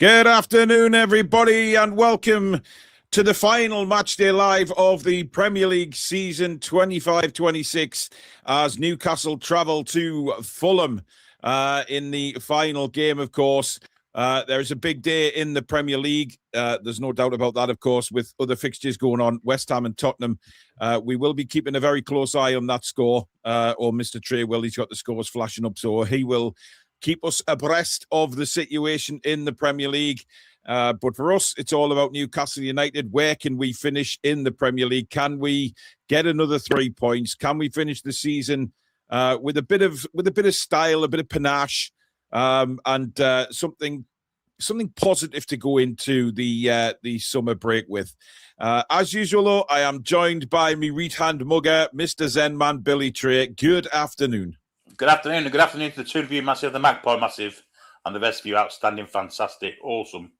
Good afternoon, everybody, and welcome to the final Matchday Live of the Premier League season 25-26 as Newcastle travel to Fulham in the final game, of course. There's a big day in the Premier League. There's no doubt about that, of course, with other fixtures going on, West Ham and Tottenham. We will be keeping a very close eye on that score, or Mr. Trey will. He's got the scores flashing up, so he will keep us abreast of the situation in the Premier League. But for us, it's all about Newcastle United. Where can we finish in the Premier League? Can we get another 3 points? Can we finish the season with a bit of style, a bit of panache, and something positive to go into the summer break with? As usual, though, I am joined by me right-hand mugger, Mr. Zen Man Billy Trey. Good afternoon. Good afternoon, and good afternoon to the Toon View Massive, the Magpie Massive, and the rest of you outstanding, fantastic, awesome,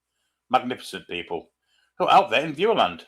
magnificent people who are out there in Viewerland.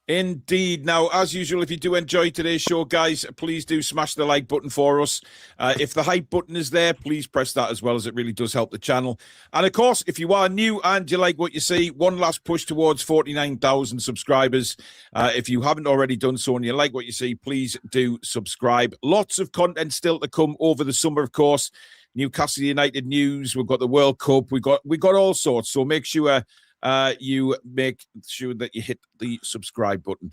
Indeed. Now, as usual, if you do enjoy today's show, guys, please do smash the like button for us. If the hype button is there, please press that as well, as it really does help the channel. And of course, if you are new and you like what you see, one last push towards 49,000 subscribers. If you haven't already done so and you like what you see, please do subscribe. Lots of content still to come over the summer, of course. Newcastle United news, we've got the World Cup, we got all sorts. So make sure you make sure that you hit the subscribe button.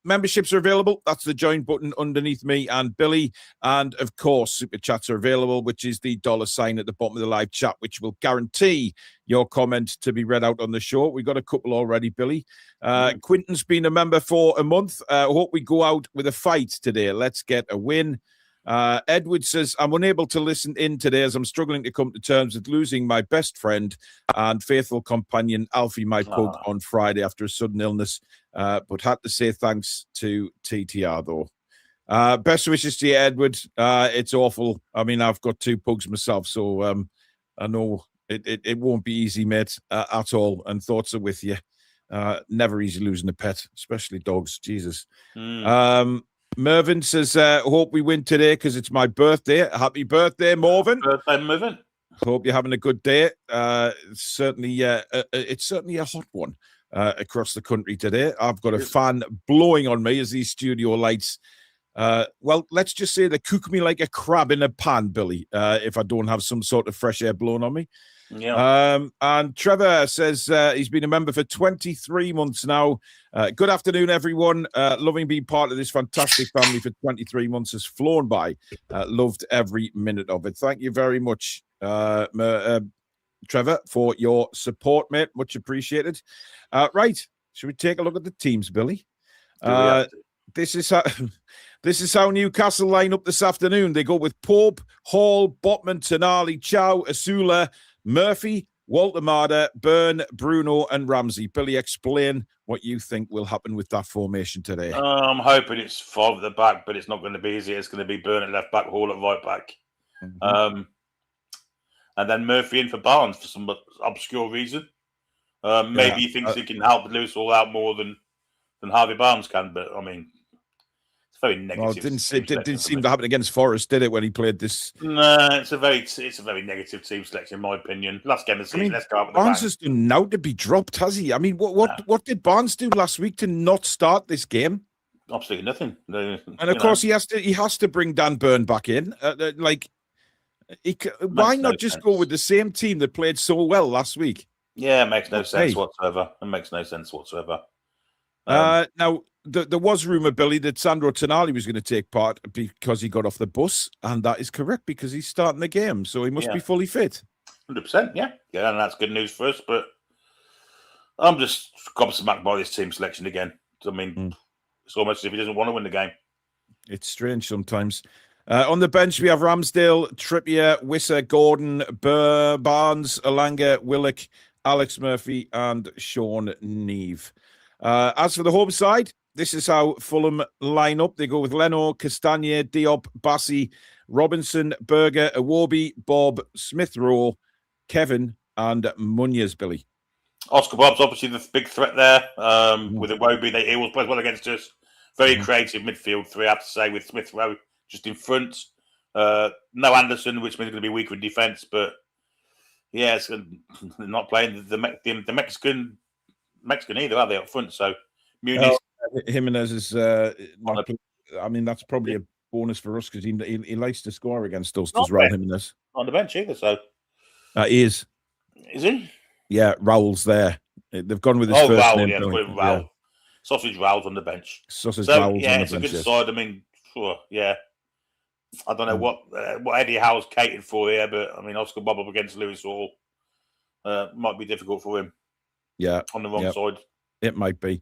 Memberships are available. That's the join button underneath me and Billy. And of course, super chats are available, which is the $sign at the bottom of the live chat, which will guarantee your comment to be read out on the show. We got a couple already, Billy. Quinton's been a member for a month. I hope we go out with a fight today. Let's get a win. Edward says, I'm unable to listen in today as I'm struggling to come to terms with losing my best friend and faithful companion, Alfie, my pug, on Friday after a sudden illness, but had to say thanks to TTR, though. Best wishes to you, Edward. It's awful. I mean, I've got two pugs myself, so I know it won't be easy, mate, at all, and thoughts are with you. Never easy losing a pet, especially dogs. Jesus. Mervyn says, hope we win today because it's my birthday. Happy birthday, Mervyn. Birthday, Mervyn. Hope you're having a good day. It's certainly a hot one across the country today. I've got a fan blowing on me as these studio lights. Well, let's just say they cook me like a crab in a pan, Billy, if I don't have some sort of fresh air blowing on me. Yeah. And Trevor says he's been a member for 23 months now. Good afternoon, everyone. Loving being part of this fantastic family for 23 months has flown by. Loved every minute of it. Thank you very much, Trevor, for your support, mate. Much appreciated. Right. Should we take a look at the teams, Billy? This is how Newcastle line up this afternoon. They go with Pope, Hall, Botman, Tonali, Chow, Asula, Murphy, Walter Marder, Byrne, Bruno, and Ramsey. Billy, explain what you think will happen with that formation today. I'm hoping it's five at the back, but it's not going to be easy. It's going to be Byrne at left back, Hall at right back. And then Murphy in for Barnes for some obscure reason. Maybe he thinks he can help Lewis all out more than Harvey Barnes can, but I mean, it's very negative. Well, it didn't seem to happen against Forest, did it, when he played this? No, it's a very negative team selection, in my opinion. Last game of the season, let's go out with the Barnes has done now to be dropped, has he? I mean, what did Barnes do last week to not start this game? Absolutely nothing. And of course, he has to bring Dan Byrne back in. Why not just go with the same team that played so well last week? Yeah, it makes no sense whatsoever. It makes no sense whatsoever. Now, there was rumour, Billy, that Sandro Tonali was going to take part because he got off the bus, and that is correct because he's starting the game, so he must be fully fit. 100%, yeah, and that's good news for us. But I'm just gobsmacked by this team selection again. I mean, it's almost as if he doesn't want to win the game. It's strange sometimes. On the bench, we have Ramsdale, Trippier, Wisser, Gordon, Barnes, Alanga, Willock, Alex Murphy, and Sean Neve. As for the home side, this is how Fulham line up. They go with Leno, Castagne, Diop, Bassi, Robinson, Berger, Iwobi, Bob, Smith-Rowe, Kevin, and Munoz, Billy. Oscar Bob's obviously the big threat there. With Iwobi, he always plays well against us. Very creative midfield three, I have to say, with Smith-Rowe just in front. No Anderson, which means it's going to be weaker in defence, but Yeah, they're not playing the Mexican either, are they, up front? So Muniz. Jimenez is not. I mean, that's probably a bonus for us because he likes to score against us as well. Jimenez not on the bench either. So he is. Is he? Yeah, Raul's there. They've gone with his first Raul, name. Yeah, Raul. Yeah. Sausage Raul's on the bench. Sausage Raul's yeah, on the it's bench. A good side. I mean, sure, yeah. I don't know what Eddie Howe's catered for here, but I mean, Oscar Bob up against Lewis Hall might be difficult for him. Yeah, on the wrong side. It might be.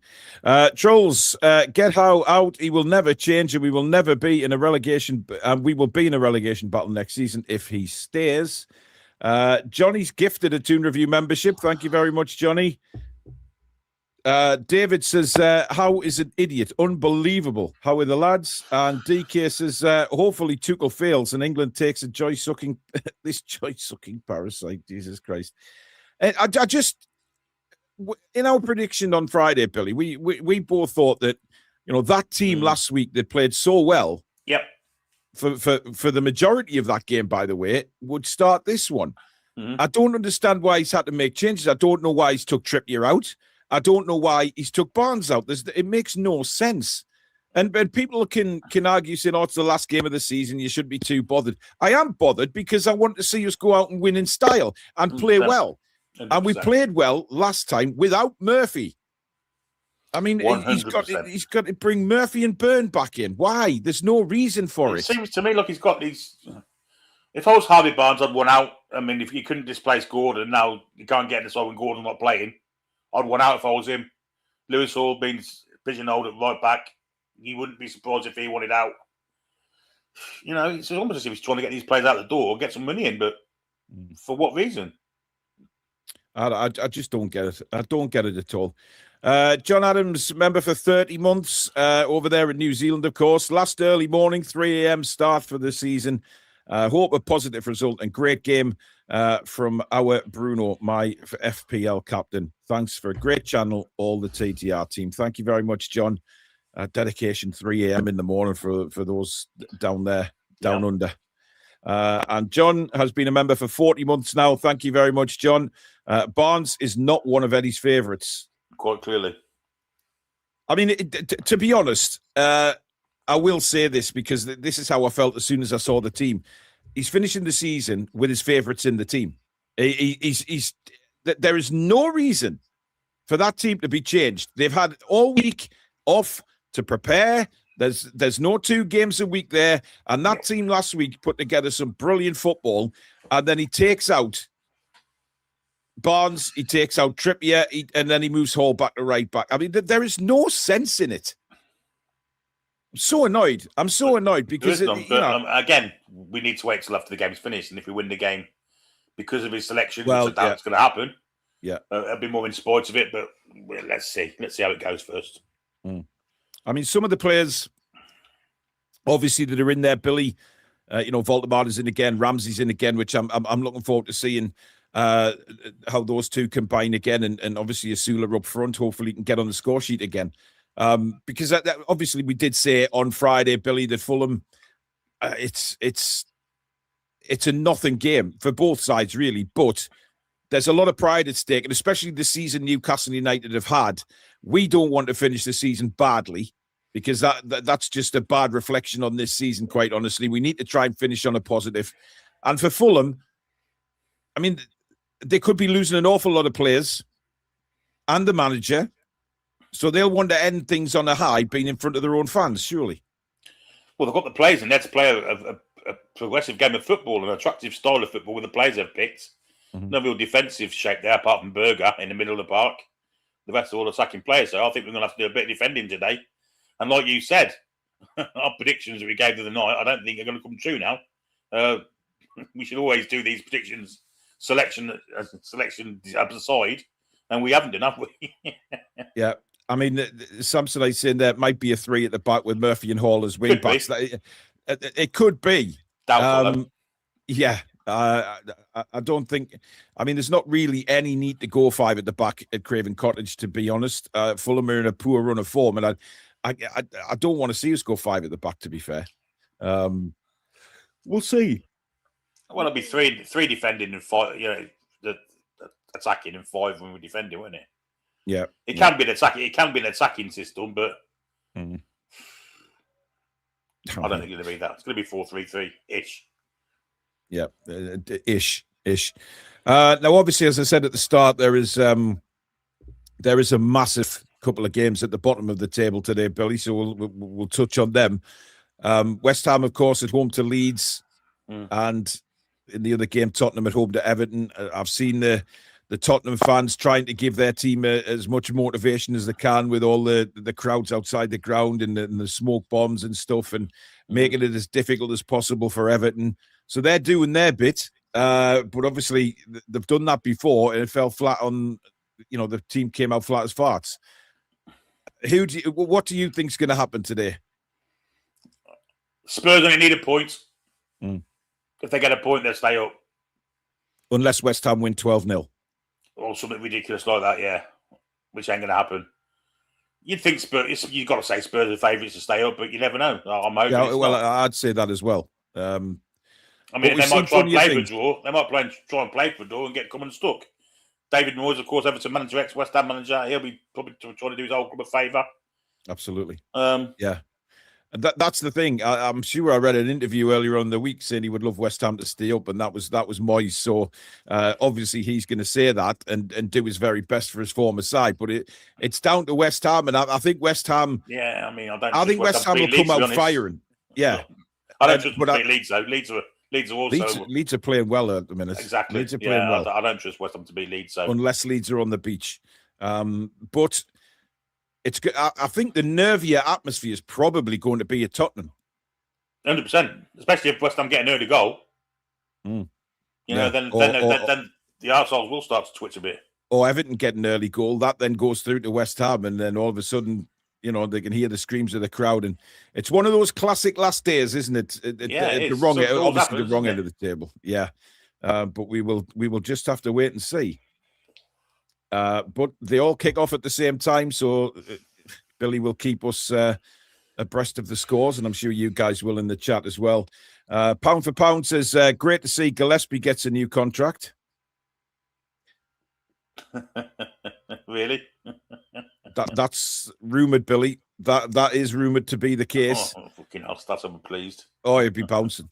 Trolls, get Howe out. He will never change, and we will never be in a relegation. We will be in a relegation battle next season if he stays. Johnny's gifted a Toon Review membership. Thank you very much, Johnny. David says, how is an idiot? Unbelievable. How are the lads? And DK says, hopefully Tuchel fails and England takes a joy-sucking, this joy-sucking parasite. Jesus Christ. And I just, in our prediction on Friday, Billy, we both thought that, that team last week that played so well. Yep. For the majority of that game, by the way, would start this one. Mm-hmm. I don't understand why he's had to make changes. I don't know why he's took Trippier out. I don't know why he's took Barnes out. It makes no sense. And people can argue saying, it's the last game of the season, you shouldn't be too bothered. I am bothered because I want to see us go out and win in style and play 100%. Well. 100%. And we played well last time without Murphy. I mean, 100%. he's got to bring Murphy and Byrne back in. Why? There's no reason for it. It seems to me like he's got these. If I was Harvey Barnes, I'd want out. I mean, if you couldn't displace Gordon, now you can't get this when Gordon's not playing. I'd want out if I was him. Lewis Hall being pigeonholed at right back. You wouldn't be surprised if he wanted out. It's almost as if he's trying to get these players out the door, get some money in, but for what reason? I just don't get it. I don't get it at all. John Adams, member for 30 months over there in New Zealand, of course. Last early morning, 3 a.m. start for the season. Hope a positive result and great game from our Bruno, my FPL captain. Thanks for a great channel, all the TTR team. Thank you very much, John. Dedication 3 a.m. in the morning for those down there, down under. And John has been a member for 40 months now. Thank you very much, John. Barnes is not one of Eddie's favourites. Quite clearly. I mean, to be honest, I will say this because this is how I felt as soon as I saw the team. He's finishing the season with his favourites in the team. There is no reason for that team to be changed. They've had all week off to prepare. There's no 2 games a week there. And that team last week put together some brilliant football. And then he takes out Barnes, he takes out Trippier, and then he moves Hall back to right back. I mean, there is no sense in it. I'm so annoyed. Because, again, we need to wait till after the game's finished. And if we win the game because of his selection, which I doubt it's going to happen, I'll be more in spite of it. But let's see. Let's see how it goes first. I mean, some of the players, obviously, that are in there, Billy, Voldemort is in again, Ramsey's in again, which I'm looking forward to seeing how those two combine again, and obviously Asula up front. Hopefully, he can get on the score sheet again. Because that obviously we did say on Friday, Billy, that Fulham, it's a nothing game for both sides, really. But there's a lot of pride at stake, and especially the season Newcastle United have had. We don't want to finish the season badly because that's just a bad reflection on this season, quite honestly. We need to try and finish on a positive. And for Fulham, I mean, they could be losing an awful lot of players and the manager. So they'll want to end things on a high, being in front of their own fans, surely. Well, they've got the players in there to play a progressive game of football, an attractive style of football with the players they've picked. Mm-hmm. No real defensive shape there, apart from Berger in the middle of the park. The rest are all attacking players. So I think we're going to have to do a bit of defending today. And like you said, our predictions that we gave the other night, I don't think are going to come true now. We should always do these predictions, selection aside, and we haven't done, have we? Yeah. I mean, Samsonite's saying there might be a 3 at the back with Murphy and Hall as wing backs. It could be. Doubtful, yeah. I don't think. I mean, there's not really any need to go 5 at the back at Craven Cottage, to be honest. Fulham are in a poor run of form, and I don't want to see us go 5 at the back, to be fair. We'll see. Well, it'll be three defending and 5. attacking and 5 when we're defending, won't it? Yeah, it can be an attacking. It can be an attacking system, but I don't think it's going to be that. It's going to be 4-3-3 ish. Yeah, ish. Now, obviously, as I said at the start, there is a massive couple of games at the bottom of the table today, Billy. So we'll touch on them. West Ham, of course, at home to Leeds, and in the other game, Tottenham at home to Everton. I've seen the Tottenham fans trying to give their team as much motivation as they can with all the crowds outside the ground and the smoke bombs and stuff, and making it as difficult as possible for Everton. So they're doing their bit, but obviously they've done that before, and it fell flat on. The team came out flat as farts. What do you think is going to happen today? Spurs only need a point. If they get a point, they'll stay up. Unless West Ham win 12-0. Or something ridiculous like that, yeah. Which ain't going to happen. You'd think Spurs, you've got to say Spurs are favourites to stay up, but you never know. I'm hoping I'd say that as well. I mean, they might try and play for a draw. They might try and play for a draw and get come unstuck. David Moyes, of course, Everton manager, ex-West Ham manager, he'll be probably trying to do his whole club a favour. Absolutely. Yeah. And that's the thing. I'm sure I read an interview earlier on in the week saying he would love West Ham to stay up, and that was Moyes. So obviously he's going to say that and do his very best for his former side. But it's down to West Ham, and I think West Ham. Yeah, I mean, I think West Ham will come out firing. Yeah, I don't trust them to beat Leeds though. Leeds are also Leeds are playing well at the minute. Exactly. Leeds are playing well. I don't trust West Ham to beat Leeds, so unless Leeds are on the beach. But it's good. I think the nervier atmosphere is probably going to be at Tottenham. 100%, especially if West Ham get an early goal. Then the arseholes will start to twitch a bit. Or Everton get an early goal, that then goes through to West Ham, and then all of a sudden, they can hear the screams of the crowd, and it's one of those classic last days, isn't it? It is. The wrong end of the table. Yeah, but we will just have to wait and see. But they all kick off at the same time, so Billy will keep us abreast of the scores, and I'm sure you guys will in the chat as well. Pound for Pound says, great to see Gillespie gets a new contract. Really? That's rumoured, Billy. That is rumoured to be the case. Oh, fucking hell, that's I'm pleased. Oh, he'd be bouncing.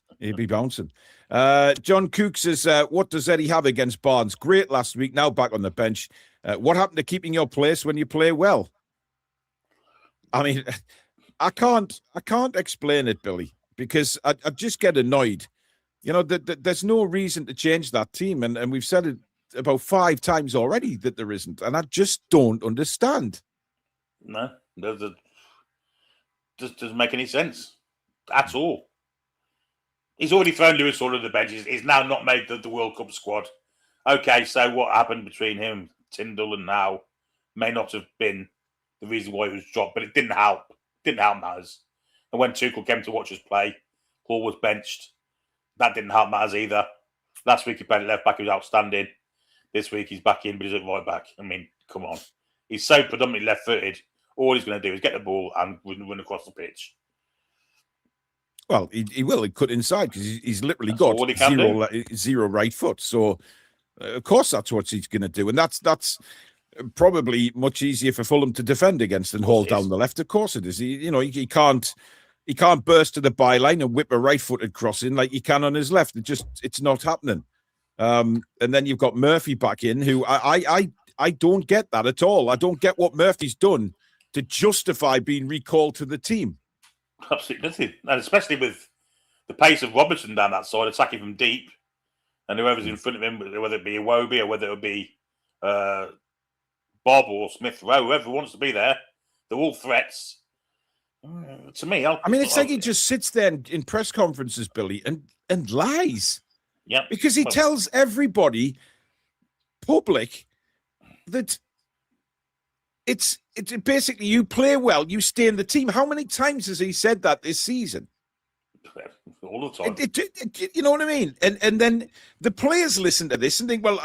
John Cook says, what does Eddie have against Barnes? Great last week, now back on the bench. What happened to keeping your place when you play well? I mean, I can't explain it, Billy, because I just get annoyed. There's no reason to change that team, and we've said it about 5 times already that there isn't, and I just don't understand. No, doesn't make any sense at all. He's already thrown Lewis Hall to the bench. He's now not made the World Cup squad. Okay, so what happened between him, Tyndall, and now may not have been the reason why he was dropped, but it didn't help. Didn't help matters. And when Tuchel came to watch us play, Hall was benched. That didn't help matters either. Last week he played left back. He was outstanding. This week he's back in, but he's at right back. I mean, come on. He's so predominantly left-footed. All he's going to do is get the ball and run across the pitch. Well, he will. He cut inside because he's literally got zero right foot. So, of course, that's what he's going to do. And that's probably much easier for Fulham to defend against than haul down the left. Of course it is. He can't burst to the byline and whip a right-footed crossing like he can on his left. It's not happening. And then you've got Murphy back in, who I don't get that at all. I don't get what Murphy's done to justify being recalled to the team. Absolutely nothing. And especially with the pace of Robertson down that side, attacking from deep, and whoever's in front of him, whether it be Iwobi or whether it be Bob or Smith Rowe, whoever wants to be there, they're all threats. To me, it's like he just sits there in press conferences, Billy, and lies. Yeah, because he tells everybody, public, that it's basically you play well, you stay in the team. How many times has he said that this season? All the time. You know what I mean? And then the players listen to this and think, well,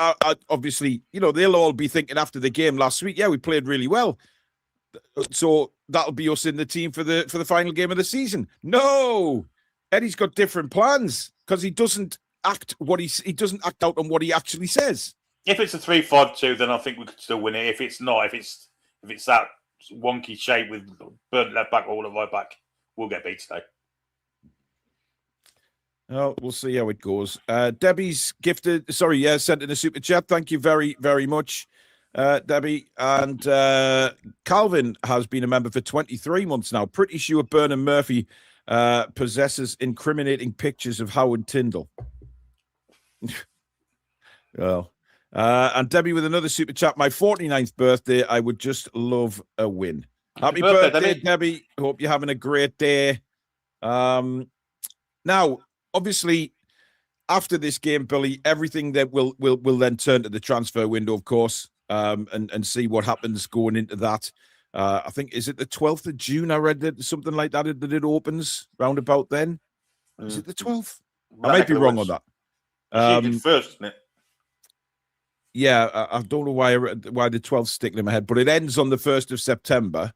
obviously, they'll all be thinking after the game last week, yeah, we played really well, so that'll be us in the team for the final game of the season. No, Eddie's got different plans because he doesn't act out on what he actually says. If it's a 3-5-2, then I think we could still win it. If it's not, if it's that wonky shape with burnt left back or right back, we'll get beat today. Oh, we'll see how it goes. Debbie's sent in a super chat. Thank you very, very much, Debbie. And Calvin has been a member for 23 months now. Pretty sure Burnham Murphy possesses incriminating pictures of Howard Tyndall. Well, and Debbie with another super chat. My 49th birthday. I would just love a win. Happy birthday, Debbie. Hope you're having a great day. Now, obviously, after this game, Billy, everything that will then turn to the transfer window, of course, and see what happens going into that. I think, is it the 12th of June? I read that something like that it opens round about then. Is it the 12th? I might be wrong on that. It's first, isn't it? Yeah, I don't know why the 12th sticking in my head, but it ends on the 1st of September.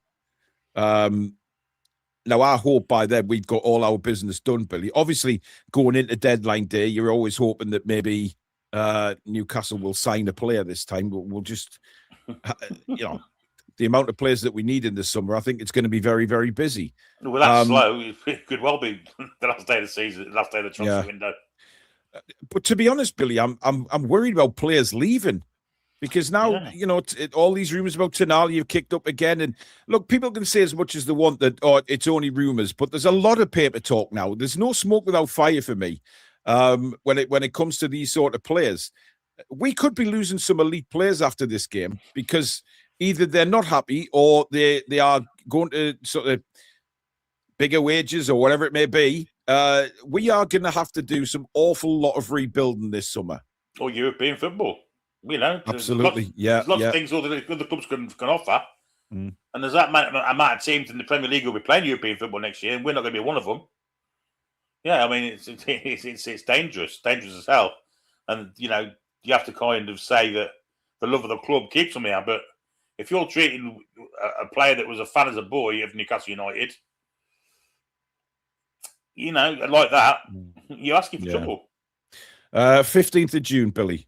Now, I hope by then we've got all our business done, Billy. Obviously, going into deadline day, you're always hoping that maybe Newcastle will sign a player this time. But we'll just, the amount of players that we need in the summer, I think it's going to be very, very busy. Well, that's slow. It could well be the last day of the season, last day of the transfer window. But to be honest, Billy, I'm worried about players leaving. Because now, all these rumours about Toon Army have kicked up again. And look, people can say as much as they want that, it's only rumours, but there's a lot of paper talk now. There's no smoke without fire for me when it comes to these sort of players. We could be losing some elite players after this game because either they're not happy or they are going to sort of bigger wages or whatever it may be. We are going to have to do some awful lot of rebuilding this summer. Or European football. Absolutely. There's lots of things all the other clubs can offer. And there's that amount of teams in the Premier League who will be playing European football next year, and we're not going to be one of them. Yeah, I mean, it's dangerous as hell. And, you have to kind of say that the love of the club keeps them here. But if you're treating a player that was a fan as a boy of Newcastle United, like that, you're asking for trouble. 15th of June, Billy.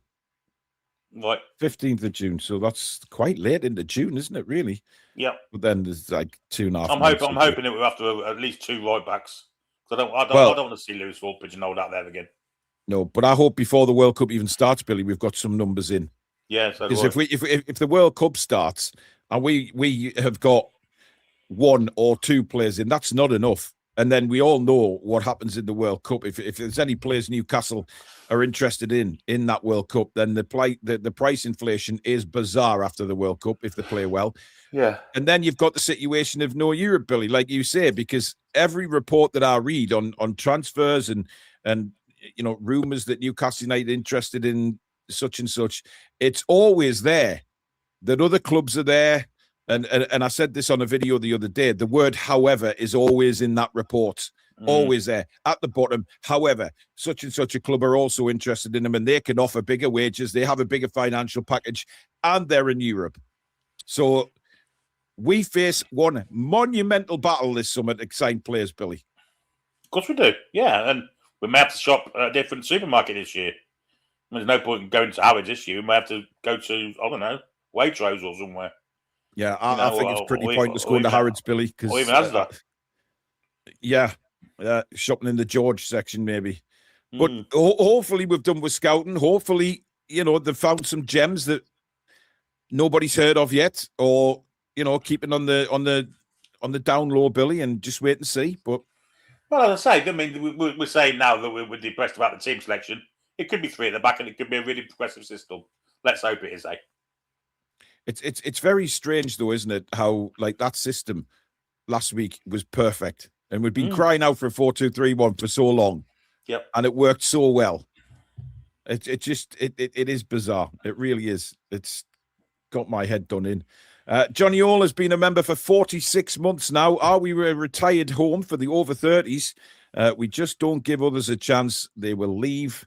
Right. 15th of June. So that's quite late into June, isn't it, really? Yeah. But then there's like 2.5 I'm months. I'm hoping that we'll have to have at least 2 right backs. I don't want to see Lewis Hall pigeonholed out there again. No, but I hope before the World Cup even starts, Billy, we've got some numbers in. Yeah, so because if the World Cup starts and we have got 1 or 2 players in, that's not enough. And then we all know what happens in the World Cup. If there's any players Newcastle are interested in that World Cup, then the price inflation is bizarre after the World Cup if they play well. Yeah. And then you've got the situation of no Europe, Billy, like you say, because every report that I read on transfers and rumours that Newcastle United are interested in such and such, it's always there that other clubs are there. And I said this on a video the other day, the word however is always in that report, always there at the bottom. However, such and such a club are also interested in them and they can offer bigger wages. They have a bigger financial package and they're in Europe. So we face one monumental battle this summer to sign players, Billy. Of course we do. Yeah. And we may have to shop at a different supermarket this year. There's no point in going to Howard's this year. We may have to go to, I don't know, Waitrose or somewhere. Yeah, I think it's pretty pointless going to Harrods, Billy. Or even Asda. Shopping in the George section, maybe. But hopefully we've done with scouting. Hopefully, they've found some gems that nobody's heard of yet, or keeping on the down low, Billy, and just wait and see. But well, as I say, I mean, we're saying now that we're depressed about the team selection. It could be 3 at the back, and it could be a really progressive system. Let's hope it is, eh? It's very strange though, isn't it? How like that system last week was perfect, and we've been crying out for a 4-2-3-1 for so long. Yep, and it worked so well. It is bizarre. It really is. It's got my head done in. Johnny Hall has been a member for 46 months now. Are we a retired home for the over 30s? We just don't give others a chance. They will leave.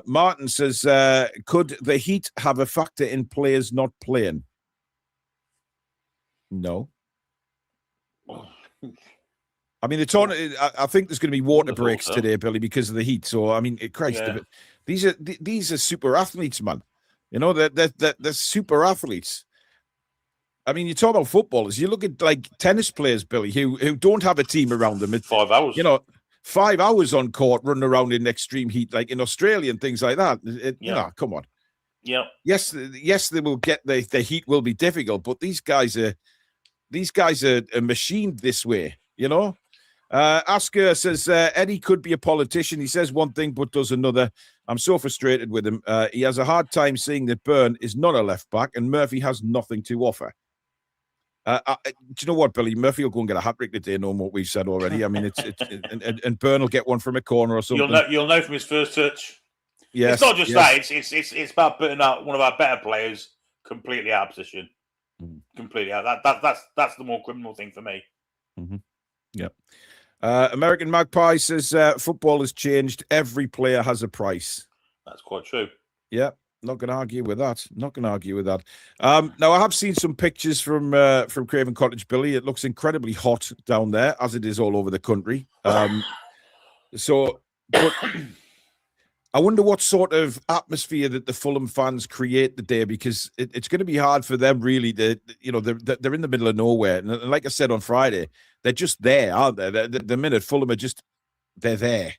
Martin says, could the heat have a factor in players not playing? No. I mean, I think there's going to be water breaks today, Billy, because of the heat. So, I mean, Christ, these are super athletes, man. You know, they're super athletes. I mean, you talk about footballers. You look at like tennis players, Billy, who don't have a team around them. 5 hours. 5 hours on court, running around in extreme heat, like in Australia and things like that. Come on. Yeah. Yes, they will get the heat will be difficult, but these guys are machined this way. Asker says Eddie could be a politician. He says one thing but does another. I'm so frustrated with him. He has a hard time seeing that Byrne is not a left back and Murphy has nothing to offer. Do you know what, Billy? Murphy will go and get a hat trick today, knowing what we've said already. I mean, and Byrne will get one from a corner or something. You'll know from his first touch. Yes, it's not just that. It's about putting out one of our better players completely out of position. Completely out. That's the more criminal thing for me. Mm-hmm. Yeah. American Magpie says football has changed. Every player has a price. That's quite true. Yeah. Not going to argue with that. Now, I have seen some pictures from Craven Cottage, Billy. It looks incredibly hot down there, as it is all over the country. But I wonder what sort of atmosphere that the Fulham fans create the day, because it's going to be hard for them, really. They're in the middle of nowhere. And like I said on Friday, they're just there, aren't they? The minute Fulham are they're there.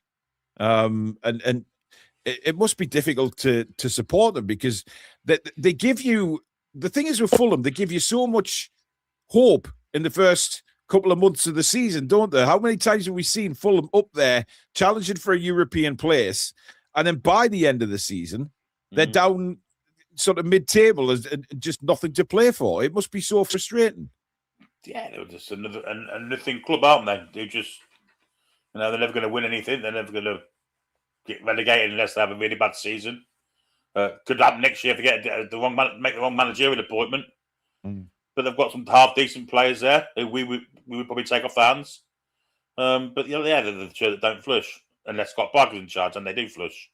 And it must be difficult to support them, because they give you, the thing is with Fulham, they give you so much hope in the first couple of months of the season, don't they? How many times have we seen Fulham up there challenging for a European place, and then by the end of the season, they're down sort of mid-table and just nothing to play for? It must be so frustrating. Yeah, they're just another thing club, aren't they? They're just, they're never going to win anything. They're never going to get relegated unless they have a really bad season. Could happen next year if they get make the wrong managerial appointment. But they've got some half decent players there who we would probably take off their hands. But they're the two that don't flush unless Scott Parker's in charge, and they do flush.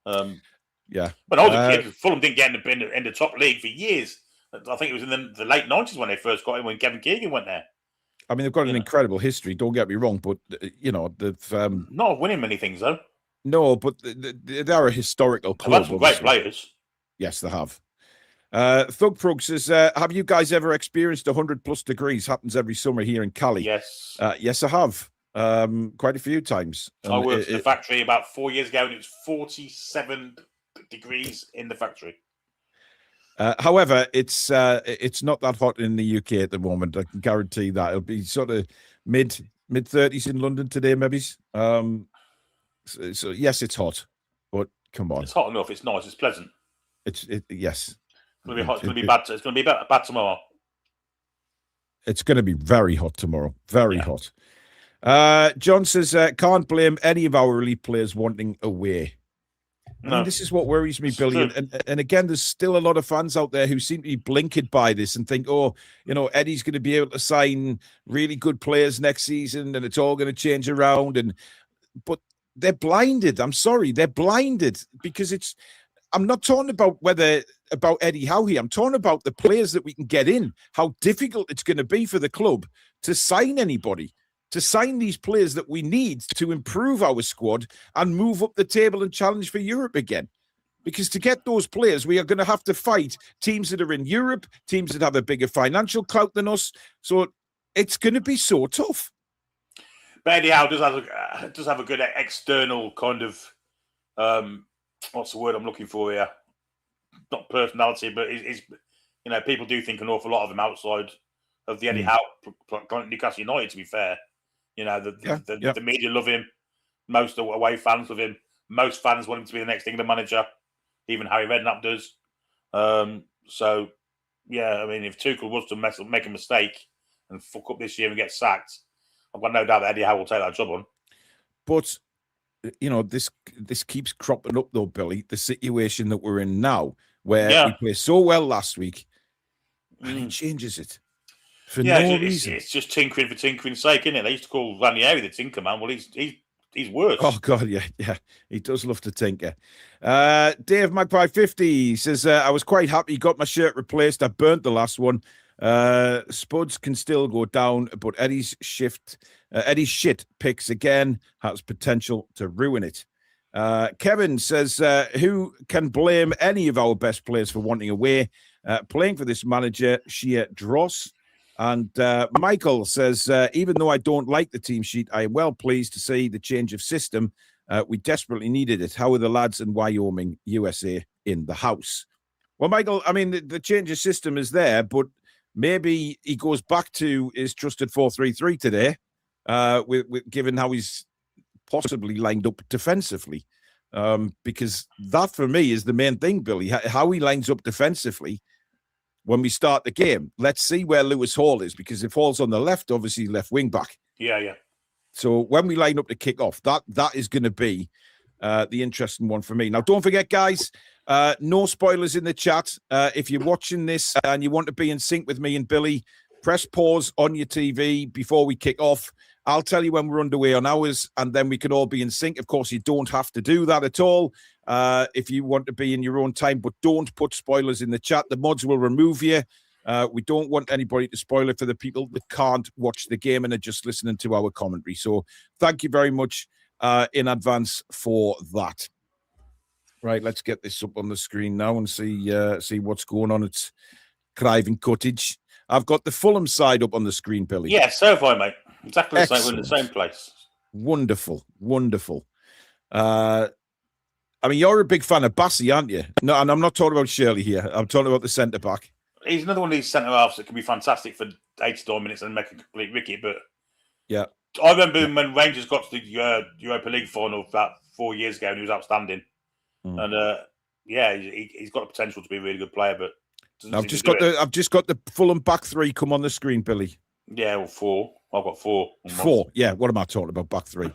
Yeah. When I was a kid, Fulham didn't get in the top league for years. I think it was in the late 90s when they first got in, when Kevin Keegan went there. I mean, they've got an incredible history. Don't get me wrong, but they've not winning many things though. No, but they're a historical club. They've had some great players. Yes, they have. Thug Prug says, have you guys ever experienced 100+ degrees? Happens every summer here in Cali. Yes. Yes, I have. Quite a few times. I worked in the factory about 4 years ago, and it was 47 degrees in the factory. However, it's not that hot in the UK at the moment. I can guarantee that. It'll be sort of mid 30s in London today, maybe. So yes, it's hot, but come on, it's hot enough. It's nice. It's pleasant. Yes. It's going to be hot. It's going to be bad. It's going to be bad tomorrow. It's going to be very hot tomorrow. Very hot. John says can't blame any of our elite players wanting away. I mean, this is what worries me, Billy. And again, there's still a lot of fans out there who seem to be blinkered by this and think, Eddie's going to be able to sign really good players next season and it's all going to change around. But they're blinded. I'm sorry. They're blinded because I'm not talking about Eddie Howe here. I'm talking about the players that we can get in, how difficult it's going to be for the club to sign anybody, to sign these players that we need to improve our squad and move up the table and challenge for Europe again. Because to get those players, we are going to have to fight teams that are in Europe, teams that have a bigger financial clout than us. So it's going to be so tough. But Eddie Howe does have a good external kind of, what's the word I'm looking for here? Not personality, but people do think an awful lot of him outside of the Eddie Howe, Newcastle United, to be fair. The media love him. Most away fans love him. Most fans want him to be the next England manager. Even Harry Redknapp does. So, yeah, I mean, if Tuchel was to make a mistake and fuck up this year and get sacked, I've got no doubt that Eddie Howe will take that job on. But, this keeps cropping up, though, Billy, the situation that we're in now, where we played so well last week, and he changes it. For no reason. It's just tinkering for tinkering's sake, isn't it? They used to call Ranieri the Tinker Man. Well, he's worse. Oh, God, yeah. He does love to tinker. Dave Magpie 50 says, I was quite happy. Got my shirt replaced. I burnt the last one. Spuds can still go down, but Eddie's shit picks again has potential to ruin it. Kevin says, who can blame any of our best players for wanting away? Playing for this manager, sheer dross. And Michael says, even though I don't like the team sheet, I am well pleased to see the change of system. We desperately needed it. How are the lads in Wyoming, USA in the house? Well, Michael, I mean, the change of system is there, but maybe he goes back to his trusted 4-3-3 today, given how he's possibly lined up defensively. Because that, for me, is the main thing, Billy, how he lines up defensively when we start the game. Let's see where Lewis Hall is, because if Hall's on the left, obviously left wing back. Yeah. So when we line up to kick off, that is going to be the interesting one for me. Now, don't forget, guys, no spoilers in the chat. If you're watching this and you want to be in sync with me and Billy, press pause on your TV before we kick off. I'll tell you when we're underway on ours, and then we can all be in sync. Of course, you don't have to do that at all if you want to be in your own time, but don't put spoilers in the chat. The mods will remove you. We don't want anybody to spoil it for the people that can't watch the game and are just listening to our commentary. So thank you very much in advance for that. Right, let's get this up on the screen now and see what's going on at Craven Cottage. I've got the Fulham side up on the screen, Billy. Yeah, so have I, mate. Exactly the same. We're in the Excellent. same place. Wonderful. I mean, you're a big fan of Bassey, aren't you? No, and I'm not talking about Shirley here. I'm talking about the centre back. He's another one of these centre halves that can be fantastic for 89 minutes and make a complete Ricky. But yeah, I remember when Rangers got to the Europa League final about 4 years ago, and he was outstanding. And he's got the potential to be a really good player. But I've just got the Fulham back three come on the screen, Billy. Yeah, well, 4. I've got 4. 4. Yeah, what am I talking about? Back 3.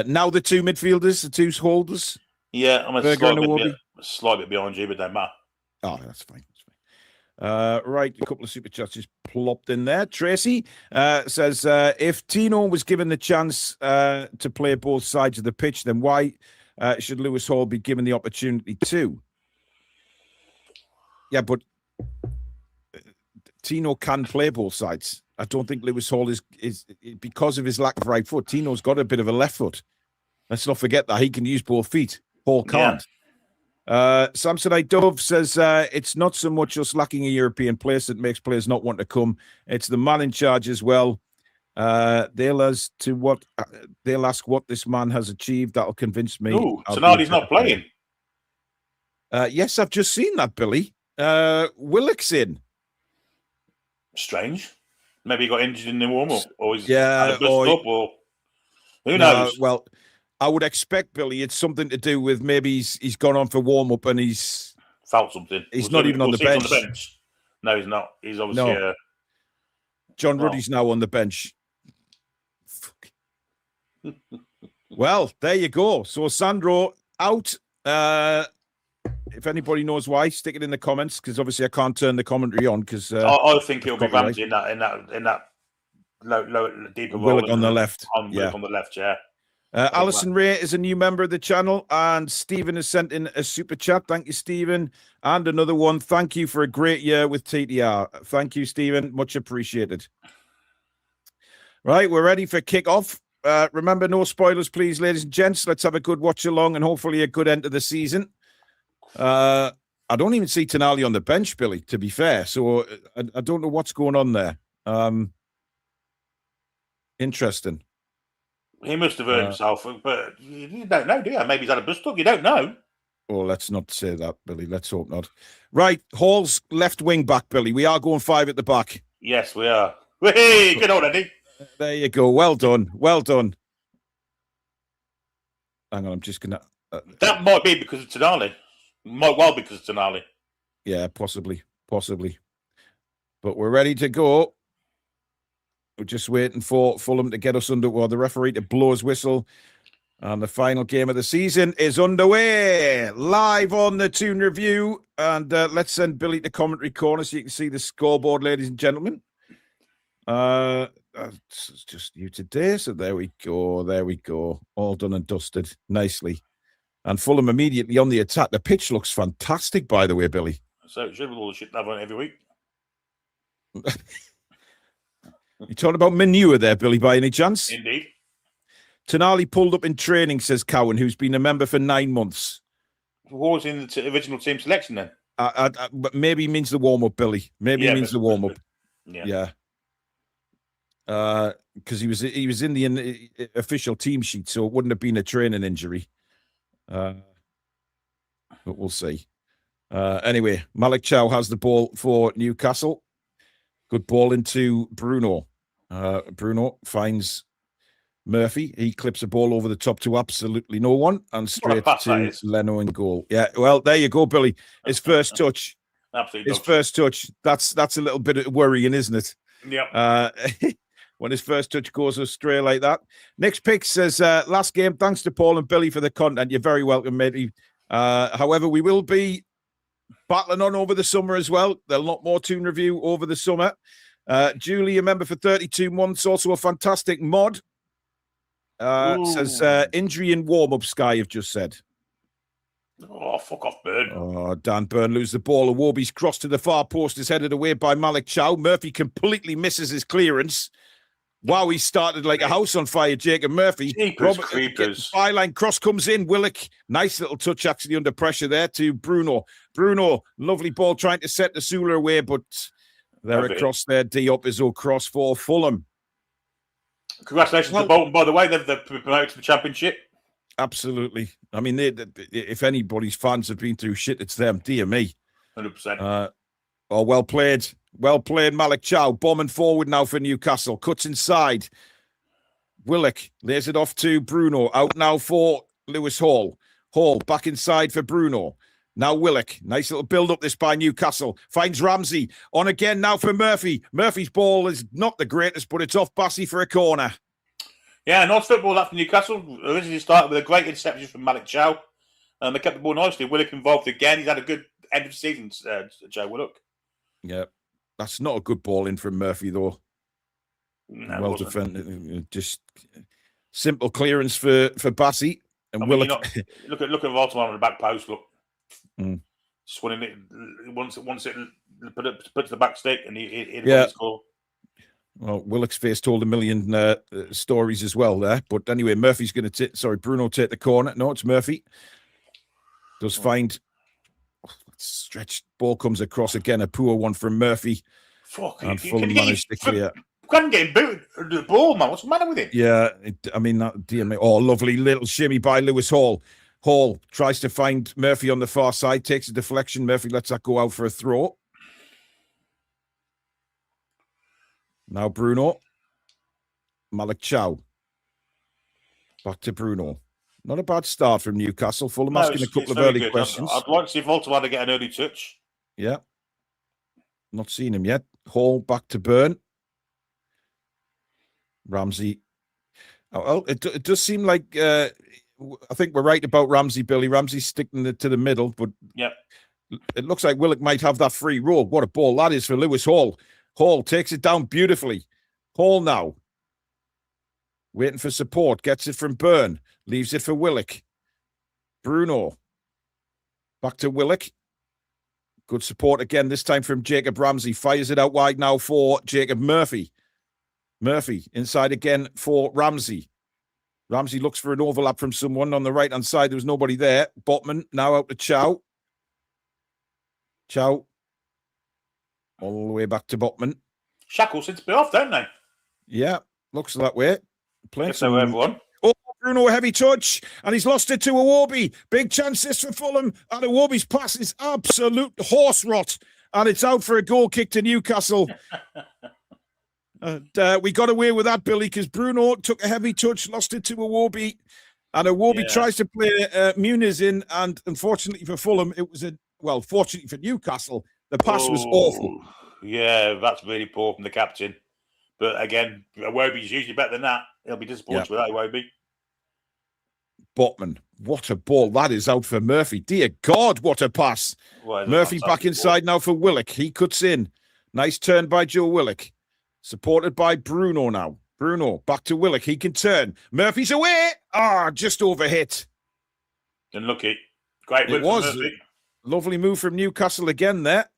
Now the 2 midfielders, the 2 holders. Yeah, I'm a slight bit behind you, but don't matter. Oh, that's fine. Right, a couple of super chats just plopped in there. Tracy says, if Tino was given the chance to play both sides of the pitch, then why should Lewis Hall be given the opportunity too? Yeah, but Tino can play both sides. I don't think Lewis Hall is because of his lack of right foot. Tino's got a bit of a left foot. Let's not forget that he can use both feet. Hall can't. Yeah. Samsonite Dove says it's not so much us lacking a European place that makes players not want to come. It's the man in charge as well. They'll ask what this man has achieved. That'll convince me. Oh, Tonali's not playing. Yes, I've just seen that, Billy. Willock's in. Strange. Maybe he got injured in the warm-up, or he's had a bust up, or who knows? Well, I would expect, Billy, it's something to do with maybe he's gone on for warm-up and he's felt something. He's not even on the bench. No, he's not. He's obviously John Ruddy's now on the bench. Well, there you go. So Sandro out. If anybody knows why, stick it in the comments, because obviously I can't turn the commentary on. Because I think it'll be Ramsey in that low deeper Willock on the left. On the left, yeah. Alison Ray is a new member of the channel, and Stephen has sent in a super chat. Thank you, Stephen. And another one. Thank you for a great year with TTR. Thank you, Stephen. Much appreciated. Right, we're ready for kick-off. Remember, no spoilers, please, ladies and gents. Let's have a good watch along and hopefully a good end to the season. I don't even see Tonali on the bench, Billy, to be fair. So I don't know what's going on there. Interesting. He must have hurt himself, but you don't know, do you? Maybe he's had a bust up. You don't know. Oh, let's not say that, Billy. Let's hope not. Right, Hall's left wing back, Billy. We are going 5 at the back. Yes, we are. Hey, good on, Eddie. There you go. Well done. Well done. Hang on, I'm just going to... that might be because of Tonali. Might well because of Tonali. Yeah, possibly. But we're ready to go. We're just waiting for Fulham to get us under, or the referee to blow his whistle. And the final game of the season is underway. Live on the Toon Review. And let's send Billy to commentary corner so you can see the scoreboard, ladies and gentlemen. It's just you today. So there we go. All done and dusted nicely. And Fulham immediately on the attack. The pitch looks fantastic, by the way, Billy. So it should with all the shit they have on every week. You talking about manure there, Billy, by any chance? Indeed. Tonali pulled up in training, says Cowan, who's been a member for 9 months. What was in the original team selection then? But maybe he means the warm-up, Billy. Maybe he means the warm-up. Yeah. Because he was in the official team sheet, so it wouldn't have been a training injury. But we'll see. Anyway, Malik Chow has the ball for Newcastle. Good ball into Bruno. Bruno finds Murphy. He clips a ball over the top to absolutely no one and straight to Leno in goal. Yeah, well, there you go, Billy. His first touch. Absolutely. His first touch. That's a little bit worrying, isn't it? Yeah. When his first touch goes astray like that. Next pick says, last game, thanks to Paul and Billy for the content. You're very welcome, matey. However, we will be battling on over the summer as well. There's a lot more Toon Review over the summer. Julie, a member for 32 months, also a fantastic mod. Says injury in warm-up, Sky have just said. Oh, fuck off, Burn. Oh, Dan Burn loses the ball. Awobi's cross to the far post is headed away by Malik Chow. Murphy completely misses his clearance. Wow, he started like a house on fire, Jacob Murphy. Creepers. Byline cross comes in. Willock, nice little touch actually under pressure there to Bruno. Bruno, lovely ball trying to set the Sula away, but they're across there. Diop is all cross for Fulham. Congratulations to Bolton, by the way. They've promoted to the Championship. Absolutely. I mean, if anybody's fans have been through shit, it's them. Dear me. 100%. Well played. Well played, Malik Chow. Bombing forward now for Newcastle. Cuts inside. Willock lays it off to Bruno. Out now for Lewis Hall. Hall back inside for Bruno. Now Willock. Nice little build-up this by Newcastle. Finds Ramsey. On again now for Murphy. Murphy's ball is not the greatest, but it's off Bassey for a corner. Yeah, nice football after Newcastle. Originally started with a great interception from Malik Chow. They kept the ball nicely. Willock involved again. He's had a good end of season, Joe Willock. Yeah. That's not a good ball in from Murphy, though. No, well defended. Just simple clearance for Bassey. And Willock. Look at Baltimore on the back post. Look. Just winning it once it put to the back stick and he score. Well, Willock's face told a million stories as well there. But anyway, Murphy's going to Bruno take the corner. No, it's Murphy. Does find stretched ball comes across again. A poor one from Murphy. And Fulham managed to clear. Couldn't get him booted the ball, man. What's the matter with him? Yeah, dear me. Oh, lovely little shimmy by Lewis Hall. Hall tries to find Murphy on the far side, takes a deflection. Murphy lets that go out for a throw. Now Bruno. Malik Chow. Back to Bruno. Not a bad start from Newcastle. Fulham asking a couple of early questions. I'd like to see Baltimore get an early touch. Yeah. Not seen him yet. Hall back to Burn. Ramsey. Well, it does seem like I think we're right about Ramsey, Billy. Ramsey's sticking it to the middle, but it looks like Willock might have that free roll. What a ball that is for Lewis Hall. Hall takes it down beautifully. Hall now. Waiting for support. Gets it from Burn. Leaves it for Willock. Bruno. Back to Willock. Good support again, this time from Jacob Ramsey. Fires it out wide now for Jacob Murphy. Murphy inside again for Ramsey. Ramsey looks for an overlap from someone on the right-hand side. There was nobody there. Botman now out to Chow. Chow. All the way back to Botman. Shackles seem to be off, don't they? Yeah, looks that way. Playing so everyone. Oh, Bruno, a heavy touch, and he's lost it to Awobi. Big chances for Fulham, and Awobi's pass is absolute horse rot, and it's out for a goal kick to Newcastle. We got away with that, Billy, because Bruno took a heavy touch, lost it to Awobi, and Awobi tries to play Muniz in, and unfortunately for Fulham, it was fortunately for Newcastle, the pass was awful. Yeah, that's really poor from the captain. But again, Awobi's usually better than that. He'll be disappointed with that, Awobi. Botman, what a ball. That is out for Murphy. Dear God, what a pass. Murphy back inside now for Willock. He cuts in. Nice turn by Joe Willock. Supported by Bruno now. Bruno back to Willock. He can turn. Murphy's away. Just overhit. Unlucky. Great win for Murphy. Lovely move from Newcastle again there.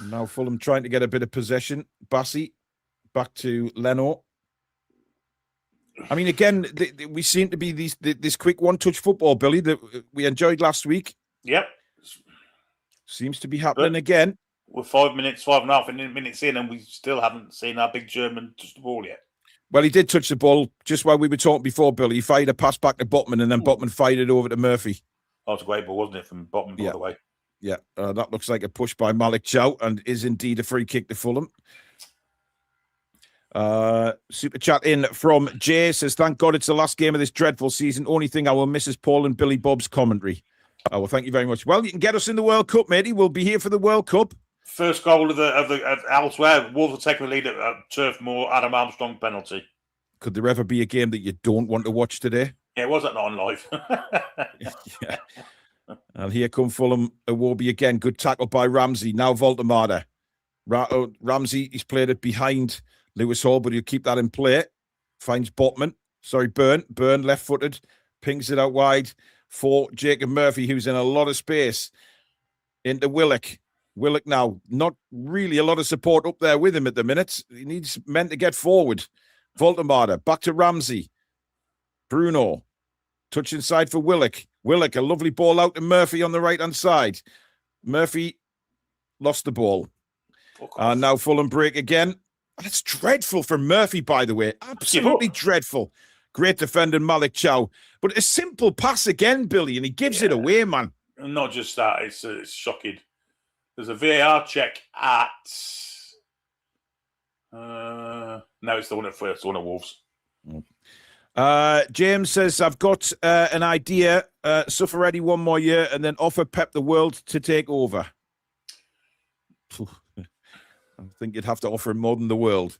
Now Fulham trying to get a bit of possession. Bassey back to Leno. I mean, again, we seem to be this quick one-touch football, Billy, that we enjoyed last week. Yep. Seems to be happening again. We're 5.5 minutes in, and we still haven't seen our big German touch the ball yet. Well, he did touch the ball just while we were talking before, Billy. He fired a pass back to Botman, and then Botman fired it over to Murphy. That was a great ball, wasn't it, from Botman, by the way? Yeah, that looks like a push by Malik Chow, and is indeed a free kick to Fulham. Super chat in from Jay says, thank God it's the last game of this dreadful season. Only thing I will miss is Paul and Billy Bob's commentary. Well, thank you very much. Well, you can get us in the World Cup, matey. We'll be here for the World Cup. First goal of elsewhere. Wolves will take the lead at Turf Moor. Adam Armstrong penalty. Could there ever be a game that you don't want to watch today? Yeah, it wasn't on live. Yeah. And here come Fulham. Iwobi again. Good tackle by Ramsey. Now Voltemada. Ramsey, he's played it behind Lewis Hall, but he'll keep that in play. Finds Botman. Sorry, Byrne. Byrne left-footed. Pings it out wide for Jacob Murphy, who's in a lot of space. Into Willock. Willock now, not really a lot of support up there with him at the minute. He needs men to get forward. Voltemada, back to Ramsey. Bruno, touch inside for Willock. Willock, a lovely ball out to Murphy on the right-hand side. Murphy lost the ball. And now Fulham break again. That's dreadful for Murphy, by the way. Absolutely dreadful. Great defender, Malik Chow. But a simple pass again, Billy, and he gives it away, man. Not just that, it's shocking. There's a VAR check at... no, it's the one at Wolves. James says, I've got an idea. Suffer ready one more year and then offer Pep the world to take over. I think you'd have to offer him more than the world.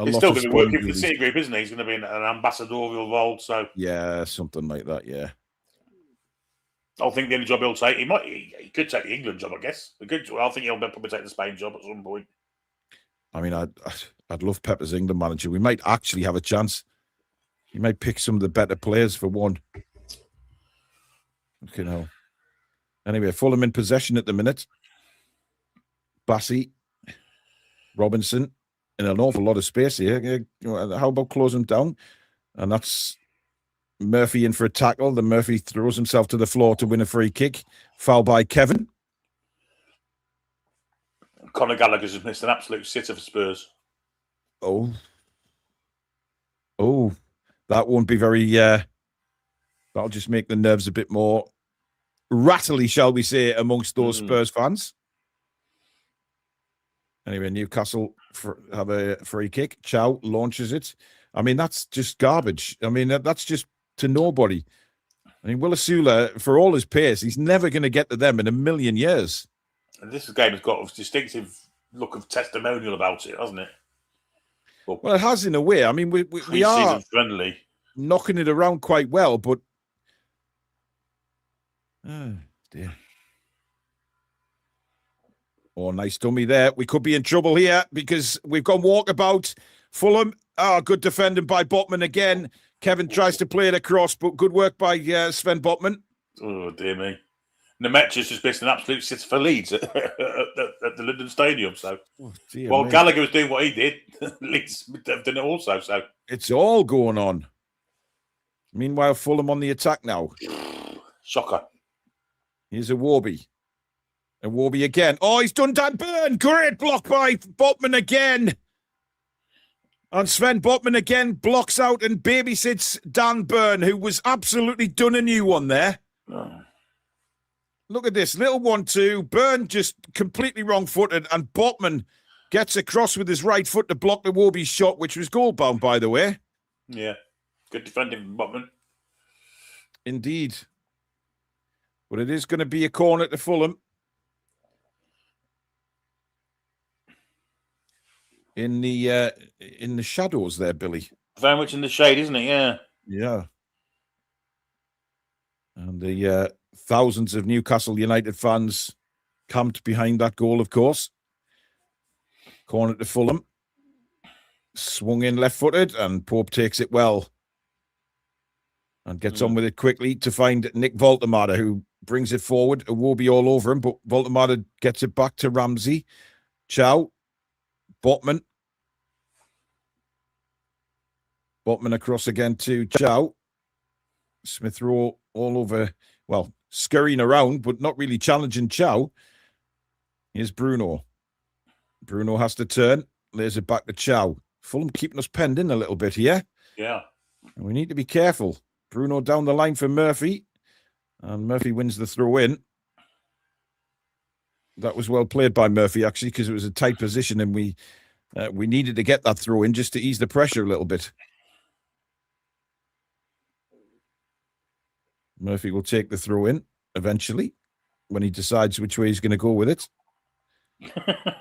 He's still going to be working for the City Group, isn't he? He's going to be in an ambassadorial role. So yeah, something like that, yeah. I think the only job he'll take, he could take the England job, I guess. I think he'll probably take the Spain job at some point. I mean, I'd love Pep as England manager. We might actually have a chance. He might pick some of the better players for one. Okay, now. Anyway, Fulham in possession at the minute. Bassey, Robinson, in an awful lot of space here. How about closing down? And that's Murphy in for a tackle. Then Murphy throws himself to the floor to win a free kick. Foul by Kevin. Conor Gallagher's just missed an absolute sitter for Spurs. Oh, that won't be very... that'll just make the nerves a bit more rattly, shall we say, amongst those Spurs fans. Anyway, Newcastle have a free kick. Chow launches it. I mean, that's just garbage. I mean, that's just to nobody. I mean, Willisula, for all his pace, he's never going to get to them in a million years. And this game has got a distinctive look of testimonial about it, hasn't it? Well, it has in a way. I mean, we are friendly, knocking it around quite well, but oh dear. Oh, nice dummy there. We could be in trouble here because we've got walkabout. Fulham. Good defending by Botman again. Kevin tries to play it across, but good work by Sven Botman. Oh, dear me. Nemec's just missed an absolute sitter for Leeds at the London Stadium. So, while Gallagher was doing what he did, Leeds have done it also. So it's all going on. Meanwhile, Fulham on the attack now. Shocker. Here's Iwobi. Iwobi again. Oh, he's done Dan Burn. Great block by Botman again. And Sven Botman again blocks out and babysits Dan Burn, who was absolutely done a new one there. Oh. Look at this. Little 1-2. Burn just completely wrong-footed, and Botman gets across with his right foot to block the Iwobi's shot, which was goal-bound, by the way. Yeah. Good defending from Botman. Indeed. But it is going to be a corner to Fulham. In the shadows there, Billy. Very much in the shade, isn't it? Yeah. Yeah. And the thousands of Newcastle United fans camped behind that goal, of course. Corner to Fulham. Swung in left-footed, and Pope takes it well. And gets on with it quickly to find Nick Voltemada, who brings it forward. Iwobi all over him, but Voltemada gets it back to Ramsey. Chow. Botman. Botman across again to Chow. Smith Rowe all over, well, scurrying around, but not really challenging Chow. Here's Bruno. Bruno has to turn. Lays it back to Chow. Fulham keeping us penned in a little bit here. Yeah. And we need to be careful. Bruno down the line for Murphy. And Murphy wins the throw in. That was well played by Murphy, actually, because it was a tight position and we needed to get that throw in just to ease the pressure a little bit. Murphy will take the throw in eventually when he decides which way he's going to go with it.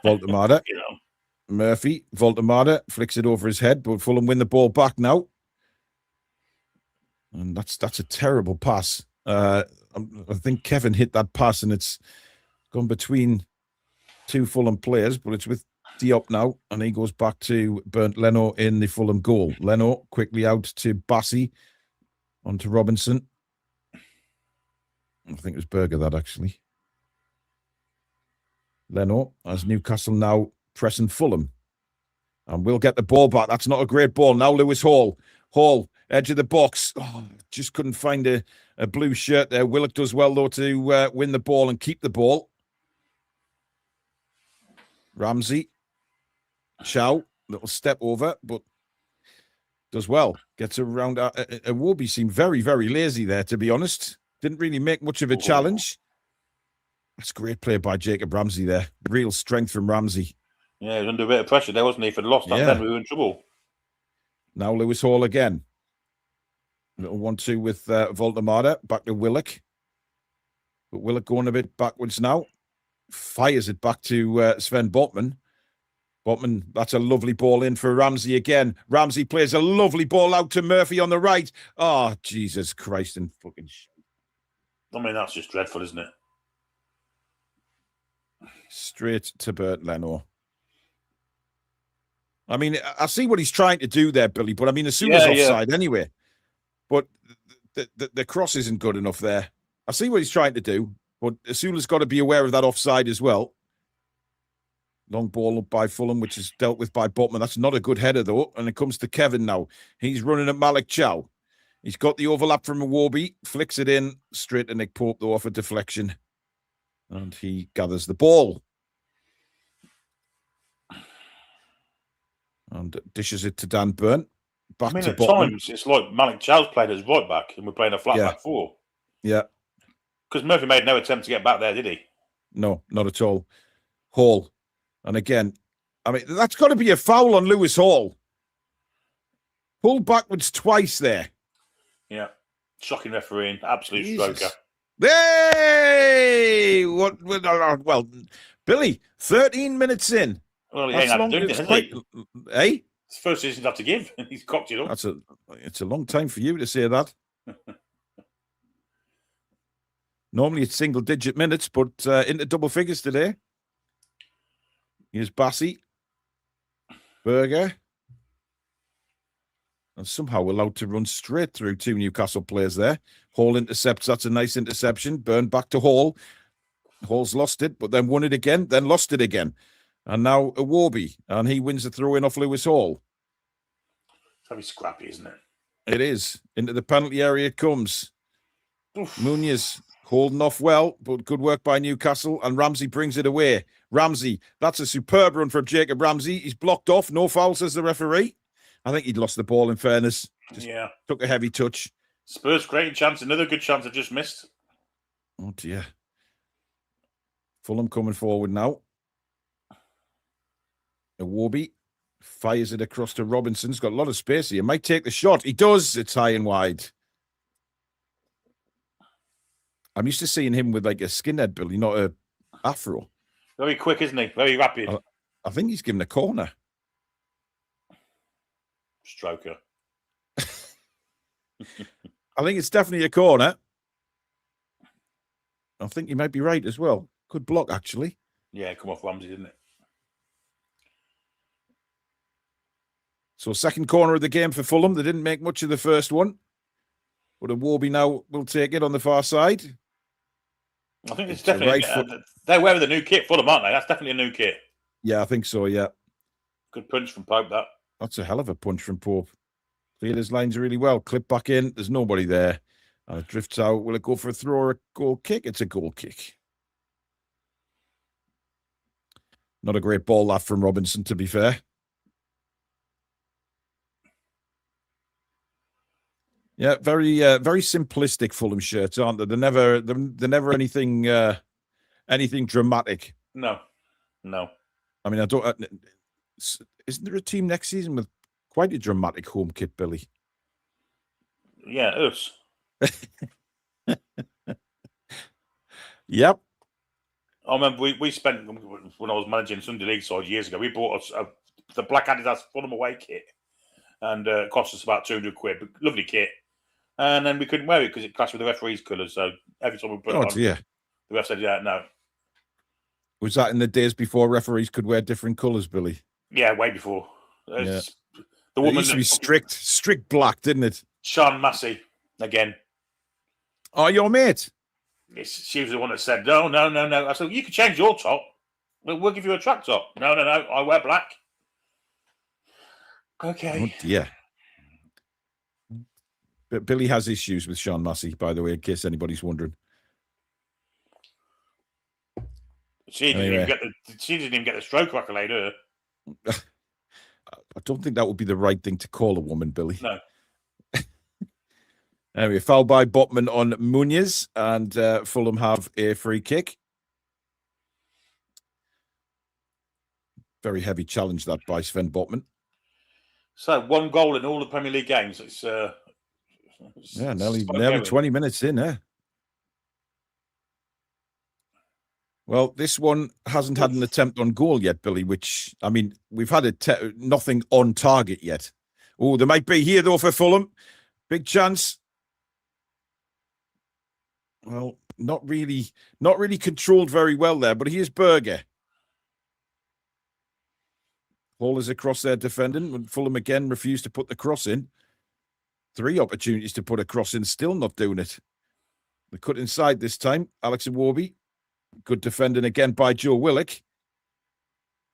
Voltemada. Murphy, Voltemada flicks it over his head, but Fulham win the ball back now. And that's a terrible pass. I think Kevin hit that pass and it's gone between two Fulham players, but it's with Diop now, and he goes back to Bernd Leno in the Fulham goal. Leno quickly out to Bassi, onto Robinson. I think it was Berger that actually. Leno, as Newcastle now pressing Fulham. And we'll get the ball back. That's not a great ball. Now Lewis Hall. Hall, edge of the box. Oh, just couldn't find a blue shirt there. Willock does well, though, to win the ball and keep the ball. Ramsey. Chow, little step over, but does well. Gets around. Iwobi seemed very, very lazy there, to be honest. Didn't really make much of a challenge. That's great play by Jacob Ramsey there. Real strength from Ramsey. Yeah, he was under a bit of pressure there, wasn't he? If he'd lost that, then we were in trouble. Now Lewis Hall again. Little 1-2 with Voltemada. Back to Willock. But Willock going a bit backwards now. Fires it back to Sven Botman. Botman, that's a lovely ball in for Ramsey again. Ramsey plays a lovely ball out to Murphy on the right. Oh, Jesus Christ and fucking shit. I mean, that's just dreadful, isn't it? Straight to Bernd Leno. I mean, I see what he's trying to do there, Billy, but I mean, as soon as offside anyway. But the cross isn't good enough there. I see what he's trying to do, but Asula's got to be aware of that offside as well. Long ball up by Fulham, which is dealt with by Botman. That's not a good header, though. And it comes to Kevin now. He's running at Malik Chow. He's got the overlap from Iwobi, flicks it in straight to Nick Pope, though, off a deflection. And he gathers the ball. And dishes it to Dan Burn. Back to at Botman. Times, it's like Malik Chow's played as right back, and we're playing a flat back four. Yeah. Because Murphy made no attempt to get back there, did he? No, not at all. Hall. And again, I mean, that's got to be a foul on Lewis Hall. Pulled backwards twice there. Yeah. Shocking refereeing. Absolute stroker. Hey! Well, Billy, 13 minutes in. Well, he ain't had to do anything, has he? Hey? It's the first season he's had to give. He's cocked it up. It's a long time for you to say that. Normally it's single-digit minutes, but into double figures today. Here's Bassi. Berger. And somehow allowed to run straight through two Newcastle players there. Hall intercepts. That's a nice interception. Burn back to Hall. Hall's lost it, but then won it again, then lost it again. And now Iwobi, and he wins the throw-in off Lewis Hall. It's very scrappy, isn't it? It is. Into the penalty area it comes. Oof. Munoz holding off well, but good work by Newcastle, and Ramsey brings it away. Ramsey, that's a superb run from Jacob Ramsey. He's blocked off. No foul, says the referee. I think he'd lost the ball, in fairness. Just took a heavy touch. Spurs, great chance. Another good chance I just missed. Oh, dear. Fulham coming forward now. Iwobi fires it across to Robinson. He's got a lot of space here. Might take the shot. He does. It's high and wide. I'm used to seeing him with like a skinhead, Billy, not a afro. Very quick, isn't he? Very rapid. I think he's given a corner. Stroker. I think it's definitely a corner. I think you might be right as well. Good block, actually. Yeah, come off Ramsey, didn't it? So second corner of the game for Fulham. They didn't make much of the first one. But Iwobi now will take it on the far side. I think it's definitely... They're wearing the new kit, Fulham, aren't they? That's definitely a new kit. Yeah, I think so, yeah. Good punch from Pope, that. That's a hell of a punch from Pope. Feel his lines really well. Clip back in. There's nobody there. And it drifts out. Will it go for a throw or a goal kick? It's a goal kick. Not a great ball that from Robinson, to be fair. Yeah, very simplistic Fulham shirts, aren't they? They're never anything dramatic. No. I mean, I don't. Isn't there a team next season with quite a dramatic home kit, Billy? Yeah, us. Yep. I remember we spent, when I was managing Sunday League side years ago, we bought the black Adidas Fulham away kit, and it cost us about £200. But lovely kit, and then we couldn't wear it because it clashed with the referee's colours. So every time we put it on, dear. The ref said, "Yeah, no." Was that in the days before referees could wear different colours, Billy? Yeah, way before. Yeah. The woman it used to be strict black, didn't it? Sean Massey again. Oh, your mate. She was the one that said, no. I said, you can change your top. We'll give you a track top. No. I wear black. Okay. Oh, dear. But Billy has issues with Sean Massey, by the way, in case anybody's wondering. She didn't even get the stroke accolade, her. I don't think that would be the right thing to call a woman, Billy. No. Anyway, foul by Botman on Munoz, and Fulham have a free kick. Very heavy challenge that by Sven Botman. So 1 goal in all the Premier League games. It's nearly 20 minutes in, eh? Well, this one hasn't had an attempt on goal yet, Billy, which, I mean, we've had nothing on target yet. Oh, there might be here, though, for Fulham. Big chance. Well, not really controlled very well there, but here's Berger. Ball is across their defending, when Fulham again refused to put the cross in. 3 opportunities to put a cross in, still not doing it. They cut inside this time. Alex Iwobi. Good defending again by Joe Willock.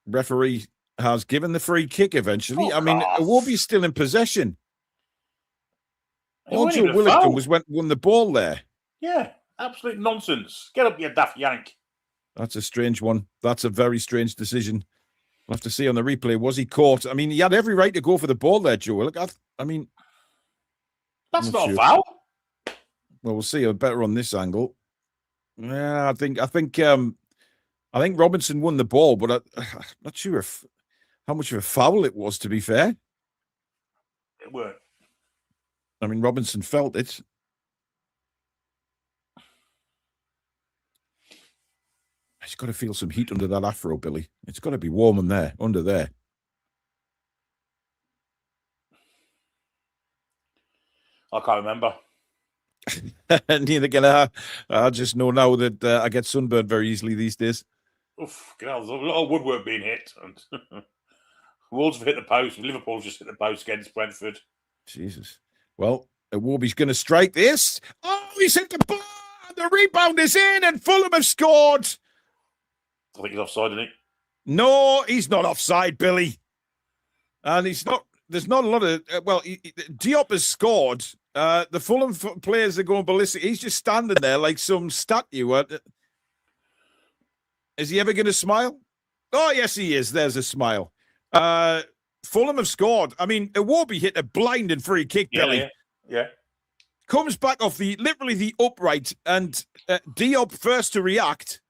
Referee has given the free kick eventually. I mean, Iwobi's still in possession. All Joe Willock done was won the ball there. Yeah, absolute nonsense. Get up, you daft yank. That's a strange one. That's a very strange decision. We'll have to see on the replay. Was he caught? I mean, he had every right to go for the ball there, Joe Willock. I mean... That's not a foul. Well, we'll see. Better on this angle. Yeah, I think Robinson won the ball, but I'm not sure how much of a foul it was, to be fair. It weren't. I mean, Robinson felt it. He's got to feel some heat under that afro, Billy. It's got to be warm in there, under there. I can't remember. Neither can I. I just know now that I get sunburned very easily these days. Oof, there's a lot of woodwork being hit. And Wolves have hit the post. Liverpool's just hit the post against Brentford. Jesus. Well, Iwobi's going to strike this. Oh, he's hit the bar. The rebound is in, and Fulham have scored. I think he's offside, isn't he? No, he's not offside, Billy. And he's not. There's not a lot of. Diop has scored. The Fulham players are going ballistic. He's just standing there like some statue. Is he ever going to smile? Oh, yes, he is. There's a smile. Fulham have scored. I mean, Iwobi hit a blinding free kick, Billy. Yeah. Comes back off literally the upright, and Diop first to react.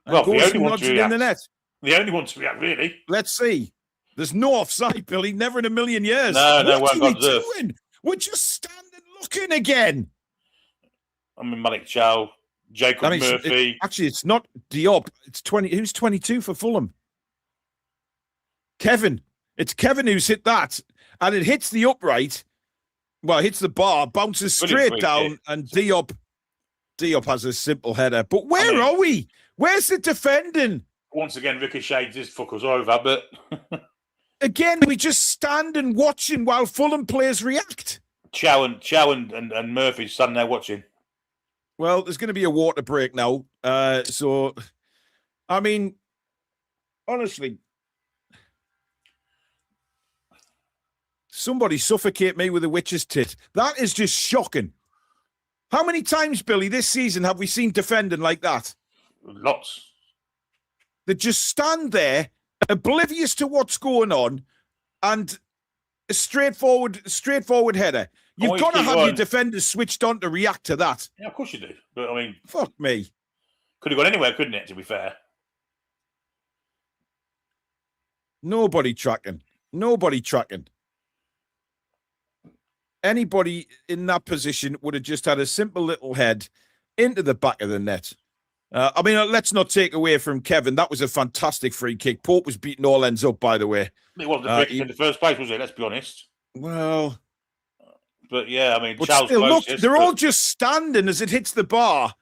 Well, the only one to react. In the net. The only one to react, really. Let's see. There's no offside, Billy. Never in a million years. No, what are we doing? We're just standing looking again. I mean, Malik Chow, Jacob Murphy. It's not Diop. It's 20. Who's 22 for Fulham? Kevin. It's Kevin who's hit that. And it hits the upright. Well, hits the bar, bounces straight down, and Diop has a simple header. But where are we? Where's the defending? Once again, ricocheted his fuckers over, but... Again, we just stand and watching while Fulham players react. Chow and Murphy standing there watching. Well, there's going to be a water break now. So, I mean, honestly, Somebody suffocate me with a witch's tit. That is just shocking. How many times, Billy, this season have we seen defending like that? Lots. They just stand there, oblivious to what's going on, and a straightforward header. You've got to have your defenders switched on to react to that. Yeah, of course you do. But, I mean... Fuck me. Could have gone anywhere, couldn't it, to be fair? Nobody tracking. Anybody in that position would have just had a simple little head into the back of the net. I mean, let's not take away from Kevin. That was a fantastic free kick. Pope was beating all ends up, by the way. It wasn't a free kick in the first place, was it? Let's be honest. Well... But, yeah, I mean... But still, look, they're all just standing as it hits the bar.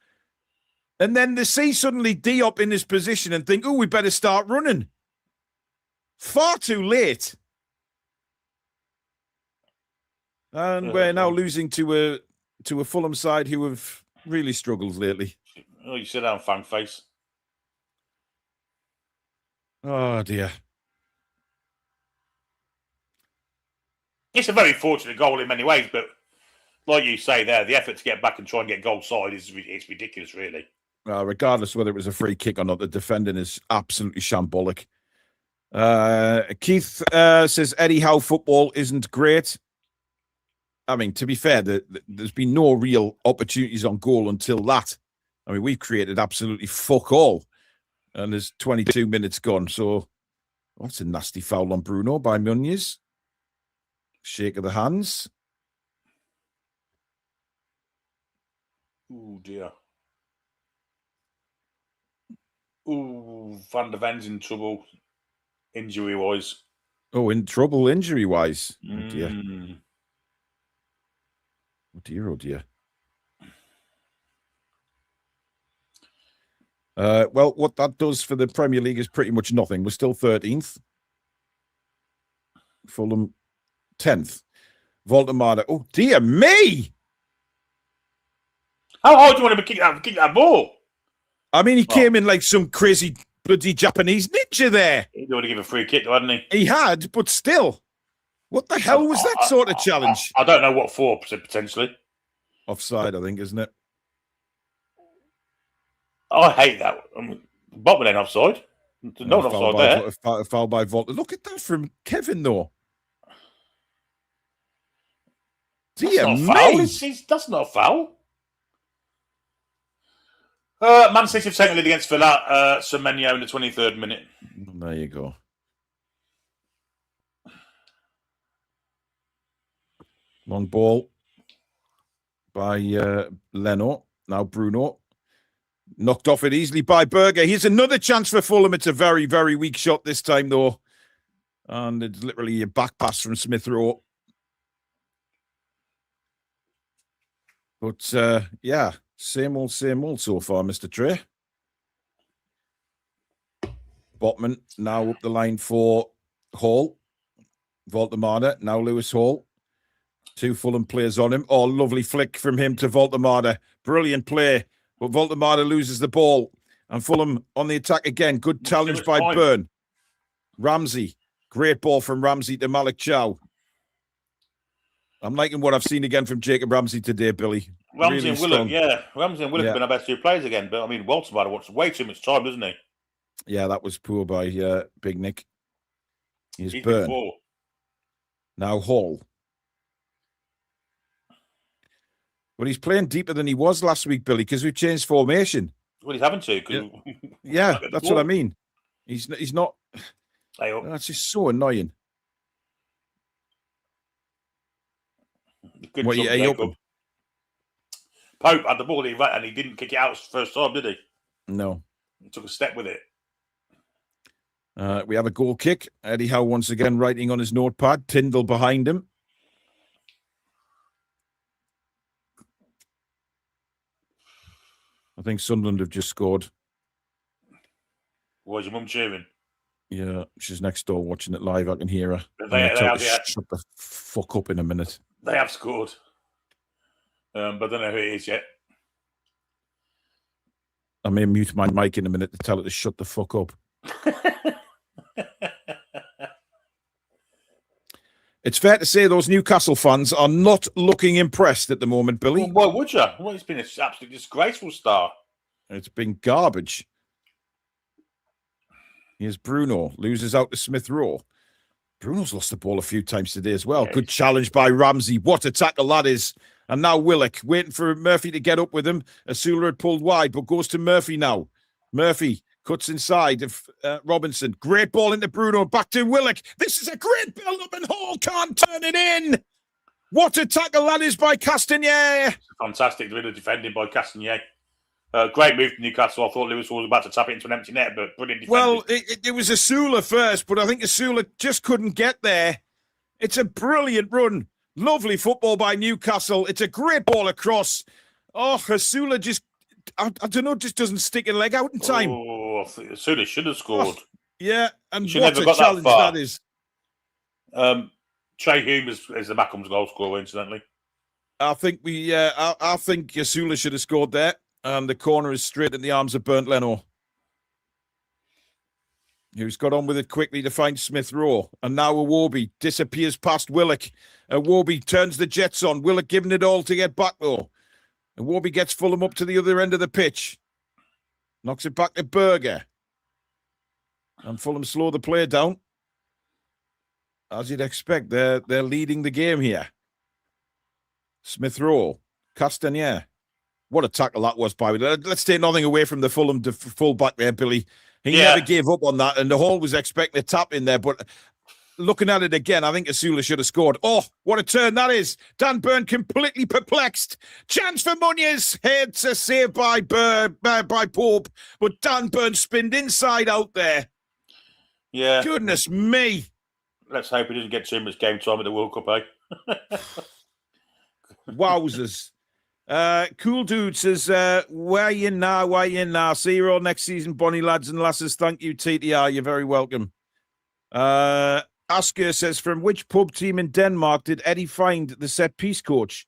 And then they see suddenly Diop in his position and think, oh, we better start running. Far too late. And we're now losing to a Fulham side who have really struggled lately. Oh, you sit down, fan face. Oh, dear. It's a very fortunate goal in many ways, but like you say there, the effort to get back and try and get goal side it's ridiculous, really. Regardless of whether it was a free kick or not, the defending is absolutely shambolic. Keith says Eddie Howe football isn't great. I mean, to be fair, there's been no real opportunities on goal until that. I mean, we've created absolutely fuck all. And there's 22 minutes gone. So that's a nasty foul on Bruno by Muniz. Shake of the hands. Oh, dear. Oh, Van der Ven's in trouble, injury-wise. Oh, in trouble injury-wise. Oh, dear. Oh, dear, oh, dear. Well, what that does for the Premier League is pretty much nothing. We're still 13th. Fulham 10th. Voldemar. Oh, dear me! How hard do you want to kick that ball? I mean, he came in like some crazy bloody Japanese ninja there. He didn't want to give a free kick, hadn't he? He had, but still. What the hell was that sort of challenge? I don't know what for, potentially. Offside, I think, isn't it? I hate that. Botman ain't offside. No one offside there. A foul by Volta. Look at that from Kevin, though. Dear me. That's not a foul. Man City have taken lead against Villa. Semenyo in the 23rd minute. There you go. Long ball by Leno. Now Bruno. Knocked off it easily by Berger. Here's another chance for Fulham. It's a very, very weak shot this time, though. And it's literally a back pass from Smith Rowe. But, yeah, same old so far, Mr. Trey. Botman now up the line for Hall. Voltemada, now Lewis Hall. Two Fulham players on him. Oh, lovely flick from him to Voltemada. Brilliant play. But Voltemada loses the ball. And Fulham on the attack again. Good challenge by Byrne. Ramsey. Great ball from Ramsey to Malik Chow. I'm liking what I've seen again from Jacob Ramsey today, Billy. Ramsey and Willock, Ramsey and Willock have been our best two players again. But, I mean, Voltemada wants way too much time, doesn't he? Yeah, that was poor by Big Nick. He's Byrne. Now Hall. But he's playing deeper than he was last week, Billy, because we've changed formation. Well, he's having to. Yeah, that's what I mean. He's not. That's just so annoying. Good job, Pope had the ball and he didn't kick it out first time, did he? No. He took a step with it. We have a goal kick. Eddie Howe once again writing on his notepad. Tyndall behind him. I think Sunderland have just scored. Was your mum cheering? Yeah, she's next door watching it live. I can hear her. Shut the fuck up in a minute. They have scored. But I don't know who it is yet. I may mute my mic in a minute to tell it to shut the fuck up. It's fair to say those Newcastle fans are not looking impressed at the moment, Billy. Well, why would you? Well, it's been an absolutely disgraceful start. It's been garbage. Here's Bruno. Loses out to Smith Rowe. Bruno's lost the ball a few times today as well. Good challenge by Ramsey. What a tackle that is. And now Willock waiting for Murphy to get up with him. Asula had pulled wide, but goes to Murphy now. Murphy cuts inside of Robinson. Great ball into Bruno. Back to Willock. This is a great build-up and Hall can't turn it in. What a tackle that is by Castagnier. Fantastic bit of defending by Castagnier. Great move to Newcastle. I thought Lewis was about to tap it into an empty net, but brilliant defending. Well, it was Asula first, but I think Asula just couldn't get there. It's a brilliant run. Lovely football by Newcastle. It's a great ball across. Oh, Asula just, I don't know, just doesn't stick a leg out in time. Oh, I think Asula should have scored. Oh, yeah, and She what never a got challenge that that is. Trey Hume is the Mackham's goal scorer, incidentally. I think I think Asula should have scored there. And the corner is straight in the arms of Bernd Leno, who's got on with it quickly to find Smith Rowe. And now Iwobi disappears past Willock. Iwobi turns the Jets on. Willock giving it all to get back, though. Iwobi gets Fulham up to the other end of the pitch. Knocks it back to Berger. And Fulham slow the play down. As you'd expect, they're leading the game here. Smith Rowe. Castagnier. What a tackle that was, by the way. Let's take nothing away from the Fulham full-back there, Billy. He never gave up on that, and the Hall was expecting a tap in there, but looking at it again, I think Asula should have scored. Oh, what a turn that is. Dan Burn completely perplexed. Chance for Muniz. Heads a save by Pope, but Dan Burn spinned inside out there. Yeah. Goodness me. Let's hope he doesn't get too much game time at the World Cup, eh? Wowzers. Cool Dude says, where you now? See you all next season, Bonnie lads and lasses. Thank you, TTR. You're very welcome. Asker says, from which pub team in Denmark did Eddie find the set piece coach?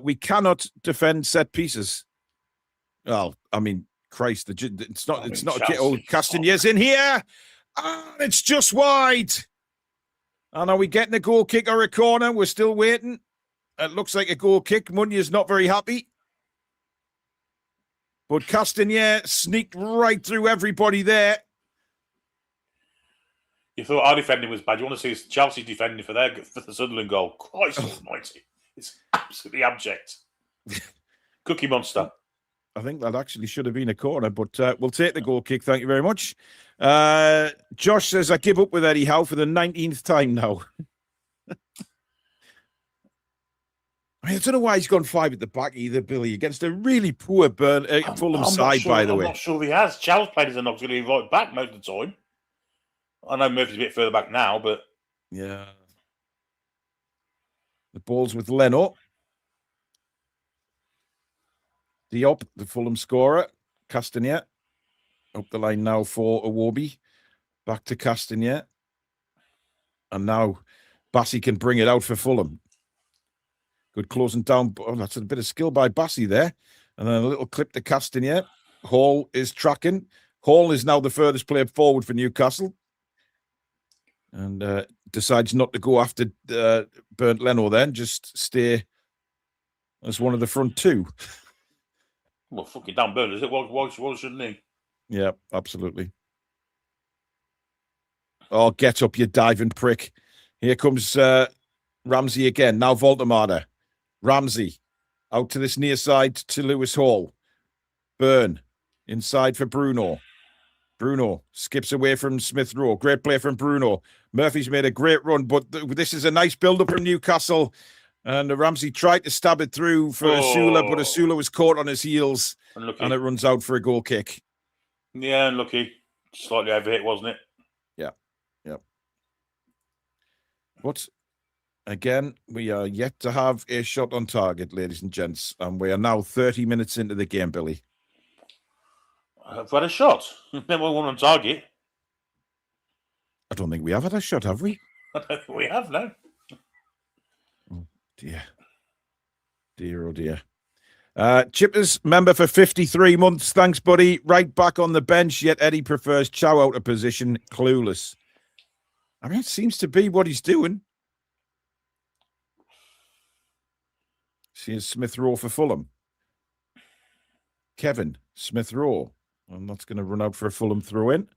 We cannot defend set pieces. Well, I mean, Christ, it's not old Castanier's in here. And it's just wide. And are we getting a goal kick or a corner? We're still waiting. It looks like a goal kick. Munya's not very happy. But Castagnier sneaked right through everybody there. You thought our defending was bad. You want to see Chelsea defending for the Sunderland goal. Christ almighty. It's absolutely abject. Cookie Monster. I think that actually should have been a corner, but we'll take the goal kick. Thank you very much. Josh says, I give up with Eddie Howe for the 19th time now. I don't know why he's gone 5 at the back either, Billy, against a really poor Fulham side, by the way. I'm not sure he has. Charles players are not really right back most of the time. I know Murphy's a bit further back now, but... Yeah. The ball's with Leno. Diop, the Fulham scorer. Castagnier. Up the line now for Iwobi. Back to Castagnier. And now Bassi can bring it out for Fulham. Good closing down. Oh, that's a bit of skill by Bassi there. And then a little clip to Castagnier. Hall is tracking. Hall is now the furthest player forward for Newcastle. And decides not to go after Bernd Leno then. Just stay as one of the front two. Well, fucking damn Bernd, is it? Why shouldn't he? Yeah, absolutely. Oh, get up, you diving prick. Here comes Ramsey again. Now Voltemada. Ramsey out to this near side to Lewis Hall. Byrne inside for Bruno. Bruno skips away from Smith Rowe. Great play from Bruno. Murphy's made a great run, but this is a nice build-up from Newcastle. And Ramsey tried to stab it through for Asula, but Asula was caught on his heels. And it runs out for a goal kick. Yeah, unlucky. Slightly overhit, wasn't it? Yeah. But again, we are yet to have a shot on target, ladies and gents. And we are now 30 minutes into the game, Billy. I've had a shot. Never one on target. I don't think we have had a shot, have we? I don't think we have, no. Oh, dear. Dear, oh, dear. Chippers, member for 53 months. Thanks, buddy. Right back on the bench, yet Eddie prefers Chow out of position. Clueless. I mean, it seems to be what he's doing. Here's Smith Rowe for Fulham. Kevin Smith Rowe. And that's going to run out for a Fulham throw in.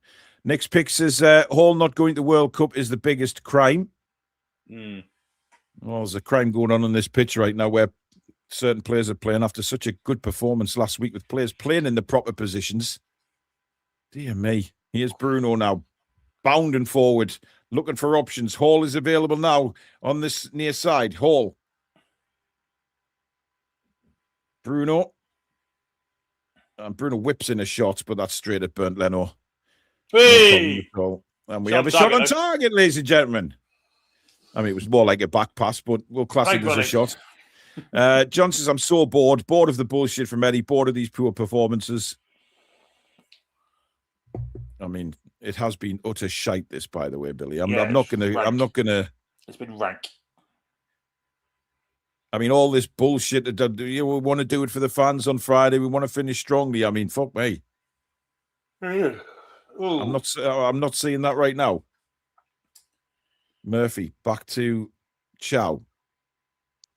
Next pick says Hall not going to World Cup is the biggest crime. Well, there's a crime going on this pitch right now where certain players are playing after such a good performance last week with players playing in the proper positions. Dear me. Here's Bruno now, bounding forward, looking for options. Hall is available now on this near side. Hall. Bruno. And Bruno whips in a shot, but that's straight at Bernd Leno. Hey! And we have a shot on target, ladies and gentlemen. I mean, it was more like a back pass, but we'll class it as a shot. John says, I'm so bored. Bored of the bullshit from Eddie. Bored of these poor performances. I mean, it has been utter shite, this, by the way, Billy. I'm not gonna. It's been rank. I mean, all this bullshit that we want to do it for the fans on Friday. We want to finish strongly. I mean, fuck me. I'm not seeing that right now. Murphy back to Chow.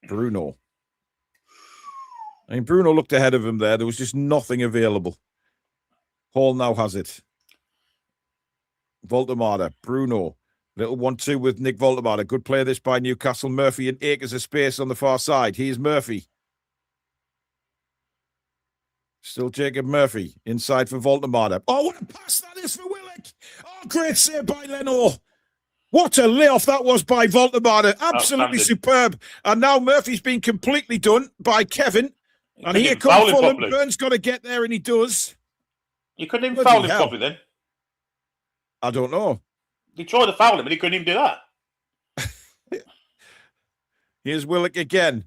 Bruno. I mean, Bruno looked ahead of him there. There was just nothing available. Hall now has it. Voltemade, Bruno. Little 1-2 with Nick Voltemade. Good play this by Newcastle. Murphy and acres of space on the far side. Here's Murphy. Still Jacob Murphy. Inside for Voltemade. Oh, what a pass that is for Willock. Oh, great save by Leno. What a layoff that was by Voltemade. Absolutely superb. And now Murphy's been completely done by Kevin. And here comes Fulham. Byrne's got to get there, and he does. You couldn't even foul him properly then? I don't know. He tried to foul him, and he couldn't even do that. Here's Willock again.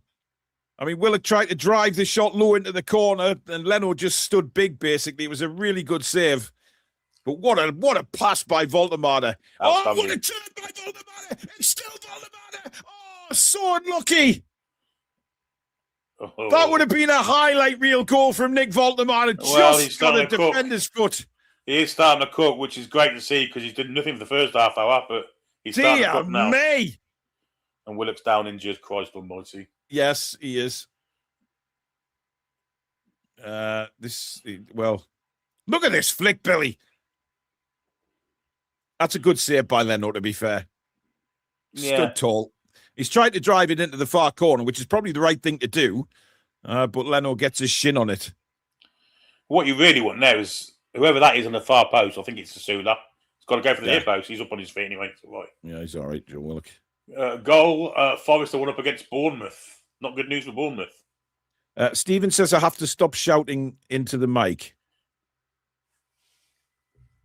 I mean, Willock tried to drive the shot low into the corner, and Leno just stood big, basically. It was a really good save. But what a pass by Voltemade. Oh, what a turn by Voltemade. It's still Voltemade. Oh, so unlucky. Oh. That would have been a highlight reel goal from Nick Voltemade. Just got a defender's foot. He is starting to cook, which is great to see because he's done nothing for the first half hour, but he's starting to cook now. Me. And Willock's down injured, Christ almighty. Yes, he is. Well, look at this flick, Billy. That's a good save by Leno, to be fair. Yeah. Stood tall. He's tried to drive it into the far corner, which is probably the right thing to do, but Leno gets his shin on it. What you really want now is whoever that is on the far post, I think it's Sasula. He's got to go for the near post. He's up on his feet anyway. So right. Yeah, he's all right, Joe Willock. Goal, Forrester won up against Bournemouth. Not good news for Bournemouth. Stephen says I have to stop shouting into the mic.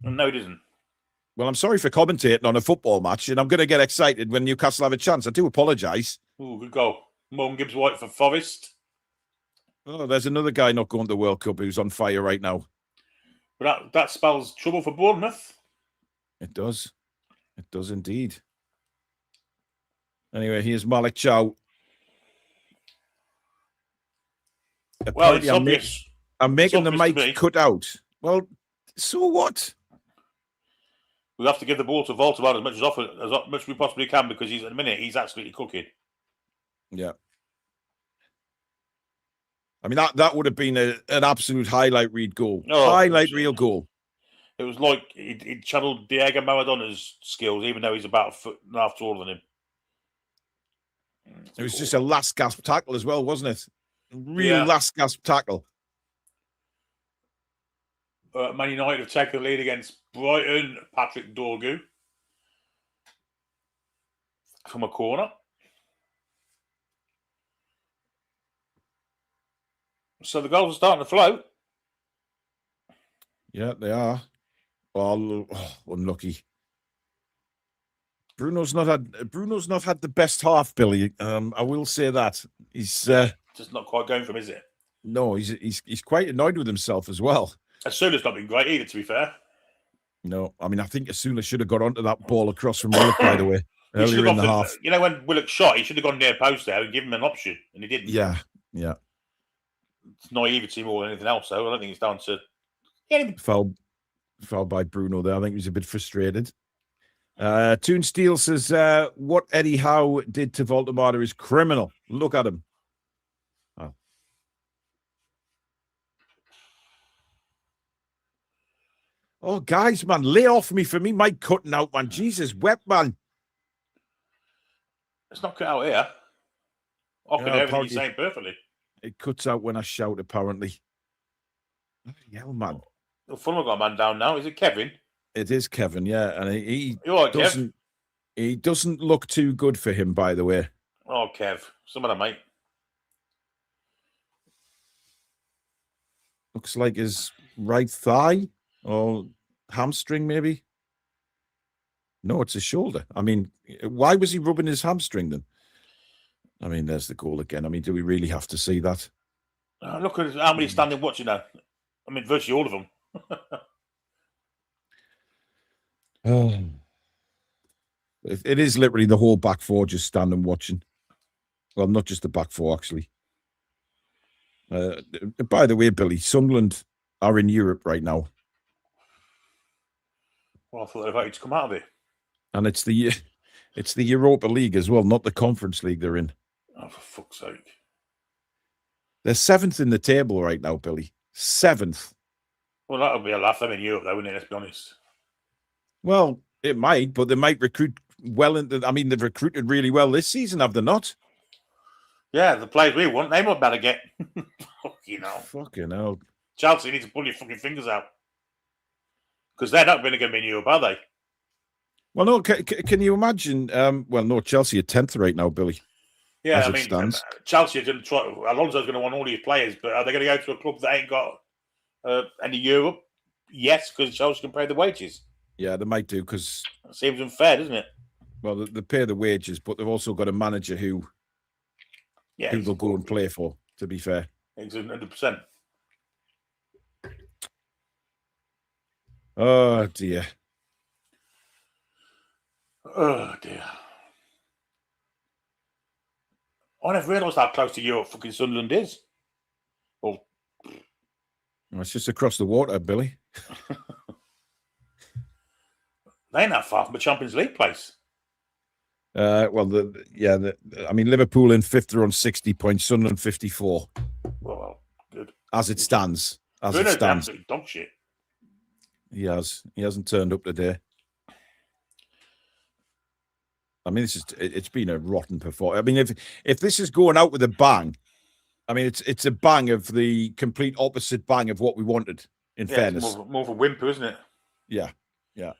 No, it isn't. Well, I'm sorry for commentating on a football match, and I'm going to get excited when Newcastle have a chance. I do apologise. Oh, good goal. Morgan Gibbs-White for Forest. Oh, there's another guy not going to the World Cup who's on fire right now. But that spells trouble for Bournemouth. It does. It does indeed. Anyway, here's Malik Chow. Well, it's obvious. I'm making the mic cut out. Well, so what? We'll have to give the ball to Voltemade as much as we possibly can because at the minute he's absolutely cooking. Yeah. I mean, that would have been an absolute highlight reel goal. Highlight reel goal. It was like he channeled Diego Maradona's skills, even though he's about a foot and a half taller than him. It was just a last gasp tackle as well, wasn't it? Real last gasp tackle. Man United have taken the lead against Brighton. Patrick Dorgu from a corner. So the goals are starting to float. Yeah, they are. Well, unlucky. Bruno's not had the best half, Billy. I will say that. He's just not quite going from, is it? No, he's quite annoyed with himself as well. Asula's not been great either, to be fair. No, I mean, I think Asula should have got onto that ball across from Willock, by the way, earlier in the half. You know, when Willock shot, he should have gone near post there and given him an option, and he didn't. Yeah. It's naivety more than anything else, though. I don't think it's down to... Foul by Bruno there. I think he was a bit frustrated. Toon Steel says, what Eddie Howe did to Voltemade is criminal. Look at him. Oh, guys, man, lay off me for me. Mic cutting out, man. Jesus, wet, man. It's not cut out here. I can Yeah, hear everything you're apparently saying perfectly. it cuts out when I shout, apparently. Bloody hell, man. The Fulham got a man down now. Is it Kevin? It is Kevin, yeah. And he You all right, doesn't Kev? he doesn't look too good for him, by the way. Oh, Kev. Some of them, mate. Looks like his right thigh or hamstring, maybe. No, it's his shoulder. I mean, why was he rubbing his hamstring then? I mean, there's the goal again. I mean, do we really have to see that? Look at how many standing watching now. I mean, virtually all of them. Oh. It is literally the whole back four just standing watching. Well, not just the back four, actually. By the way, Billy, Sunderland are in Europe right now. Well, I thought they were about to come out of it. And it's the Europa League as well, not the Conference League they're in. Oh, for fuck's sake. They're 7th in the table right now, Billy. 7th. Well, that'll be a laugh. I'm in Europe, though, wouldn't it? Let's be honest. Well, it might, but they might recruit well. I mean, they've recruited really well this season, have they not? Yeah, the players we want, they might better get. You know. Fucking hell. Chelsea need to pull your fucking fingers out. Because they're not going to be in Europe, are they? Well, no, can you imagine? Well, no, Chelsea are 10th right now, Billy. Yeah, I mean, Chelsea are going to try. Alonso's going to want all these players, but are they going to go to a club that ain't got any Europe? Yes, because Chelsea can pay the wages. Yeah, they might do, because it seems unfair, doesn't it? Well, they pay the wages, but they've also got a manager who they'll go and play for, to be fair. 100%. Oh, dear. Oh, dear. I never realised how close to Europe fucking Sunderland is. Well, it's just across the water, Billy. They ain't that far from a Champions League place. Well, I mean, Liverpool in 5th are on 60 points, Sunderland 54. Well, good. As it stands. Bruno's absolute dog shit. He hasn't turned up today. I mean, it's been a rotten performance. I mean, if this is going out with a bang, I mean, it's a bang of the complete opposite bang of what we wanted, in fairness. It's more of a whimper, isn't it? Yeah. Good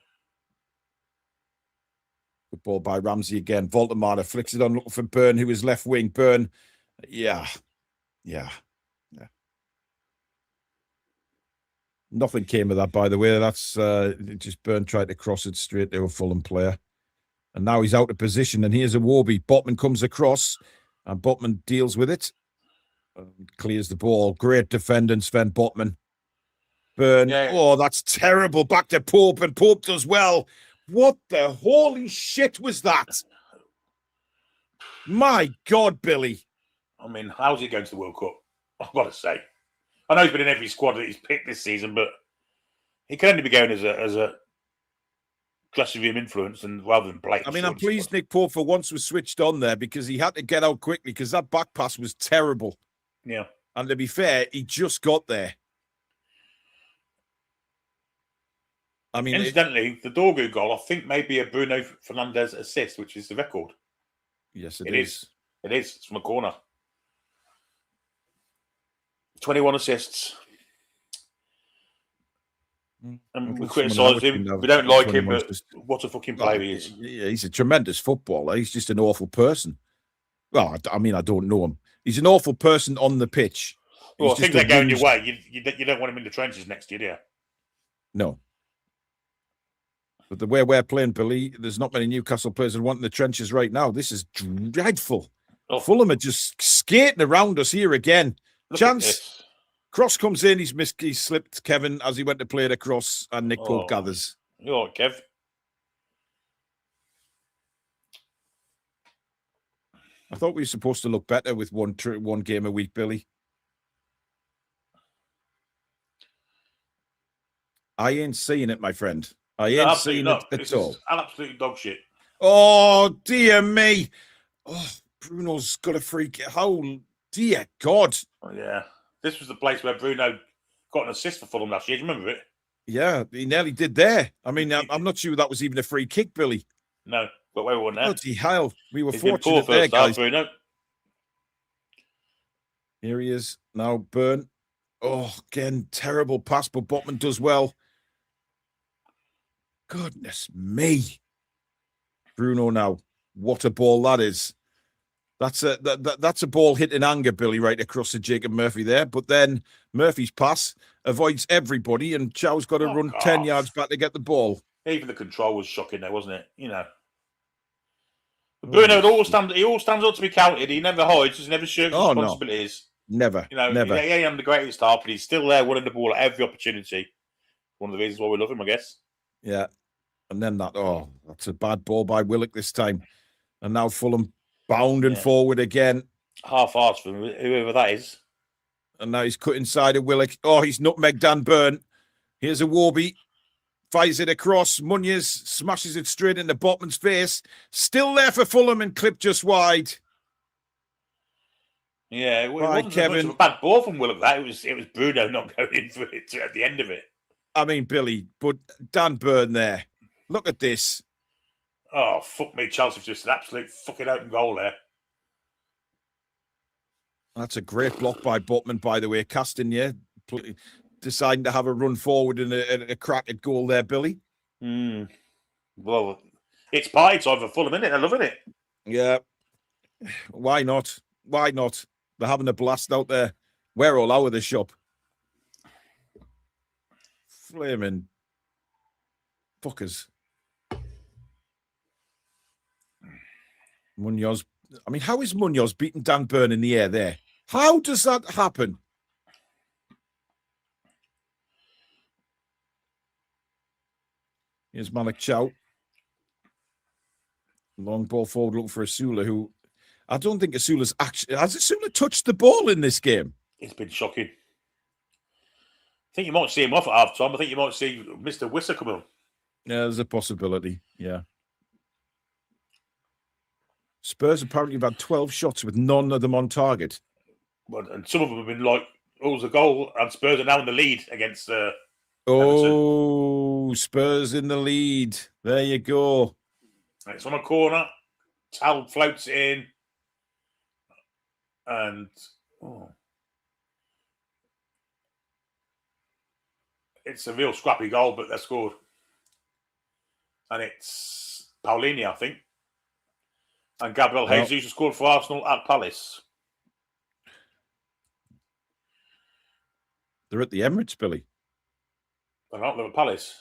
ball by Ramsey again. Voldemar flicks it on, looking for Byrne, who is left wing. Byrne, yeah. Nothing came of that, by the way. That's just Byrne tried to cross it straight to a Fulham player. And now he's out of position, and here's a Warby. Botman comes across, and Botman deals with it. Clears the ball. Great defending, Sven Botman. Byrne. Yeah. Oh, that's terrible. Back to Pope, and Pope does well. What the holy shit was that? My God, Billy. I mean, how's he going to the World Cup? I've got to say. I know he's been in every squad that he's picked this season, but he can only be going as a dressing room influence and rather than blatant. I mean, I'm pleased Nick Pope for once was switched on there, because he had to get out quickly, because that back pass was terrible. Yeah. And to be fair, he just got there. I mean, incidentally, the Dorgu goal, I think, may be a Bruno Fernandes assist, which is the record. Yes, it is. It is. It's from a corner. 21 assists. And we criticise him. We don't like him, but what a fucking player he is. Yeah, he's a tremendous footballer. He's just an awful person. Well, I mean, I don't know him. He's an awful person on the pitch. Well, I think they're going your way. You don't want him in the trenches next year, do you? No. But the way we're playing, Billy, there's not many Newcastle players that want in the trenches right now. This is dreadful. Oh. Fulham are just skating around us here again. Chance. Cross comes in. He's slipped Kevin as he went to play it across, and Nick Pope gathers. You're all right, Kev. I thought we were supposed to look better with one game a week, Billy. I ain't seeing it, my friend. I ain't seeing it at all. An absolute dog shit. Oh, dear me. Oh, Bruno's got a freak. Oh, dear God. Oh, yeah. This was the place where Bruno got an assist for Fulham last year. Do you remember it? Yeah, he nearly did there. I mean, I'm not sure that was even a free kick, Billy. No, but we won there. Bloody hell. We were He's been poor fortunate there, first half, guys. Bruno. Here he is. Now, Burn. Oh, again, terrible pass, but Botman does well. Goodness me. Bruno now. What a ball that is. That's a ball hit in anger, Billy, right across to Jacob Murphy there. But then Murphy's pass avoids everybody, and Chow's got to run 10 yards back to get the ball. Even the control was shocking there, wasn't it? You know. Bruno he all stands up to be counted. He never hides, he never shirks responsibilities. No. Never. You know, never. He ain't the greatest half, but he's still there winning the ball at every opportunity. One of the reasons why we love him, I guess. Yeah. And then that's a bad ball by Willock this time. And now Fulham bounding forward again. Half-arsed for whoever that is. And now he's cut inside of Willock. Oh, he's nutmegged Dan Burn. Here's a Warby. Fires it across. Munoz smashes it straight into Botman's face. Still there for Fulham and clipped just wide. Yeah, it wasn't Kevin. Much of a bad ball from Willock. That it was Bruno not going in for it at the end of it. I mean, Billy, but Dan Burn there. Look at this. Oh, fuck me. Chelsea's just an absolute fucking open goal there. That's a great block by Botman, by the way. Castagna deciding to have a run forward and a crack at goal there, Billy. Well, it's party time for Fulham, isn't it? They're loving it. Yeah. Why not? Why not? They're having a blast out there. We're all out of the shop. Flaming fuckers. Munoz. I mean, how is Munoz beating Dan Burn in the air there? How does that happen? Here's Malik Chow. Long ball forward looking for Asula, who I don't think Asula's actually... Has Asula touched the ball in this game? It's been shocking. I think you might see him off at half time. I think you might see Mr. Wisser come on. Yeah, there's a possibility. Yeah. Spurs apparently have had 12 shots with none of them on target. Well, and some of them have been like, oh, it was a goal, and Spurs are now in the lead against Everton. Spurs in the lead. There you go. It's on a corner. Tal floats it in. And it's a real scrappy goal, but they scored. And it's Paulini, I think. And Gabriel Jesus has scored for Arsenal at Palace. They're at the Emirates, Billy. They're not. They're at Palace.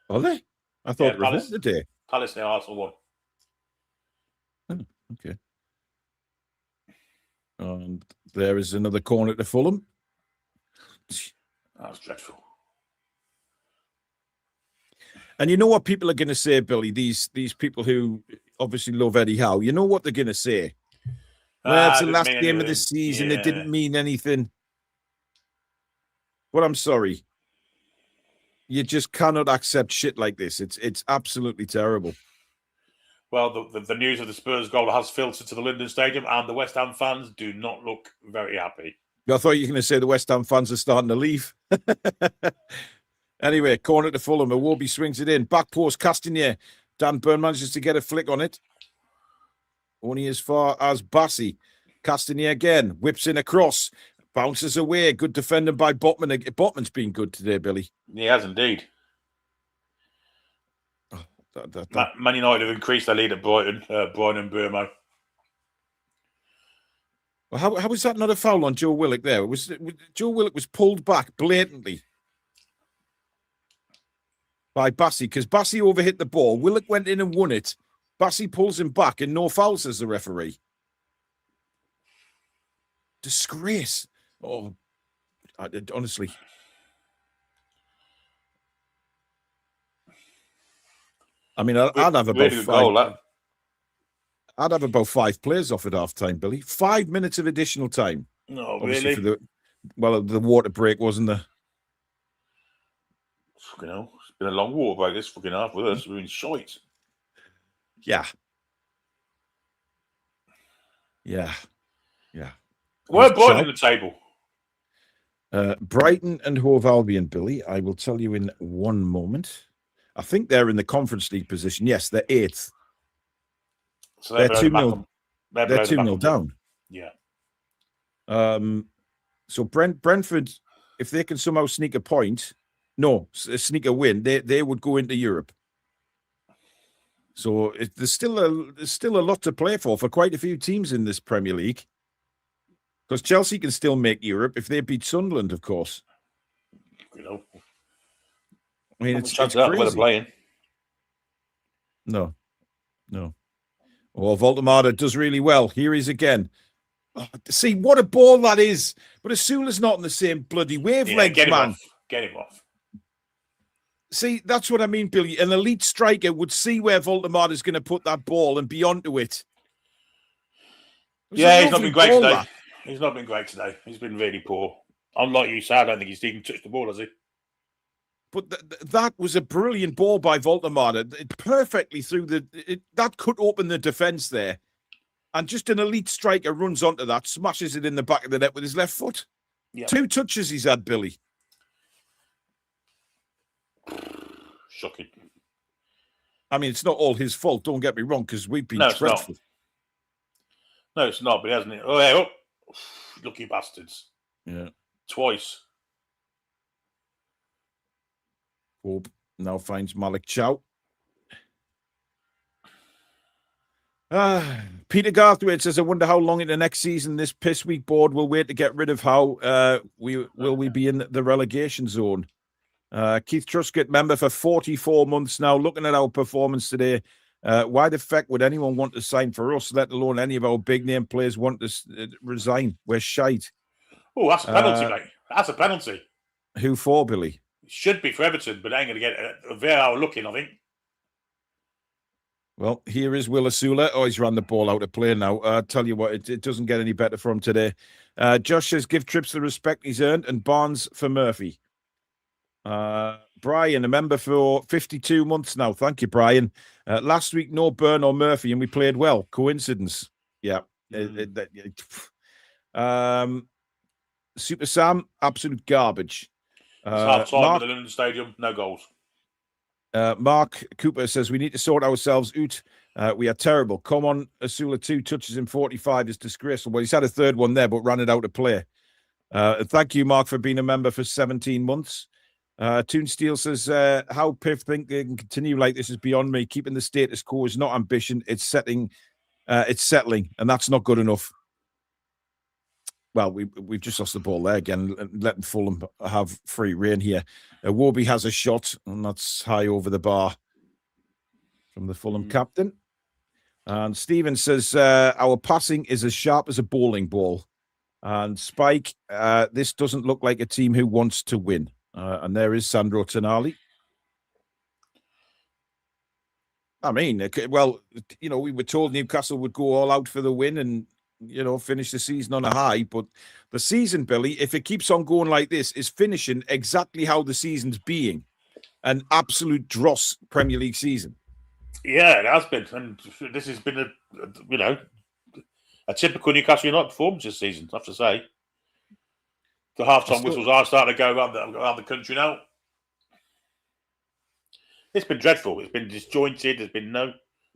Are they? I thought they were today. Palace near Arsenal won. Oh, okay. And there is another corner to Fulham. That was dreadful. And you know what people are going to say, Billy? These people who obviously love Eddie Howe, you know what they're going to say? Well, it's the last game of the season. It didn't mean anything. But I'm sorry. You just cannot accept shit like this. It's absolutely terrible. Well, the news of the Spurs goal has filtered to the London Stadium, and the West Ham fans do not look very happy. I thought you were going to say the West Ham fans are starting to leave. Anyway, corner to Fulham. Iwobi swings it in. Back post, Castagna. Dan Burn manages to get a flick on it. Only as far as Bassi. Castagna again. Whips in across. Bounces away. Good defending by Botman. Botman's been good today, Billy. He has indeed. Man United have increased their lead at Brighton and Burmo. Well, how was that not a foul on Joe Willock there? Joe Willock was pulled back blatantly by Bassi because Bassi overhit the ball. Willock went in and won it. Bassi pulls him back and no foul, says the referee. Disgrace. Oh, honestly. I mean, I'd have about I'd have about 5 players off at half time, Billy. 5 minutes of additional time. No, obviously really? The water break, wasn't there? Fucking hell. It's been a long water break this fucking half with us. We've been shite. Yeah. Where are Brighton in the table? Brighton and Hove Albion, Billy. I will tell you in one moment. I think they're in the Conference League position. Yes, they're 8th. So They're 2-0. They're 2-0 down. Yeah. So Brentford, if they can somehow sneak a point, sneak a win, they would go into Europe. So there's still a lot to play for quite a few teams in this Premier League. Because Chelsea can still make Europe if they beat Sunderland, of course. You know, I mean, it's crazy. Playing. No. Well, Voldemar does really well. Here he is again. Oh, see, what a ball that is. But Asula's not in the same bloody wavelength, man. Get him off. See, that's what I mean, Billy. An elite striker would see where Voldemar is going to put that ball and be onto it. Yeah, he's not been great today. He's not been great today. He's been really poor. Unlike you, I don't think he's even touched the ball, has he? But that was a brilliant ball by Voldemar. It perfectly through that could open the defence there. And just an elite striker runs onto that, smashes it in the back of the net with his left foot. Yep. 2 touches he's had, Billy. Shocking. I mean, it's not all his fault, don't get me wrong, because we've been dreadful. No, it's not, but he hasn't. Oh, yeah. Lucky bastards. Yeah. Twice. Hope now finds Malik Chow. Peter Garthwaite says, I wonder how long in the next season this piss week board will wait to get rid of how we be in the relegation zone. Keith Truscott, member for 44 months now, looking at our performance today. Why the fuck would anyone want to sign for us, let alone any of our big name players want to resign? We're shite. Oh, that's a penalty, mate. That's a penalty. Who for, Billy? It should be for Everton, but they ain't going to get a VAR looking, I think. Well, here is Will Asula. Oh, he's run the ball out of play now. I tell you what, it doesn't get any better for him today. Josh says, give Trips the respect he's earned, and Barnes for Murphy. Brian, a member for 52 months now. Thank you, Brian. Last week, no Burn or Murphy, and we played well. Coincidence. Yeah. Super Sam, absolute garbage. It's half-time at the London Stadium, no goals. Mark Cooper says, we need to sort ourselves out. We are terrible. Come on, Asula, 2 touches in 45 is disgraceful. Well, he's had a third one there, but ran it out of play. Thank you, Mark, for being a member for 17 months. Toon Steel says, how Piff think they can continue like this is beyond me. Keeping the status quo is not ambition. It's settling, and that's not good enough. Well, we've just lost the ball there again, letting Fulham have free rein here. Warby has a shot, and that's high over the bar from the Fulham captain. And Stephen says, our passing is as sharp as a bowling ball. And Spike, this doesn't look like a team who wants to win. And there is Sandro Tonali. I mean, well, we were told Newcastle would go all out for the win and, finish the season on a high. But the season, Billy, if it keeps on going like this, is finishing exactly how the season's being. An absolute dross Premier League season. Yeah, it has been. And this has been a typical Newcastle United performance this season, I have to say. The half-time whistles are starting to go around the country now. It's been dreadful. It's been disjointed. There's been no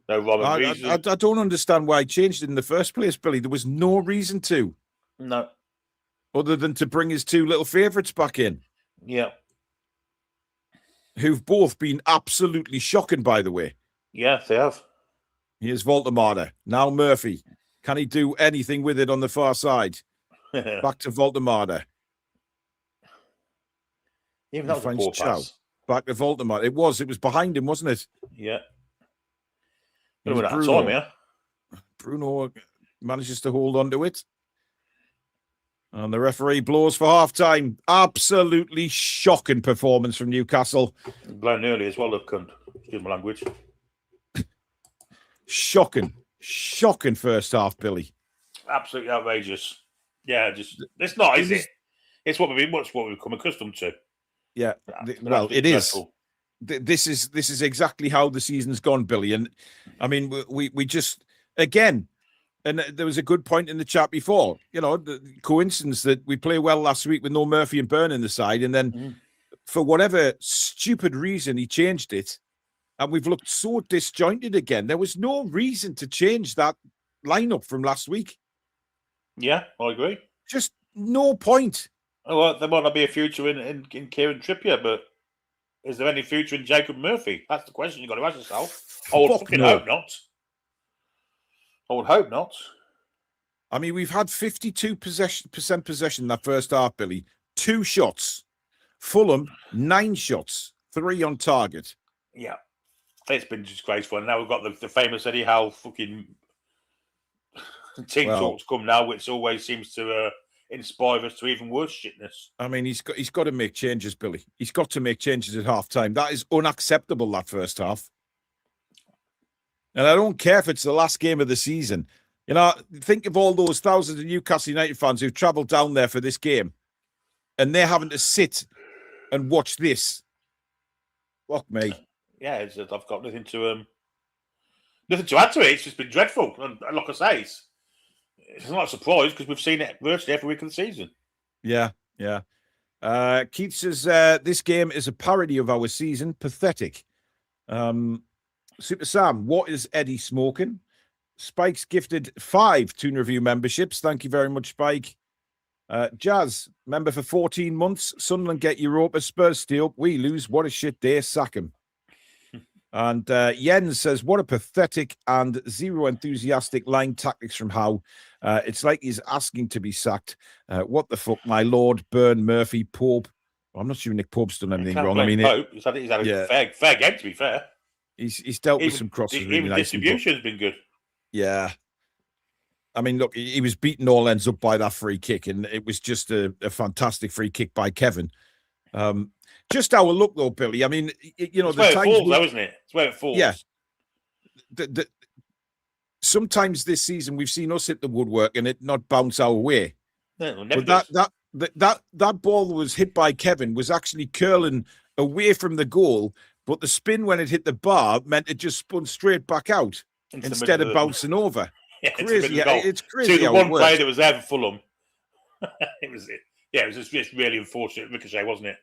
rhyme and reason. I don't understand why he changed it in the first place, Billy. There was no reason to. No. Other than to bring his 2 little favourites back in. Yeah. Who've both been absolutely shocking, by the way. Yeah, they have. Here's Voldemar. Now Murphy. Can he do anything with it on the far side? Back to Voldemar. Even that was a poor pass. Back to Voldemar. It was behind him, wasn't it? Yeah. Bruno manages to hold on to it. And the referee blows for half-time. Absolutely shocking performance from Newcastle. Blown early as well, the cunt. Excuse my language. Shocking first half, Billy. Absolutely outrageous. Yeah, it's not, is it? It's what we've become accustomed to. Yeah, well, it is. This is exactly how the season's gone, Billy. And I mean, we just, again, And there was a good point in the chat before, the coincidence that we play well last week with no Murphy and Byrne in the side. And then for whatever stupid reason, he changed it. And we've looked so disjointed again. There was no reason to change that lineup from last week. Yeah, I agree. Just no point. Oh, well, there might not be a future in Kieran Trippier, but is there any future in Jacob Murphy? That's the question you've got to ask yourself. I would fucking hope not. I would hope not. I mean, we've had 52% possession in that first half, Billy. 2 shots. Fulham, 9 shots. 3 on target. Yeah. It's been disgraceful. And now we've got the famous Eddie Howe fucking team talks come now, which always seems to inspire us to even worse shitness. I mean, he's got to make changes, Billy. He's got to make changes at half time. That is unacceptable, that first half. And I don't care if it's the last game of the season. Think of all those thousands of Newcastle United fans who've travelled down there for this game. And they're having to sit and watch this. Fuck me. Yeah, I've got nothing to add to it. It's just been dreadful. And like I say, it's not a surprise because we've seen it virtually every week of the season. Yeah. Keith says, this game is a parody of our season. Pathetic. Super Sam, what is Eddie smoking? Spike's gifted 5 Toon Review memberships. Thank you very much, Spike. Jazz, member for 14 months. Sunderland get Europa. Spurs stay up. We lose. What a shit day. Sack him. And Jens says, what a pathetic and zero enthusiastic line tactics from Howe. It's like he's asking to be sacked. What the fuck, my lord, Byrne, Murphy, Pope. Well, I'm not sure Nick Pope's done anything wrong. I mean, Pope. He's had a fair game, to be fair. He's dealt with some crosses. Even really distribution's been good. Yeah. I mean, look, he was beaten all ends up by that free kick, and it was just a fantastic free kick by Kevin. Just our look, though, Billy. I mean, it's where it falls, though, isn't it? It's where it falls. Yeah. Sometimes this season we've seen us hit the woodwork and it not bounce our way. No, but that ball that was hit by Kevin was actually curling away from the goal, but the spin when it hit the bar meant it just spun straight back out instead of bouncing over. Yeah, crazy. It's crazy. To the one player that was there for Fulham. it was just really unfortunate ricochet, wasn't it?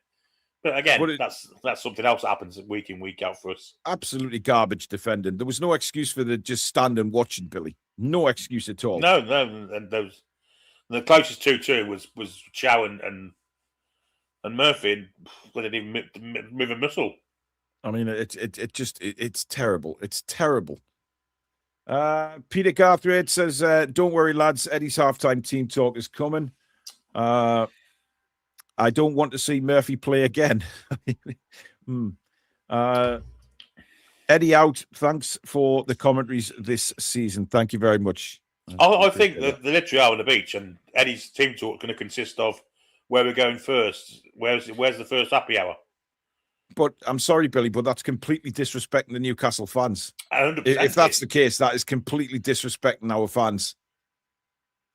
But again, that's something else that happens week in, week out for us. Absolutely garbage defending. There was no excuse for the just stand and watching, Billy. No excuse at all. No. And the closest 2-2 was Chow and Murphy, and they didn't even move a muscle. I mean, it's terrible. It's terrible. Peter Garthwaite says, "Don't worry, lads. Eddie's halftime team talk is coming. I don't want to see Murphy play again." Eddie out. Thanks for the commentaries this season. Thank you very much. I think the literally hour on the beach and Eddie's team talk going to consist of where we're going first. Where's the first happy hour? But I'm sorry, Billy, but that's completely disrespecting the Newcastle fans. 100%. If that's the case, that is completely disrespecting our fans.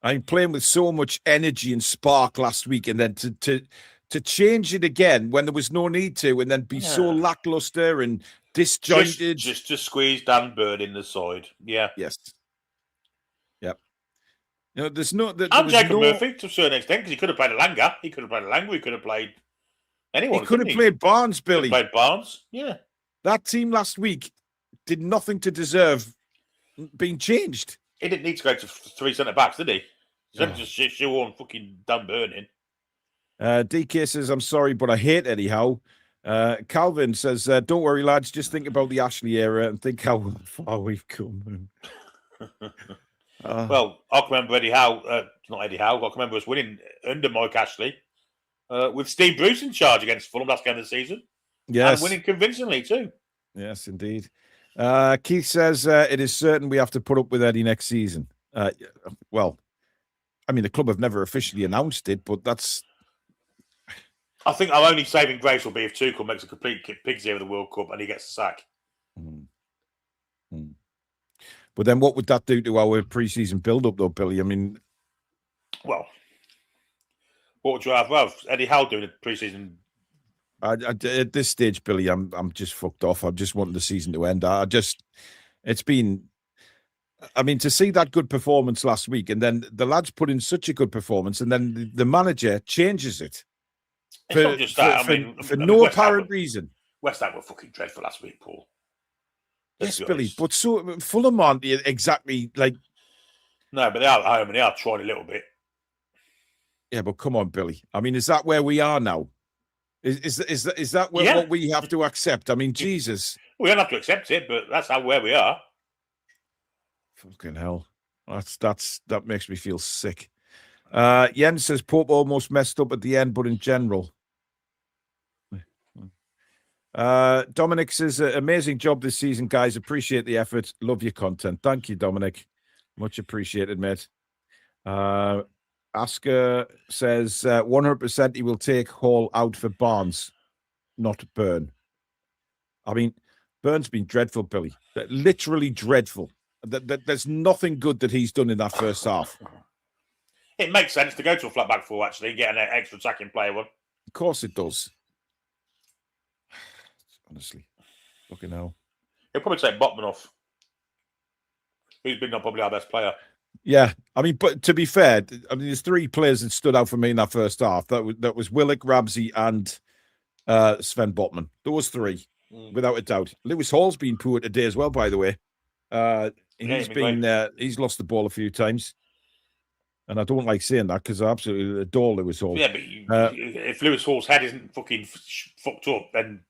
I'm playing with so much energy and spark last week, and then to change it again when there was no need to, and then be so lackluster and disjointed. Just to squeeze Dan Bird in the side. Yeah. Yes. Yep. There's no. And Jacob Murphy to a certain extent, because he could have played Alanga. He could have played anyone. He could have played Barnes, Billy. Played Barnes. Yeah. That team last week did nothing to deserve being changed. He didn't need to go to 3 centre backs, did he? He just shoe on fucking Dan Burn in. DK says, "I'm sorry, but I hate Eddie Howe." Calvin says, "Don't worry, lads. Just think about the Ashley era and think how far we've come." Well, I can remember Eddie Howe. Not Eddie Howe. I can remember us winning under Mike Ashley with Steve Bruce in charge against Fulham last game of the season. Yes, and winning convincingly too. Yes, indeed. Keith says, "It is certain we have to put up with Eddie next season." Well, I mean, the club have never officially announced it, but that's. I think our only saving grace will be if Tuchel makes a complete pig's ear of the World Cup and he gets a sack. But then what would that do to our pre-season build-up, though, Billy? I mean... Well, what would you have? Well, Eddie Howe doing a pre-season... at this stage, Billy, I'm just fucked off. I'm just wanting the season to end. It's been... I mean, to see that good performance last week, and then the lads put in such a good performance, and then the manager changes it. It's not just that. For no apparent reason. West Ham were fucking dreadful last week, Paul. Yes, Billy, but so Fulham aren't exactly like. No, but they are at home and they are trying a little bit. Yeah, but come on, Billy. I mean, is that where we are now? Is that what we have to accept? I mean, Jesus. We don't have to accept it, but that's where we are. Fucking hell. That makes me feel sick. Jens says Pope almost messed up at the end, but in general. Dominic says, amazing job this season, guys. Appreciate the effort. Love your content. Thank you, Dominic. Much appreciated, mate. Asker says 100% he will take Hall out for Barnes, not Burn. I mean, Burn's been dreadful, Billy. Literally dreadful. There's nothing good that he's done in that first half. It makes sense to go to a flat back four, actually, get an extra attacking player one. Of course it does. Honestly. Fucking hell. He'll probably take Botman off. Who's been probably our best player. Yeah, I mean, but to be fair, I mean, there's three players that stood out for me in that first half. That was Willock, Ramsey, and Sven Botman. Those three, without a doubt. Lewis Hall's been poor today as well, by the way. He's lost the ball a few times, and I don't like saying that because I absolutely adore Lewis Hall. Yeah, but if Lewis Hall's head isn't fucking fucked up, then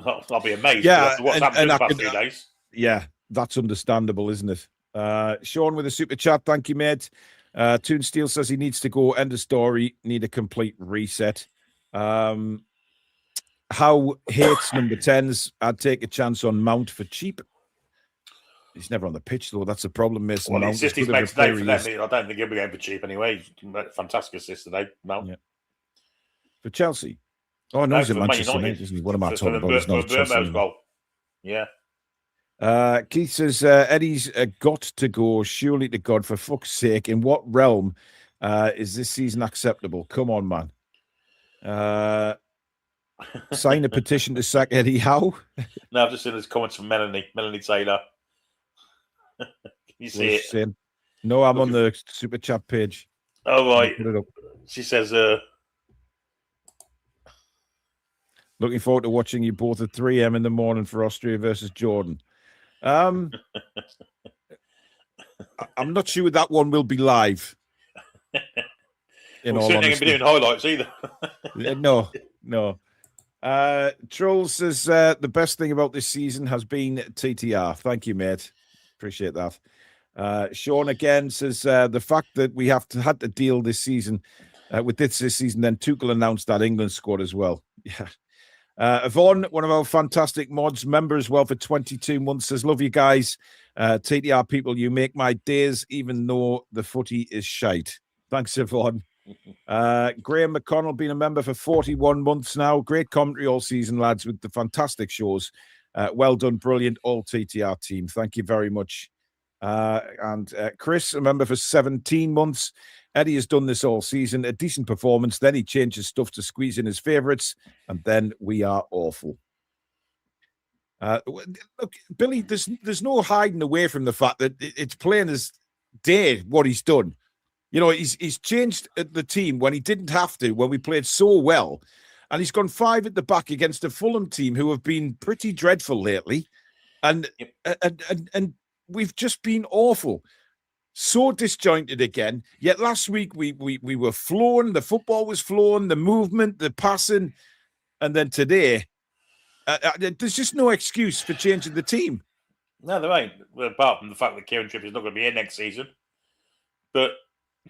I'll be amazed. Yeah, what's happened in the past 3 days. Yeah, that's understandable, isn't it? Sean with a super chat. Thank you, mate. Toon Steel says he needs to go. End of story. Need a complete reset. How hates number 10s. I'd take a chance on Mount for cheap. He's never on the pitch, though. That's a problem, Mason. Well, Mount assist he's made today for them. I don't think he'll be going for cheap anyway. Fantastic assist today, Mount. Yeah. For Chelsea. Oh, no, he's at Manchester United, isn't he? What am I talking about? He's not Chelsea. Goal. Yeah. Keith says Eddie's got to go, surely to God, for fuck's sake. In what realm is this season acceptable? Come on, man. Sign a petition to sack Eddie Howe. No, I've just seen this comments from Melanie Taylor. Can you see it? Saying? No, I'm on the super chat page. Oh, right. Put it up. She says, looking forward to watching you both at 3 a.m. in the morning for Austria versus Jordan. I'm not sure that one will be live. We're certainly going to be doing highlights either. No. Trolls says the best thing about this season has been TTR. Thank you, mate. Appreciate that. Sean again says the fact that we had to deal this season with this season, then Tuchel announced that England squad as well. Yeah. Yvonne, one of our fantastic mods, member as well for 22 months, says, love you guys. TTR people, you make my days, even though the footy is shite. Thanks, Yvonne. Graham McConnell, been a member for 41 months now. Great commentary all season, lads, with the fantastic shows. Well done, brilliant, all TTR team. Thank you very much. And Chris, a member for 17 months. Eddie has done this all season. A decent performance. Then he changes stuff to squeeze in his favourites. And then we are awful. Look, Billy, there's no hiding away from the fact that it's plain as day what he's done. You know, he's changed the team when he didn't have to, when we played so well. And he's gone 5 at the back against a Fulham team who have been pretty dreadful lately. And we've just been awful. So disjointed again. Yet last week we were flowing, the football was flowing, the movement, the passing, and then today there's just no excuse for changing the team. No, there ain't. Well, apart from the fact that Kieran Trippier's not going to be here next season. But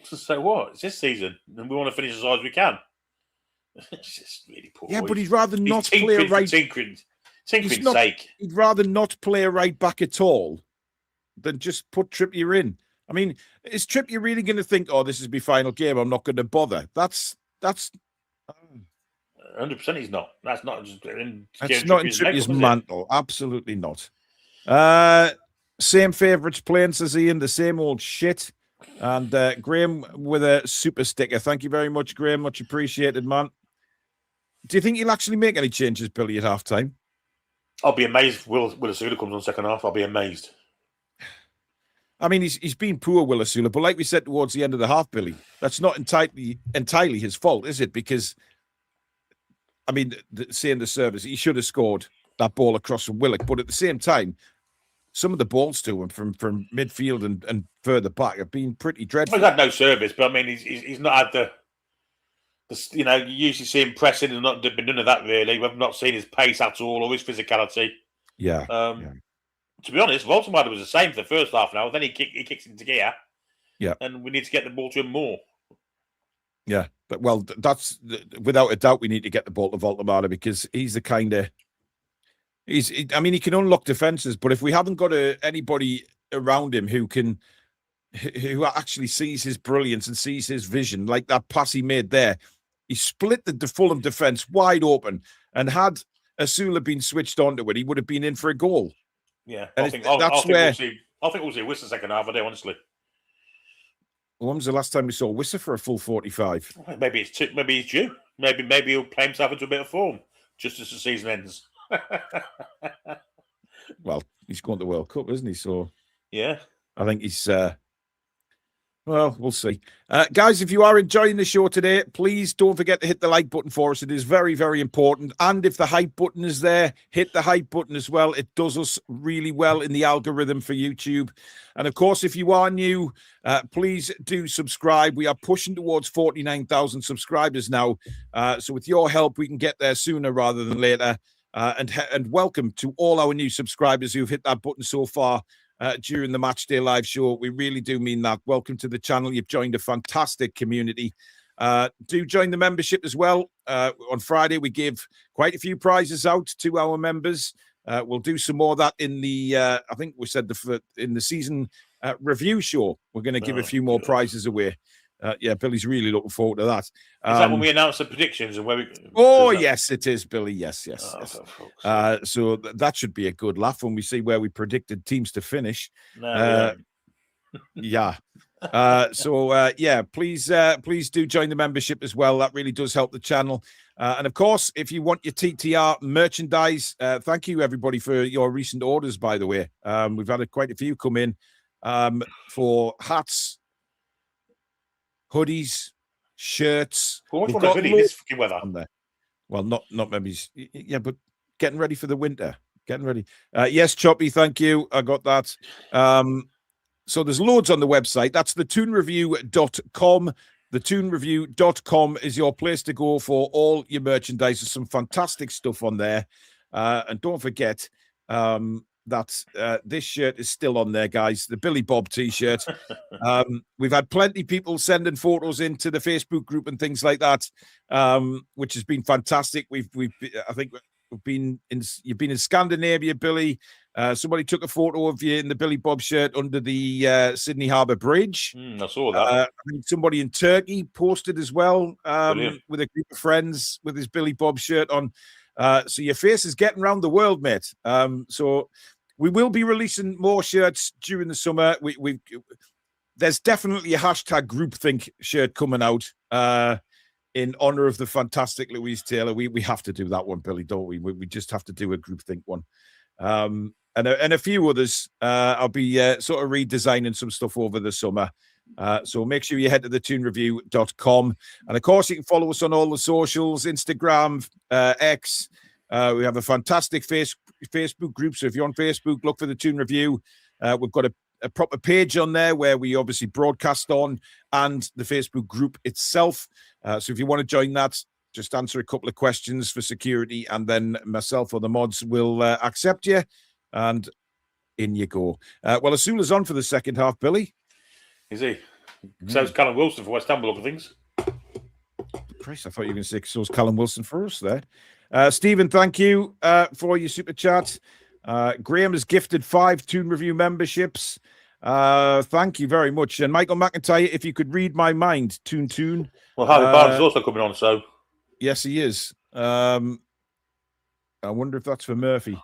so what? It's this season, and we want to finish as high as we can. It's just really poor. Yeah, but he'd rather not play a right. Tinkering's sake. He'd rather not play a right back at all than just put Trippier in. I mean, is Trippier really going to think, "Oh, this is my final game. I'm not going to bother"? That's 100%. He's not. That's not just. That's not in Trippier's mantle. Absolutely not. Same favourites playing, says Ian. The same old shit. And Graham with a super sticker. Thank you very much, Graham. Much appreciated, man. Do you think he'll actually make any changes, Billy, at half-time? I'll be amazed. Will Asuda comes on second half. I'll be amazed. I mean, he's been poor, Will Asula, but like we said towards the end of the half, Billy, that's not entirely his fault, is it? Because, I mean, seeing the service, he should have scored that ball across from Willock, but at the same time, some of the balls to him from midfield and further back have been pretty dreadful. He's had no service, but I mean, he's not had the you know, you usually see him pressing and not been none of that really. We've not seen his pace at all or his physicality. Yeah. To be honest, Voltemade was the same for the first half an hour. Then he kicks into gear. Yeah. And we need to get the ball to him more. Yeah. But, well, that's without a doubt we need to get the ball to Voltemade because he's the kind of I mean, he can unlock defenses, but if we haven't got anybody around him who actually sees his brilliance and sees his vision, like that pass he made there, he split the Fulham defense wide open, and had Asula been switched onto it, he would have been in for a goal. Yeah, and I think we'll see Wiss the second half of the day, honestly. When was the last time we saw Wisser for a full 45? Maybe it's due. Maybe he'll play himself into a bit of form just as the season ends. Well, he's going to the World Cup, isn't he? So yeah, I think he's well, we'll see. Guys, if you are enjoying the show today, please don't forget to hit the like button for us. It is very, very important. And if the hype button is there, hit the hype button as well. It does us really well in the algorithm for YouTube. And of course, if you are new, please do subscribe. We are pushing towards 49,000 subscribers now. So with your help, we can get there sooner rather than later. And welcome to all our new subscribers who've hit that button so far during the Matchday live show. We really do mean that. Welcome to the channel. You've joined a fantastic community. Do join the membership as well. On Friday, we give quite a few prizes out to our members. We'll do some more of that in the, I think we said in the season review show. We're going to give a few more prizes away. Yeah, Billy's really looking forward to that. Is that when we announce the predictions and where we? Yes, it is, Billy. Yes. So that should be a good laugh when we see where we predicted teams to finish. Yeah. Please do join the membership as well. That really does help the channel. And of course, if you want your TTR merchandise, thank you everybody for your recent orders. By the way, we've had quite a few come in for hats, hoodies, shirts. What's on a hoodie this fucking weather? On there. Well, not maybe. Yeah, but getting ready for the winter. Getting ready. Yes, Choppy, thank you. I got that. So there's loads on the website. That's the toonreview.com. The toonreview.com is your place to go for all your merchandise. There's some fantastic stuff on there. And don't forget, that this shirt is still on there, guys. The Billy Bob t-shirt. We've had plenty of people sending photos into the Facebook group and things like that, which has been fantastic. I think you've been in Scandinavia, Billy. Somebody took a photo of you in the Billy Bob shirt under the Sydney Harbour Bridge. I saw that. I think somebody in Turkey posted as well with a group of friends with his Billy Bob shirt on. So your face is getting around the world, mate. So we will be releasing more shirts during the summer. There's definitely a hashtag groupthink shirt coming out in honor of the fantastic Louise Taylor. We have to do that one, Billy, don't we? We just have to do a groupthink one. And a few others. I'll be sort of redesigning some stuff over the summer. So make sure you head to the toonreview.com. And of course, you can follow us on all the socials, Instagram, X. We have a fantastic Facebook group. So if you're on Facebook, look for the Toon Review. We've got a proper page on there where we obviously broadcast on, and the Facebook group itself. So if you want to join that, just answer a couple of questions for security, and then myself or the mods will accept you, and in you go. Well, Asula's on for the second half, Billy. Is he? So's Callum Wilson for West Ham, look at things. Christ, I thought you were going to say so's Callum Wilson for us there. Stephen, thank you for your super chat. Graham has gifted 5 Toon Review memberships. Thank you very much. And Michael McIntyre, if you could read my mind, Toon. Well, Harvey Barnes is also coming on, so. Yes, he is. I wonder if that's for Murphy.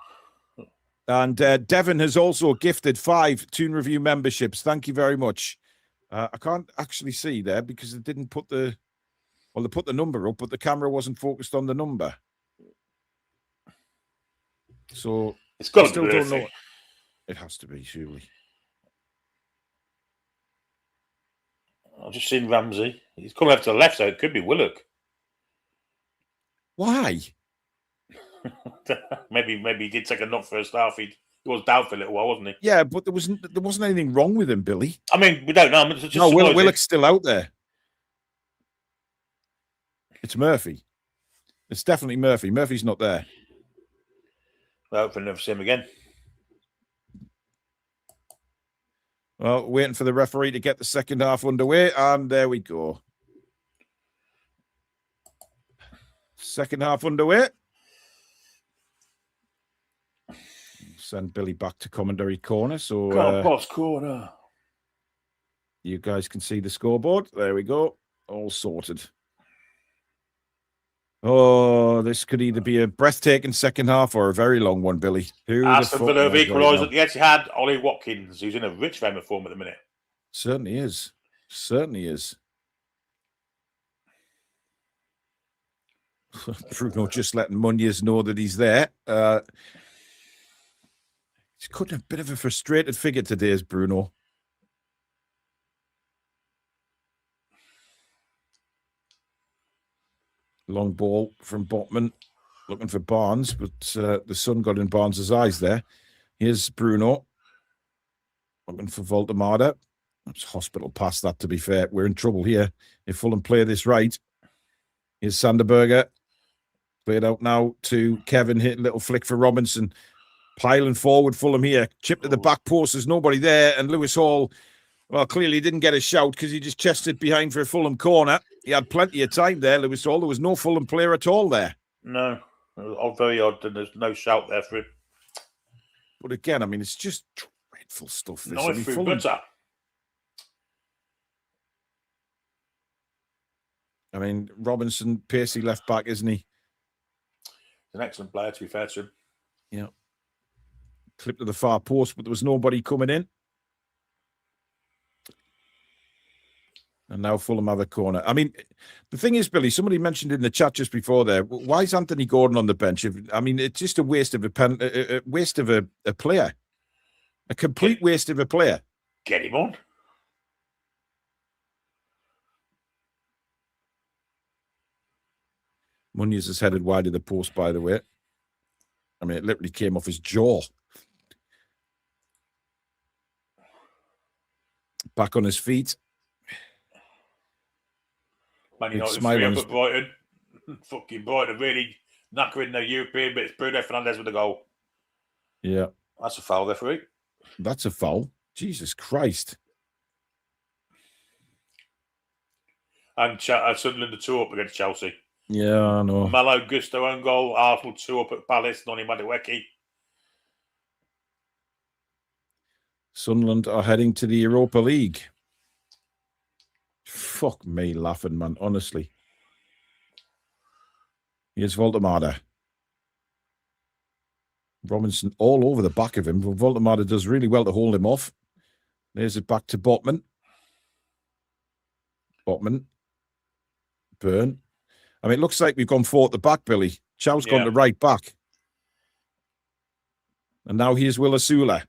And Devon has also gifted 5 Toon Review memberships. Thank you very much. I can't actually see there because it didn't put they put the number up, but the camera wasn't focused on the number. So it's got to be. Don't know. It has to be, surely. I've just seen Ramsey. He's coming over to the left, so it could be Willock. Why? maybe he did take a knock first half. He was down for a little while, wasn't he? Yeah, but there wasn't anything wrong with him, Billy. I mean, we don't know. No, Willock's still out there. It's Murphy. It's definitely Murphy. Murphy's not there. I hope we'll never see him again. Well, waiting for the referee to get the second half underway, and there we go. Second half underway. Send Billy back to commentary corner, so boss corner. You guys can see the scoreboard. There we go. All sorted. Oh, this could either be a breathtaking second half or a very long one, Billy. Aston Villa have equalised at the Etihad. Ollie Watkins, who's in a rich frame of form at the minute. Certainly is. Certainly is. Bruno just letting Munoz know that he's there. He's cutting a bit of a frustrated figure today, is Bruno. Long ball from Botman, looking for Barnes, but the sun got in Barnes' eyes there. Here's Bruno, looking for Voltemada. That's hospital past that, to be fair. We're in trouble here if Fulham play this right. Here's Sanderberger. Played out now to Kevin, hitting a little flick for Robinson. Piling forward Fulham here. Chip to the back post. There's nobody there. And Lewis Hall, well, clearly didn't get a shout because he just chested behind for a Fulham corner. He had plenty of time there, Lewis Hall. There was no Fulham player at all there. No. Very odd, and there's no shout there for him. But again, I mean, it's just dreadful stuff. This. Knife through butter. I mean, Robinson, pacey left back, isn't he? He's an excellent player, to be fair to him. Yeah. Clip to the far post, but there was nobody coming in. And now Fulham have a corner. I mean, the thing is, Billy, somebody mentioned in the chat just before there, why is Anthony Gordon on the bench? I mean, it's just a waste of a waste of a player. A complete waste of a player. Get him on. Munoz is headed wide of the post, by the way. I mean, it literally came off his jaw. Back on his feet. Man United 3 up at Brighton. Fucking Brighton really knackering their European bits. Bruno Fernandes with the goal. Yeah. That's a foul, referee. That's a foul. Jesus Christ. And Sunderland are 2 up against Chelsea. Yeah, I know. Malo Gusto own goal. Arsenal 2 up at Palace. Noni Madueke. Sunderland are heading to the Europa League. Fuck me laughing, man, honestly. Here's Voltemada. Robinson all over the back of him. Voltemada does really well to hold him off. There's it back to Botman. Botman. Burn. I mean, it looks like we've gone 4 at the back, Billy. Chow's gone to right back. And now here's Will Asula.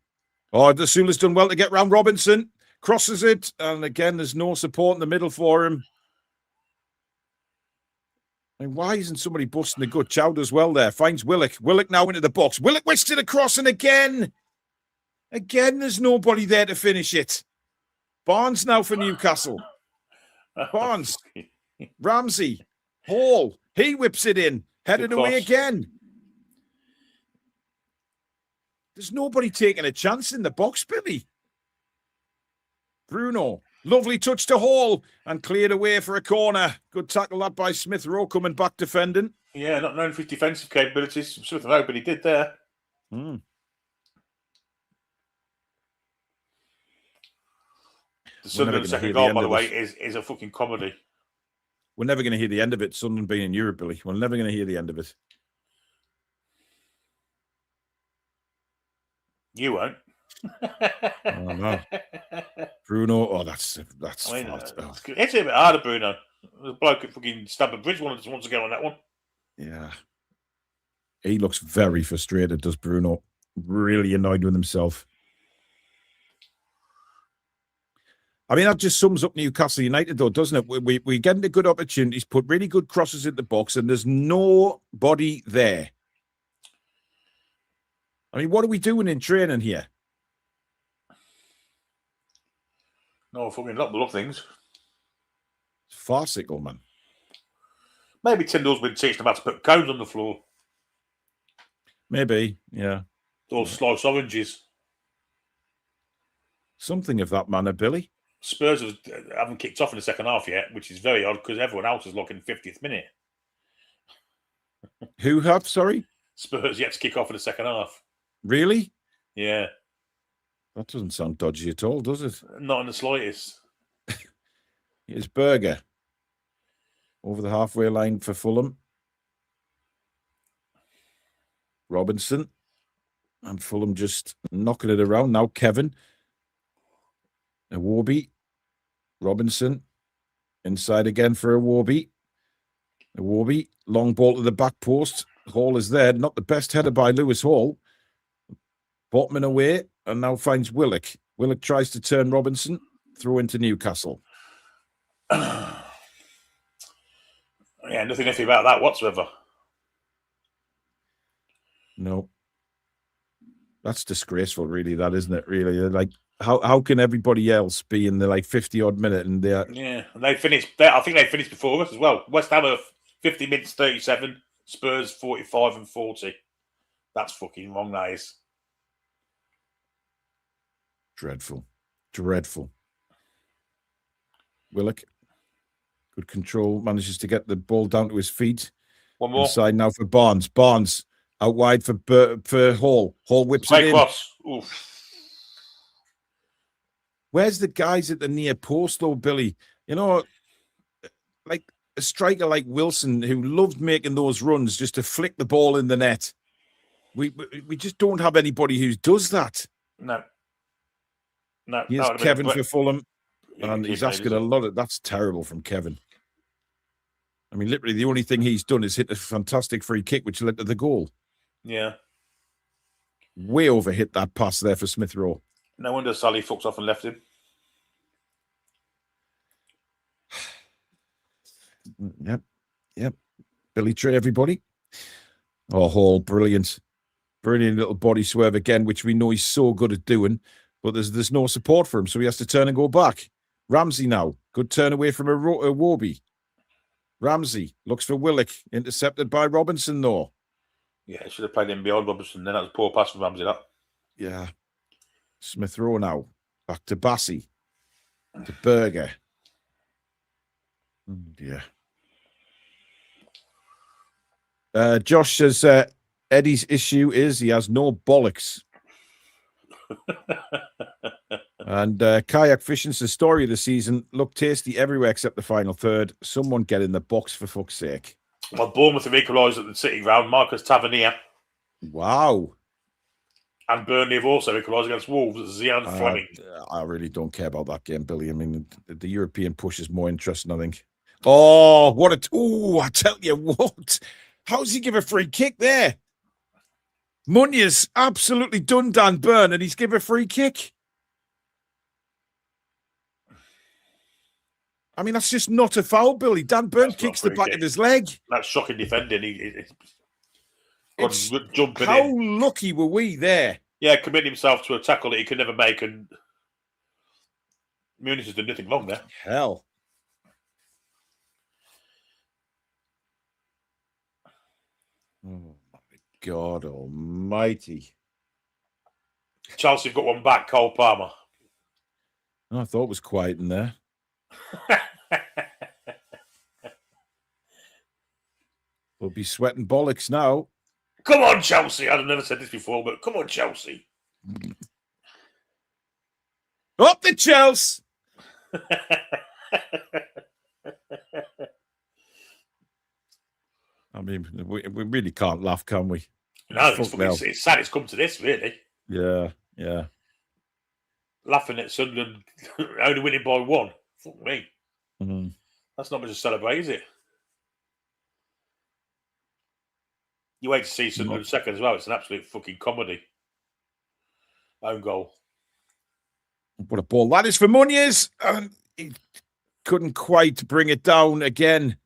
Oh, Asula's done well to get round Robinson. Crosses it. And again, there's no support in the middle for him. I mean, why isn't somebody busting the gut? Chow does well there. Finds Willock. Willock now into the box. Willock whisks it across, and again, there's nobody there to finish it. Barnes now for Newcastle. Barnes. Ramsey. Hall. He whips it in. Headed away again. There's nobody taking a chance in the box, Billy. Bruno. Lovely touch to Hall and cleared away for a corner. Good tackle that by Smith Rowe coming back defending. Yeah, not known for his defensive capabilities. Smith Rowe, but he did there. Mm. The Sunderland second goal, by the way, is a fucking comedy. We're never going to hear the end of it, Sunderland being in Europe, Billy. We're never going to hear the end of it. You won't. Oh, no. Bruno, that's I mean, oh. It's a bit harder, Bruno. The bloke at fucking Stamford Bridge wants to go on that one. Yeah. He looks very frustrated, does Bruno. Really annoyed with himself. I mean, that just sums up Newcastle United, though, doesn't it? We're getting the good opportunities, put really good crosses in the box, and there's nobody there. I mean, what are we doing in training here? No, fucking lot of things. It's farcical, man. Maybe Tyndall's been teaching them how to put cones on the floor. Maybe, yeah. Or slice oranges. Something of that manner, Billy. Spurs haven't kicked off in the second half yet, which is very odd because everyone else is looking 50th minute. Who have, sorry? Spurs yet to kick off in the second half. Really? Yeah. That doesn't sound dodgy at all, does it? Not in the slightest. Here's Berger. Over the halfway line for Fulham. Robinson. And Fulham just knocking it around. Now Kevin. Iwobi. Robinson. Inside again for Iwobi. Iwobi. Long ball to the back post. Hall is there. Not the best header by Lewis Hall. Botman away. And now finds Willock. Willock tries to turn Robinson. Throw into Newcastle. Yeah, nothing iffy about that whatsoever. No. That's disgraceful, really, that, isn't it? Really. Like, how can everybody else be in the 50-odd minute and they're... Yeah, and they finished. I think they finished before us as well. West Ham are 50 minutes 37, Spurs 45 and 40. That's fucking wrong, that is. Dreadful. Dreadful. Willock. Good control. Manages to get the ball down to his feet. One more. Inside now for Barnes. Barnes out wide for Hall. Hall whips it in. Cross. Oof. Where's the guys at the near post, though, Billy? You know, like a striker like Wilson, who loved making those runs just to flick the ball in the net. We just don't have anybody who does that. No. Here's Kevin for Fulham. And he's asking a lot of... That's terrible from Kevin. I mean, literally, the only thing he's done is hit a fantastic free kick, which led to the goal. Yeah. Way overhit that pass there for Smith Rowe. No wonder Sally fucks off and left him. Yep. Billy Trey, everybody. Oh, Hall, brilliant. Brilliant little body swerve again, which we know he's so good at doing. But there's no support for him, so he has to turn and go back. Ramsey now. Good turn away from Iwobi. Ramsey looks for Willock. Intercepted by Robinson, though. Yeah, should have played him beyond Robinson. Then that was a poor pass from Ramsey, that. Yeah. Smith Rowe now. Back to Bassey. To Berger. Oh, dear. Josh says Eddie's issue is he has no bollocks. And kayak fishing says story of the season. Look tasty everywhere except the final third. Someone get in the box for fuck's sake. Well, Bournemouth have equalised at the City Ground. Marcus Tavernier. Wow. And Burnley have also equalised against Wolves at Zian Fleming. I really don't care about that game, Billy. I mean, the European push is more interesting, I think. Oh, what a... Oh, I tell you what. How's he give a free kick there? Munya's absolutely done Dan Burn, and he's given a free kick. I mean, that's just not a foul, Billy. Dan Burn kicks the back of his leg. That's shocking defending. Jumping how in. Lucky were we there? Yeah, committing himself to a tackle that he could never make, and Muniz has done nothing wrong there. Hell. Oh, my God almighty. Chelsea have got one back, Cole Palmer. Oh, I thought it was quiet in there. We'll be sweating bollocks now. Come on, Chelsea. I've never said this before, but come on, Chelsea. Up the Chelsea. I mean, we really can't laugh, can we? No, it's sad it's come to this, really. Yeah. Laughing at Sunderland only winning by 1. Fuck me. Mm-hmm. That's not much to celebrate, is it? You wait to see Sunderland second as well. It's an absolute fucking comedy. Own goal. What a ball that is for Muniz. And he couldn't quite bring it down again.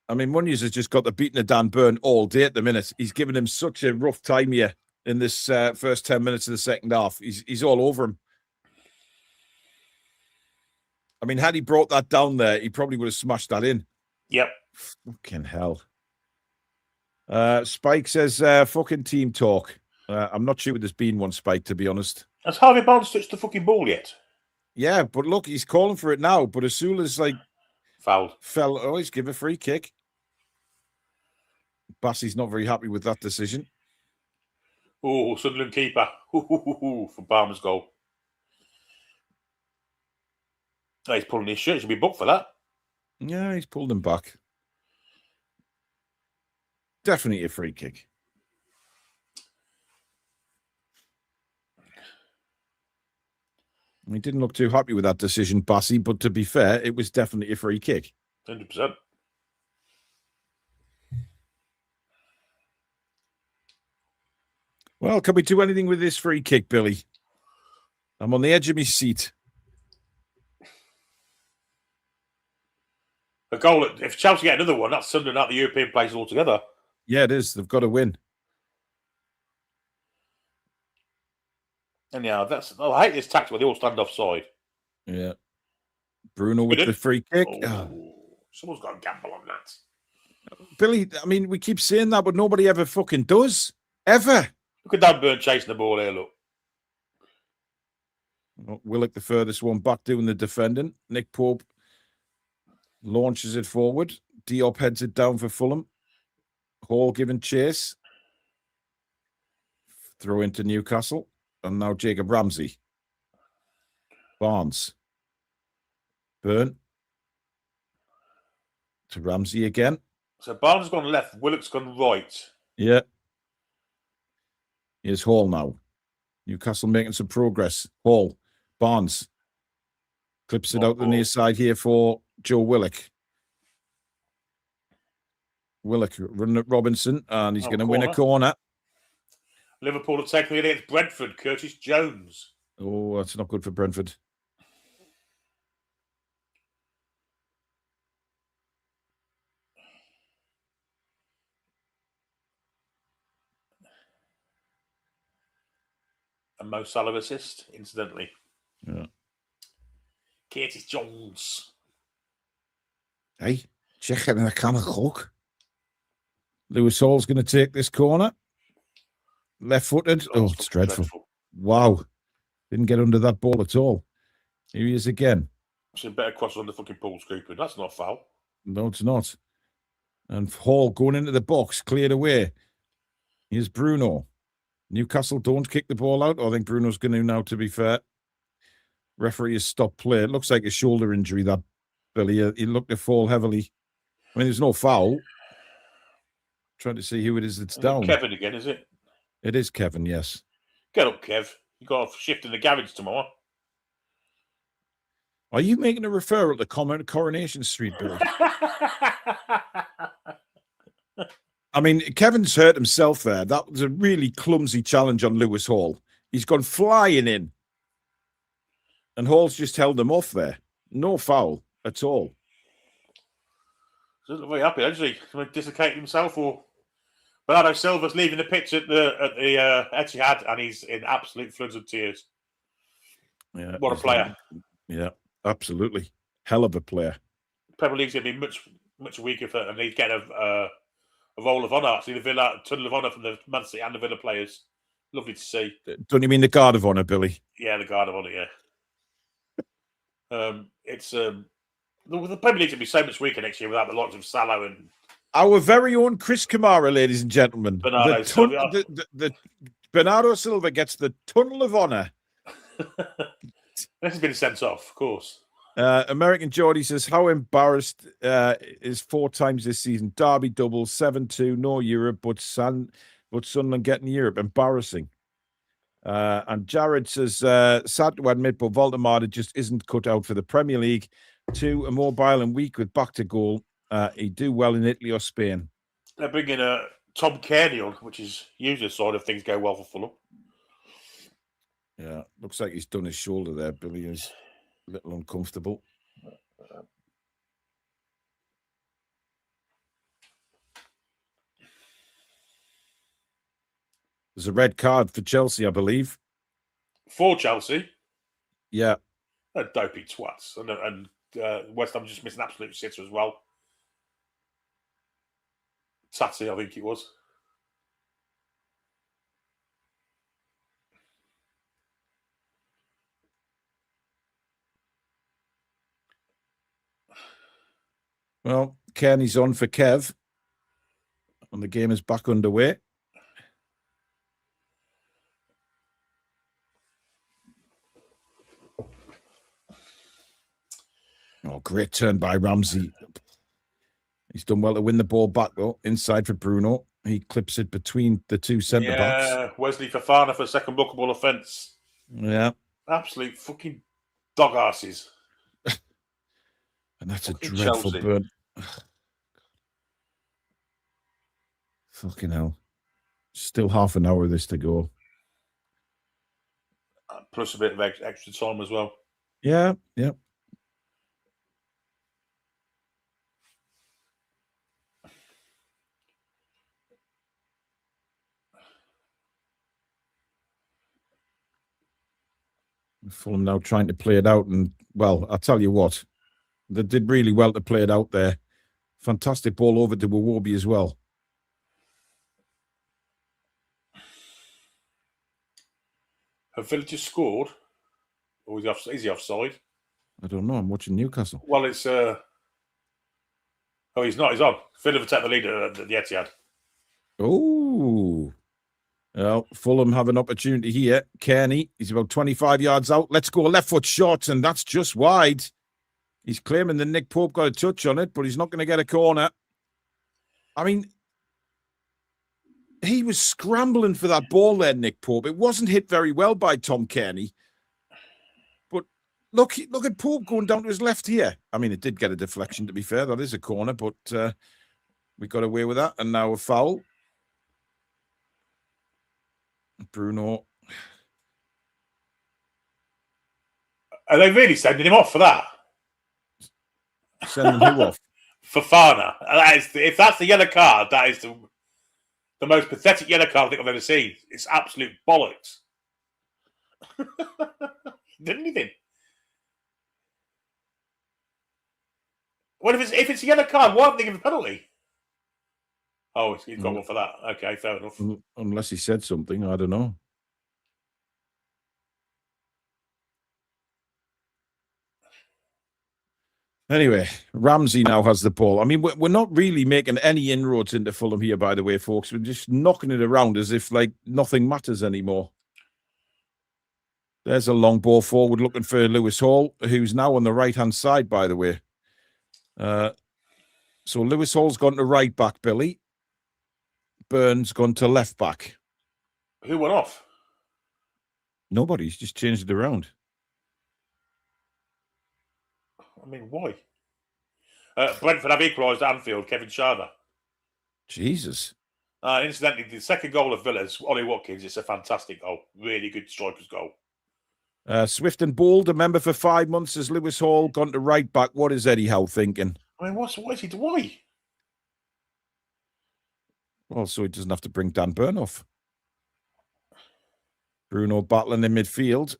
I mean, Muniz has just got the beating of Dan Burn all day at the minute. He's given him such a rough time here in this first 10 minutes of the second half. He's all over him. I mean, had he brought that down there, he probably would have smashed that in. Yep. Fucking hell. Spike says, fucking team talk. I'm not sure there's been one, Spike, to be honest. Has Harvey Barnes touched the fucking ball yet? Yeah, but look, he's calling for it now. But as soon as, fouled. He's give a free kick. Bassey's not very happy with that decision. Oh, Sunderland keeper. For Barnes' goal. Oh, he's pulling his shirt. He should be booked for that. Yeah, he's pulled him back. Definitely a free kick. He didn't look too happy with that decision, Bassey, but to be fair, it was definitely a free kick. 100%. Well, can we do anything with this free kick, Billy? I'm on the edge of my seat. A goal, if Chelsea get another one, that's Sunderland out the European place altogether. Yeah, it is. They've got to win. And yeah, I hate this tax where they all stand offside. Yeah. Bruno with the free kick. Oh, someone's got a gamble on that. Billy, I mean, we keep saying that, but nobody ever fucking does. Ever. Look at Dan Burn chasing the ball here, look. Willock, the furthest one back, doing the defending. Nick Pope launches it forward. Diop heads it down for Fulham. Hall giving chase. Throw into Newcastle. And now Jacob Ramsey. Barnes. Burn. To Ramsey again. So Barnes has gone left. Willock's gone right. Yeah. Here's Hall now. Newcastle making some progress. Hall. Barnes. Clips it out the near side here for Joe Willock. Willock running at Robinson, and he's going to win a corner. Liverpool are taking it against Brentford. Curtis Jones. Oh, that's not good for Brentford. A Mo Salah assist, incidentally. Yeah. Curtis Jones. Hey, check it in the camera, Hulk. Lewis Hall's going to take this corner. Left-footed. Oh, it's dreadful. Wow. Didn't get under that ball at all. Here he is again. It's a better cross on the fucking Paul Scooper. That's not foul. No, it's not. And Hall going into the box, cleared away. Here's Bruno. Newcastle don't kick the ball out. I think Bruno's going to now, to be fair. Referee has stopped play. It looks like a shoulder injury, that Billy. He looked to fall heavily. I mean, there's no foul. Trying to see who it is that's down. Kevin again, is it? It is Kevin, yes. Get up, Kev. You got a shift in the garage tomorrow. Are you making a referral to Coronation Street, Billy? I mean, Kevin's hurt himself there. That was a really clumsy challenge on Lewis Hall. He's gone flying in. And Hall's just held him off there. No foul at all. He's not very happy, actually. He's dislocated himself, or Bernardo Silva's leaving the pitch at the Etihad, and he's in absolute floods of tears. Yeah, what a player! Yeah, absolutely, hell of a player. Premier League's going to be much weaker for, and he's getting a roll of honour. Actually, the Villa tunnel of honour from the Man City and the Villa players. Lovely to see. Don't you mean the Guard of Honour, Billy? Yeah, the Guard of Honour. Yeah. It's the Premier League will be so much weaker next year without the likes of Salah and our very own Chris Kamara, ladies and gentlemen. Bernardo Silva. The Bernardo Silva gets the tunnel of honour. This has been sent off, of course. American Geordie says, how embarrassed is 4 times this season? Derby double, 7-2, no Europe, but Sunderland getting Europe. Embarrassing. And Jared says, sad to admit, but Voldemar just isn't cut out for the Premier League. 2, immobile and weak with back to goal. He'd do well in Italy or Spain. They're bringing Tom Kearney on, which is usually a sign of things go well for Fulham. Yeah, looks like he's done his shoulder there. Billy is a little uncomfortable. There's a red card for Chelsea, I believe. For Chelsea? Yeah. Dopey twats. And West Ham just missed an absolute sitter as well. Tati, I think it was. Well, Kearney's on for Kev. And the game is back underway. Oh, great turn by Ramsey. He's done well to win the ball back, though. Inside for Bruno. He clips it between the two centre-backs. Yeah, Wesley Fofana for a second bookable offence. Yeah. Absolute fucking dog asses. And that's fucking a dreadful Chelsea. burn. Fucking hell. Still half an hour of this to go. Plus a bit of extra time as well. Yeah, yeah. Fulham now trying to play it out. And, well, I'll tell you what. They did really well to play it out there. Fantastic ball over to Iwobi as well. Have Villagers scored? Or is he offside? I don't know. I'm watching Newcastle. Well, it's... Oh, he's not. He's on. Villa have taken the lead at the Etihad. Oh. Well, Fulham have an opportunity here. Kearney, he's about 25 yards out. Let's go left foot shot, and that's just wide. He's claiming that Nick Pope got a touch on it, but he's not going to get a corner. I mean, he was scrambling for that ball there, Nick Pope. It wasn't hit very well by Tom Kearney. But look at Pope going down to his left here. I mean, it did get a deflection, to be fair. That is a corner, but we got away with that. And now a foul. Bruno. Are they really sending him off for that? Sending who off? Fofana. If that's the yellow card, that is the most pathetic yellow card I think I've ever seen. It's absolute bollocks. Didn't anything. Well, if it's a yellow card, why haven't they given a penalty? Oh, he's got one for that. Okay, fair enough. Unless he said something, I don't know. Anyway, Ramsey now has the ball. I mean, we're not really making any inroads into Fulham here, by the way, folks. We're just knocking it around as if, like, nothing matters anymore. There's a long ball forward looking for Lewis Hall, who's now on the right-hand side, by the way. So Lewis Hall's gone to right back, Billy. Burns gone to left back. Who went off? Nobody's just changed it around. I mean, why? Brentford have equalised at Anfield, Kevin Sharver. Jesus. Incidentally, the second goal of Villa's, Ollie Watkins, it's a fantastic goal. Really good striker's goal. Swift and Bold, a member for 5 months, as Lewis Hall gone to right back. What is Eddie Howe thinking? I mean, what is he doing? Why? Well, so he doesn't have to bring Dan Burn off. Bruno battling in midfield.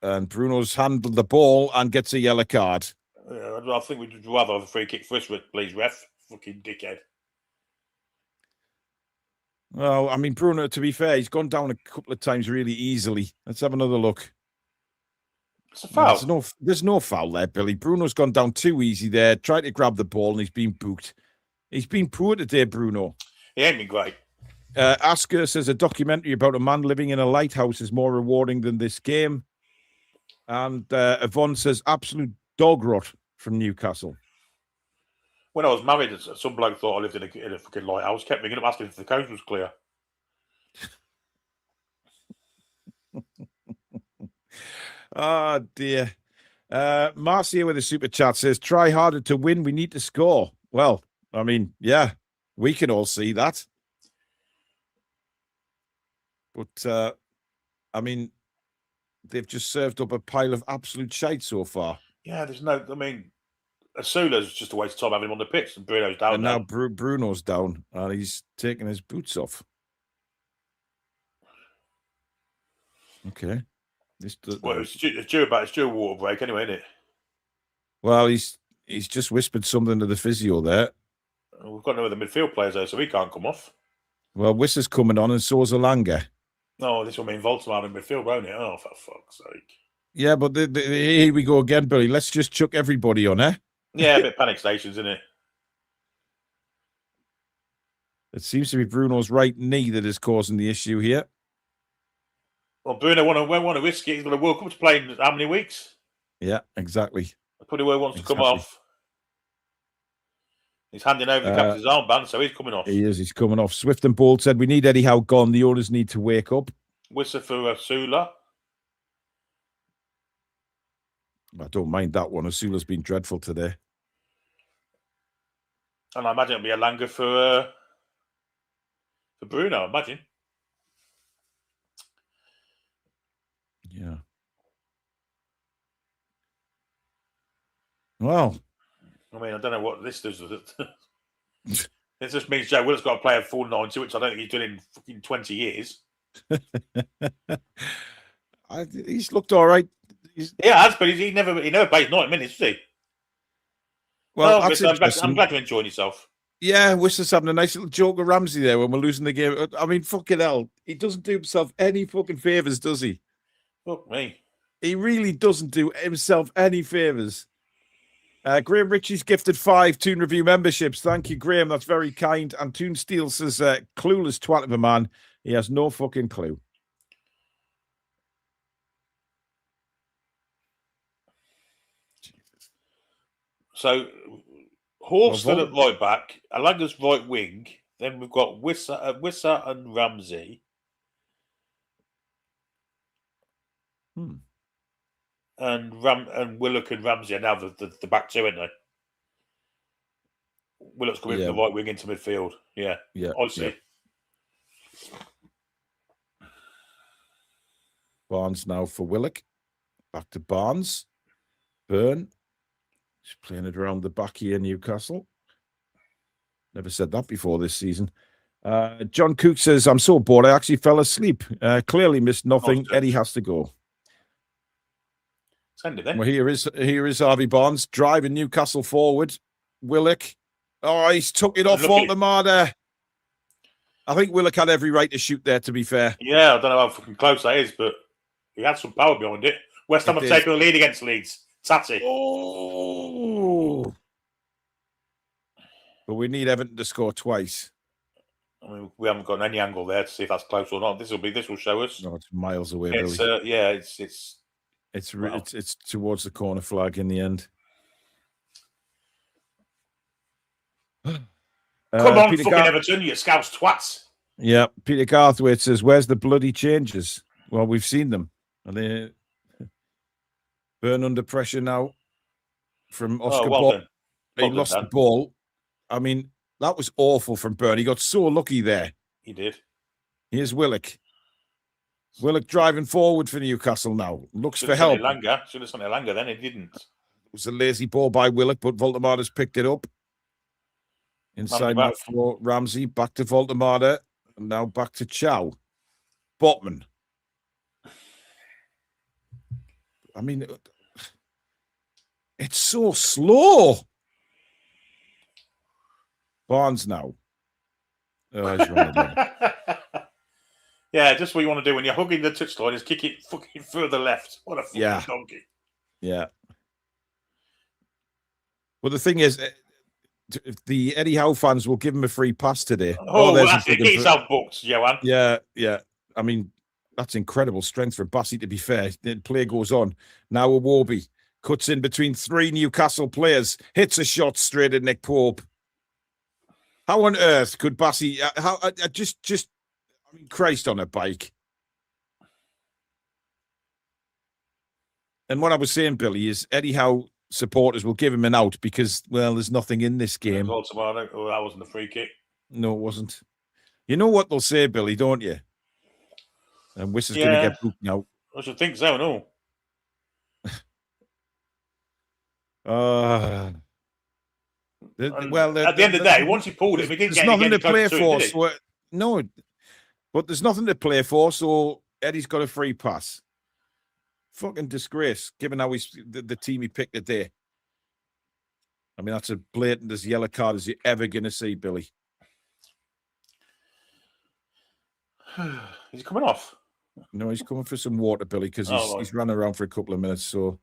And Bruno's handled the ball and gets a yellow card. I think we'd rather have a free kick first, please, ref. Fucking dickhead. Well, I mean, Bruno, to be fair, he's gone down a couple of times really easily. Let's have another look. It's a foul. There's no foul there, Billy. Bruno's gone down too easy there. Tried to grab the ball and he's been booked. He's been poor today, Bruno. He ain't been great. Asker says a documentary about a man living in a lighthouse is more rewarding than this game. And Yvonne says absolute dog rot from Newcastle. When I was married, some bloke thought I lived in a fucking lighthouse. Kept ringing up asking if the coast was clear. Oh, dear. Marcia with a super chat says, try harder to win. We need to score. Well, I mean, yeah, we can all see that. But, I mean, they've just served up a pile of absolute shite so far. Yeah, there's no. I mean, Asula's just a waste of time having him on the pitch, and Bruno's down And now. now Bruno's down, and he's taking his boots off. Okay. Well, it's due a water break anyway, isn't it? Well, he's just whispered something to the physio there. We've got no other midfield players though, so he can't come off. Well, Wissa's coming on, and so's Alanga. No, this will mean Voltamar in midfield, won't it? Oh, for fuck's sake! Yeah, but here we go again, Billy. Let's just chuck everybody on, eh? Yeah, a bit panic stations, isn't it? It seems to be Bruno's right knee that is causing the issue here. Well, Bruno won a whiskey. He's got a World Cup to play in how many weeks? Yeah, exactly. Probably where he wants to come off. He's handing over the captain's armband, so he's coming off. He is. He's coming off. Swift and Bold said, we need Eddie Howe gone. The owners need to wake up. Whistle for Asula. I don't mind that one. Asula's been dreadful today. And I imagine it'll be a Langer for Bruno, I imagine. Yeah. Well, I mean, I don't know what this does with it. It just means Joe Willock's got to play a full 90, which I don't think he's done in fucking 20 years. He's looked all right. Has, but he never plays 90 minutes, does he? Well, I'm glad you're enjoying yourself. Yeah, Worcester's having a nice little joke with Ramsey there when we're losing the game. I mean, fucking hell. He doesn't do himself any fucking favours, does he? Fuck me. He really doesn't do himself any favours. Graham Ritchie's gifted 5 Toon Review memberships. Thank you, Graham. That's very kind. And Toon Steel says, clueless twat of a man. He has no fucking clue. So, Horston at right back, Alanga's right wing. Then we've got Wissa and Ramsey. And Willock and Ramsey are now the back two, aren't they? Willock's coming from the right wing into midfield. Yeah. I see. Yeah. Barnes now for Willock. Back to Barnes. Byrne. He's playing it around the back here, Newcastle. Never said that before this season. John Cook says, I'm so bored, I actually fell asleep. Clearly missed nothing. Eddie has to go. Send it then. Well, here is Harvey Barnes driving Newcastle forward. Willock. Oh, he's took it off Voltamar. I think Willock had every right to shoot there, to be fair. Yeah, I don't know how fucking close that is, but he had some power behind it. West Ham have taken the lead against Leeds. Tatty. Oh. But we need Everton to score twice. I mean, we haven't got any angle there to see if that's close or not. This will show us. No, it's miles away. It's it's towards the corner flag in the end. Come on, Peter fucking Everton, you scouts twats. Yeah, Peter Garthwaite says, "Where's the bloody changes?" Well, we've seen them. And they Burn under pressure now from Oscar Bob. He lost the ball. I mean, that was awful from Burn. He got so lucky there. He did. Here's Willock. Willock driving forward for Newcastle now. Looks for help. Should have sent Elanga then. He didn't. It was a lazy ball by Willock, but Voltamar has picked it up. Inside now for Ramsey. Back to Voltamar. And now back to Chow. Botman. I mean, it's so slow. Barnes now. Yeah, just what you want to do when you're hugging the touchline is kick it fucking further left. What a fucking donkey. Yeah. Well, the thing is, the Eddie Howe fans will give him a free pass today. That's it. Get yourself booked, Johan. Yeah. I mean, that's incredible strength for Bassey, to be fair. The play goes on. Now Iwobi cuts in between 3 Newcastle players, hits a shot straight at Nick Pope. How on earth could Bassey... I mean, Christ on a bike. And what I was saying, Billy, is Eddie Howe supporters will give him an out because, well, there's nothing in this game. That wasn't a free kick. No, it wasn't. You know what they'll say, Billy, don't you? And Wiss is going to get booked now. I should think so, no. Well, at the end of the day, once he pulled it, we didn't there's get nothing any to play closer for. to it, did he? No, but there's nothing to play for. So Eddie's got a free pass. Fucking disgrace, given how he's the team he picked today. I mean, that's as blatant as yellow card as you're ever going to see, Billy. Is he coming off? No, he's coming for some water, Billy, because he's run around for a couple of minutes. So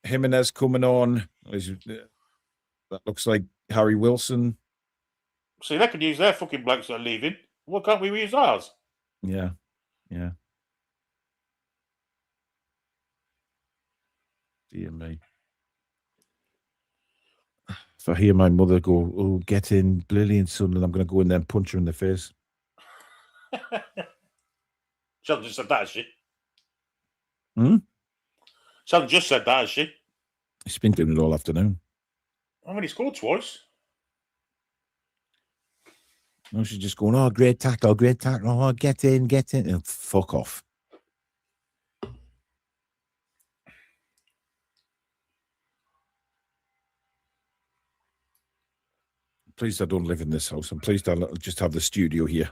Jimenez coming on. That looks like Harry Wilson. See, they could use their fucking blokes that are leaving. Why can't we use ours? Yeah. Dear me. If I hear my mother go, "Oh, get in, Lily and Sunderland," I'm going to go in there and punch her in the face. She hasn't just said that, has she? She hasn't just said that, has she? She's been doing it all afternoon. I mean, he scored twice. No, she's just going, "Oh, great tackle, great tackle. Oh, get in. Oh, fuck off." Pleased I don't live in this house. I'm pleased I'll just have the studio here.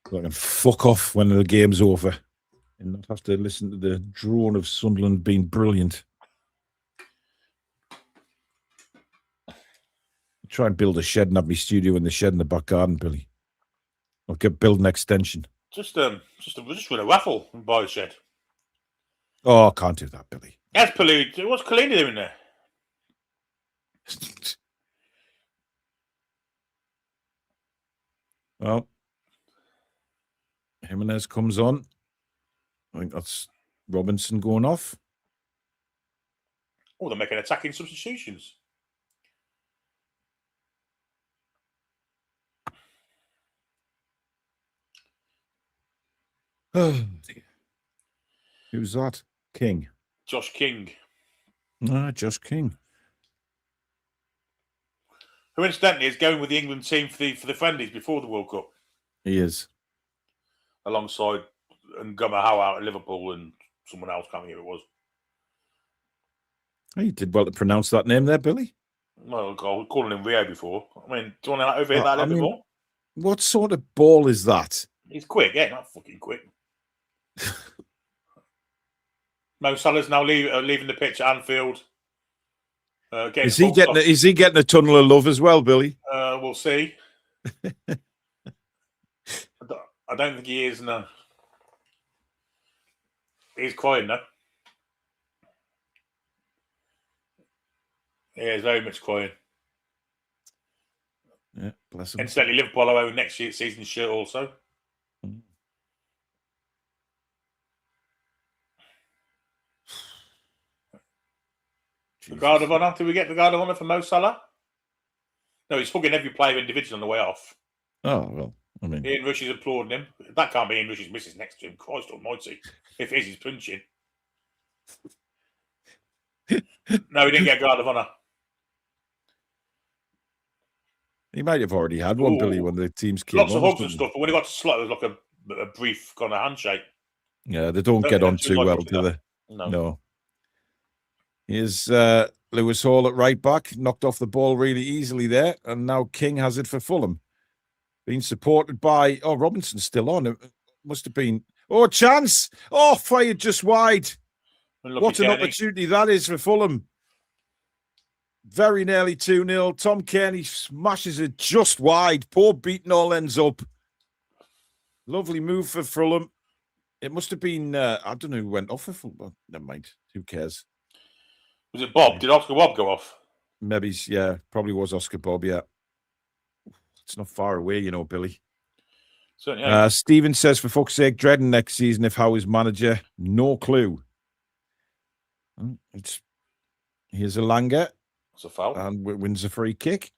So I can fuck off when the game's over and not have to listen to the drone of Sunderland being brilliant. I'll try and build a shed and have my studio in the shed in the back garden, Billy. I'll build an extension. Just win a raffle and buy a shed. Oh, I can't do that, Billy. That's Paludi. What's Kalina doing there? Well, Jimenez comes on. I think that's Robinson going off. Oh, they're making attacking substitutions. Who's that? King. Josh King. Josh King. Who incidentally is going with the England team for the friendlies before the World Cup. He is. Alongside Ngoma Howe out at Liverpool and someone else, can't think who it was. You did well to pronounce that name there, Billy. Well, I was calling him Rio before. I mean, do you want to overhear that a little bit more? What sort of ball is that? He's quick, yeah, not fucking quick. Mo Salah's now leaving the pitch at Anfield. Is he getting a tunnel of love as well, Billy? We'll see. I don't think he is, no. He's crying, though. He is very much crying. Yeah, bless him. Incidentally, Liverpool are wearing next season's shirt also. The Guard of Honour. Did we get the Guard of Honour for Mo Salah? No, he's hugging every player individually on the way off. Oh, well, I mean... Ian Rush is applauding him. That can't be Ian Rush's missus next to him. Christ almighty. If it is, he's punching. No, he didn't get Guard of Honour. He might have already had one, Billy, when the teams came on. Lots of hugs and stuff, but when he got to slot, it was like a brief kind of handshake. Yeah, they don't get on too well, do they? No. Here's Lewis Hall at right back, knocked off the ball really easily there, and now King has it for Fulham. Being supported by... Oh, Robinson's still on. It must have been... Oh, chance! Oh, fired just wide. What an opportunity that is for Fulham. Very nearly 2-0. Tom Kearney smashes it just wide. Poor Beaton all ends up. Lovely move for Fulham. It must have been... I don't know who went off for Fulham. Never mind. Who cares? Was it Bob? Did Oscar Bob go off? Maybe, yeah. Probably was Oscar Bob, yeah. It's not far away, you know, Billy. Certainly. Yeah. Stephen says, for fuck's sake, dreading next season if Howe is manager. No clue. Here's Elanga. It's a foul. And wins a free kick.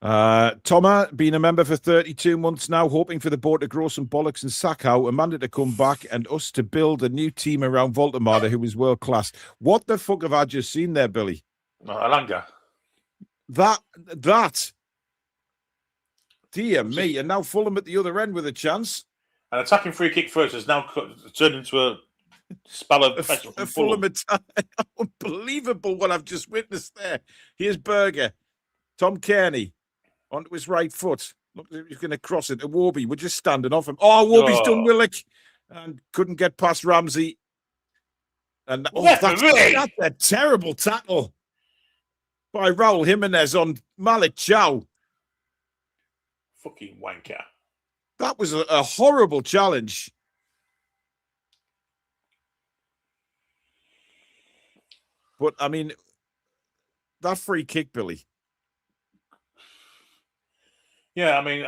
Thomas, been a member for 32 months now, hoping for the board to grow some bollocks and sack out, Amanda to come back, and us to build a new team around Voltemada, who is world class. What the fuck have I just seen there, Billy? Elanga. That. Dear me. And now Fulham at the other end with a chance. An attacking free kick first has now turned into a spell of pressure from Fulham. attack. Unbelievable what I've just witnessed there. Here's Berger. Tom Kearney onto his right foot. Look, he's going to cross it. Warby, we're just standing off him. Oh, Warby's done Willock and couldn't get past Ramsey. And that's a terrible tackle by Raul Jimenez on Malik Chow. Fucking wanker. That was a horrible challenge. But, I mean, that free kick, Billy. Yeah, I mean...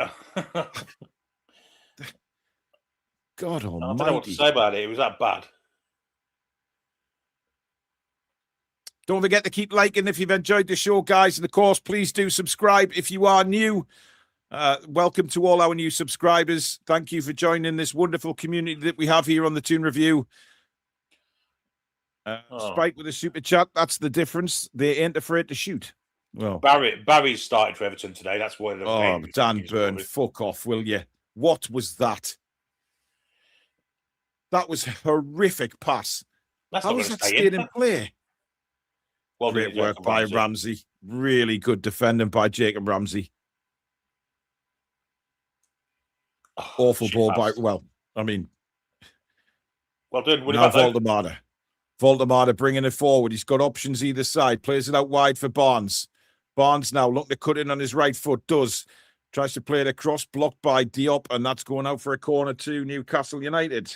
God almighty. I don't know what to say about it. It was that bad. Don't forget to keep liking if you've enjoyed the show, guys. And, of course, please do subscribe if you are new. Welcome to all our new subscribers. Thank you for joining this wonderful community that we have here on the Toon Review. Spike with a super chat. That's the difference. They ain't afraid to shoot. Well, Barry's started for Everton today. That's why. Dan Burn, fuck off, will you? What was that? That was a horrific pass. How was that stayed in play? Well, great work by Ramsey. Really good defending by Jacob Ramsey. Awful ball by, well done. Now Voldemada bringing it forward. He's got options either side. Plays it out wide for Barnes. Barnes now looking to cut in on his right foot. Tries to play it across, blocked by Diop, and that's going out for a corner to Newcastle United.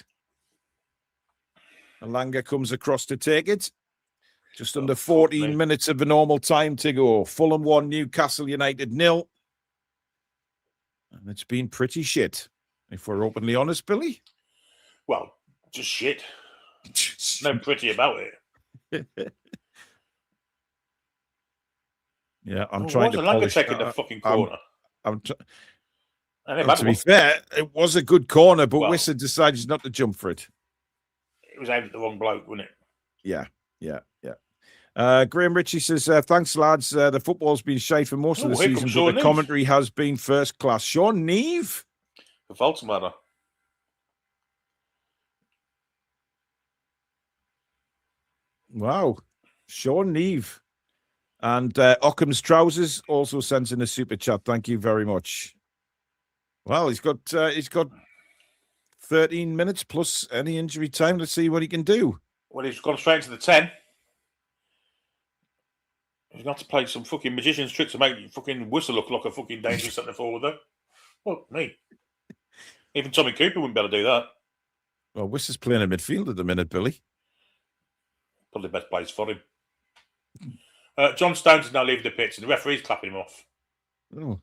Alanga comes across to take it. Just under 14 minutes of the normal time to go. Fulham 1, Newcastle United 0. And it's been pretty shit, if we're openly honest, Billy. Well, just shit. No pretty about it. Yeah, I'm trying to polish taking the fucking corner. To be fair, it was a good corner, but Wissa decided not to jump for it. It was aimed at the wrong bloke, wasn't it? Yeah. Graham Ritchie says, thanks, lads. The football's been shite for most of the season, but the commentary has been first class. Sean Neve? The fault's matter. Wow. Sean Neve. And Occam's Trousers also sends in a super chat. Thank you very much. Well, he's got 13 minutes plus any injury time. Let's see what he can do. Well, he's gone straight to the 10. He's got to play some fucking magician's trick to make fucking Whistle look like a fucking dangerous centre forward, though. What, me? Even Tommy Cooper wouldn't be able to do that. Well, Whistler's playing in midfield at the minute, Billy. Probably the best place for him. John Stones is now leaving the pitch, and the referee's clapping him off. Oh.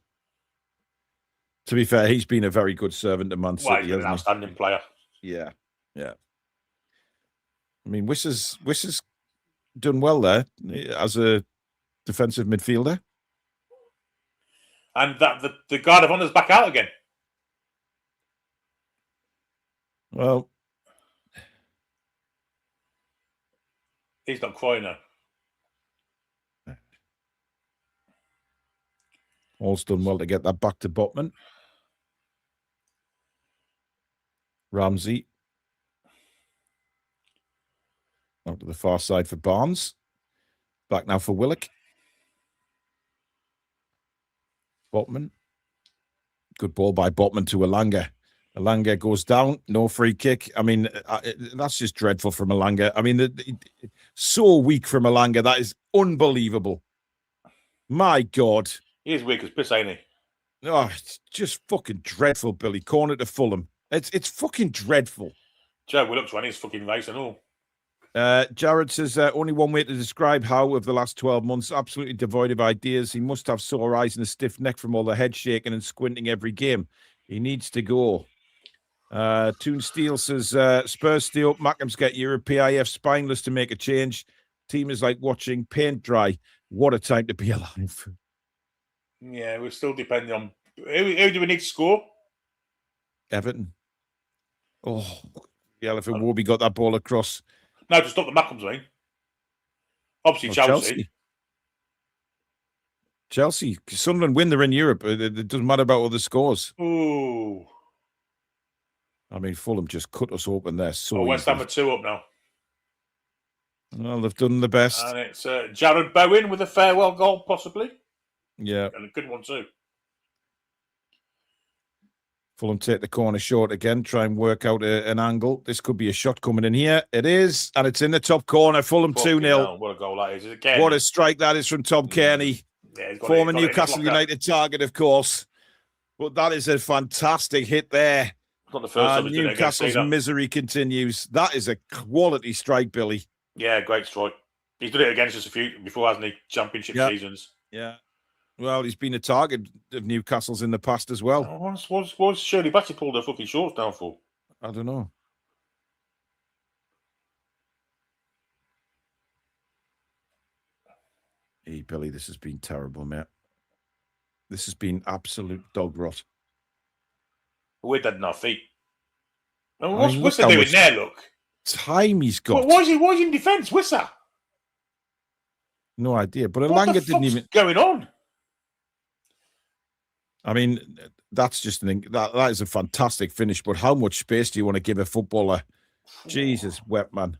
To be fair, he's been a very good servant to Man City. Well, he's been an outstanding player. Yeah. I mean, Whistler's done well there as a defensive midfielder. And the guard of honour's back out again. Well, he's not crying now. All's done well to get that back to Botman. Ramsey. Out to the far side for Barnes. Back now for Willock. Botman. Good ball by Botman to Alanga. Alanga goes down. No free kick. I mean, that's just dreadful from Alanga. I mean, so weak from Alanga. That is unbelievable. My God. He is weak as piss, ain't he? Oh, it's just fucking dreadful, Billy. Corner to Fulham. It's fucking dreadful. Joe Willock's running his fucking race and all. Jared says, only one way to describe Howe of the last 12 months, absolutely devoid of ideas. He must have sore eyes and a stiff neck from all the head shaking and squinting every game. He needs to go. Toon Steel says, Spurs stay up, Mackems get Europe, PIF spineless to make a change. Team is like watching paint dry. What a time to be alive. Yeah, we're still depending on... Who do we need to score? Everton. Oh, the Elephant Warby got that ball across. No, to stop the Mackems, I mean. Obviously, Chelsea. Sunderland win, they're in Europe. It doesn't matter about other scores. Ooh. I mean, Fulham just cut us open there so West Ham are easily. 2 up now. Well, they've done the best. And it's Jared Bowen with a farewell goal, possibly. Yeah. And a good one, too. Fulham take the corner short again, try and work out an angle. This could be a shot coming in here. It is, and it's in the top corner. Fulham 2-0. What a goal that is. What a strike that is from Tom Kearney. Yeah, former Newcastle United target, of course. But that is a fantastic hit there. Not the first time Newcastle's misery continues. That is a quality strike, Billy. Yeah, great strike. He's done it against us a few before, hasn't he? Championship seasons. Yeah. Well, he's been a target of Newcastle's in the past as well. What's Shirley Bassey pulled her fucking shorts down for? I don't know. Hey, Billy, this has been terrible, mate. This has been absolute dog rot. We're dead in our feet. What's he doing there, look? Time he's got. Why is he in defence? What's that? No idea. But Elanga didn't even... going on? I mean, that's just an... That is a fantastic finish, but how much space do you want to give a footballer? Jesus, wet man.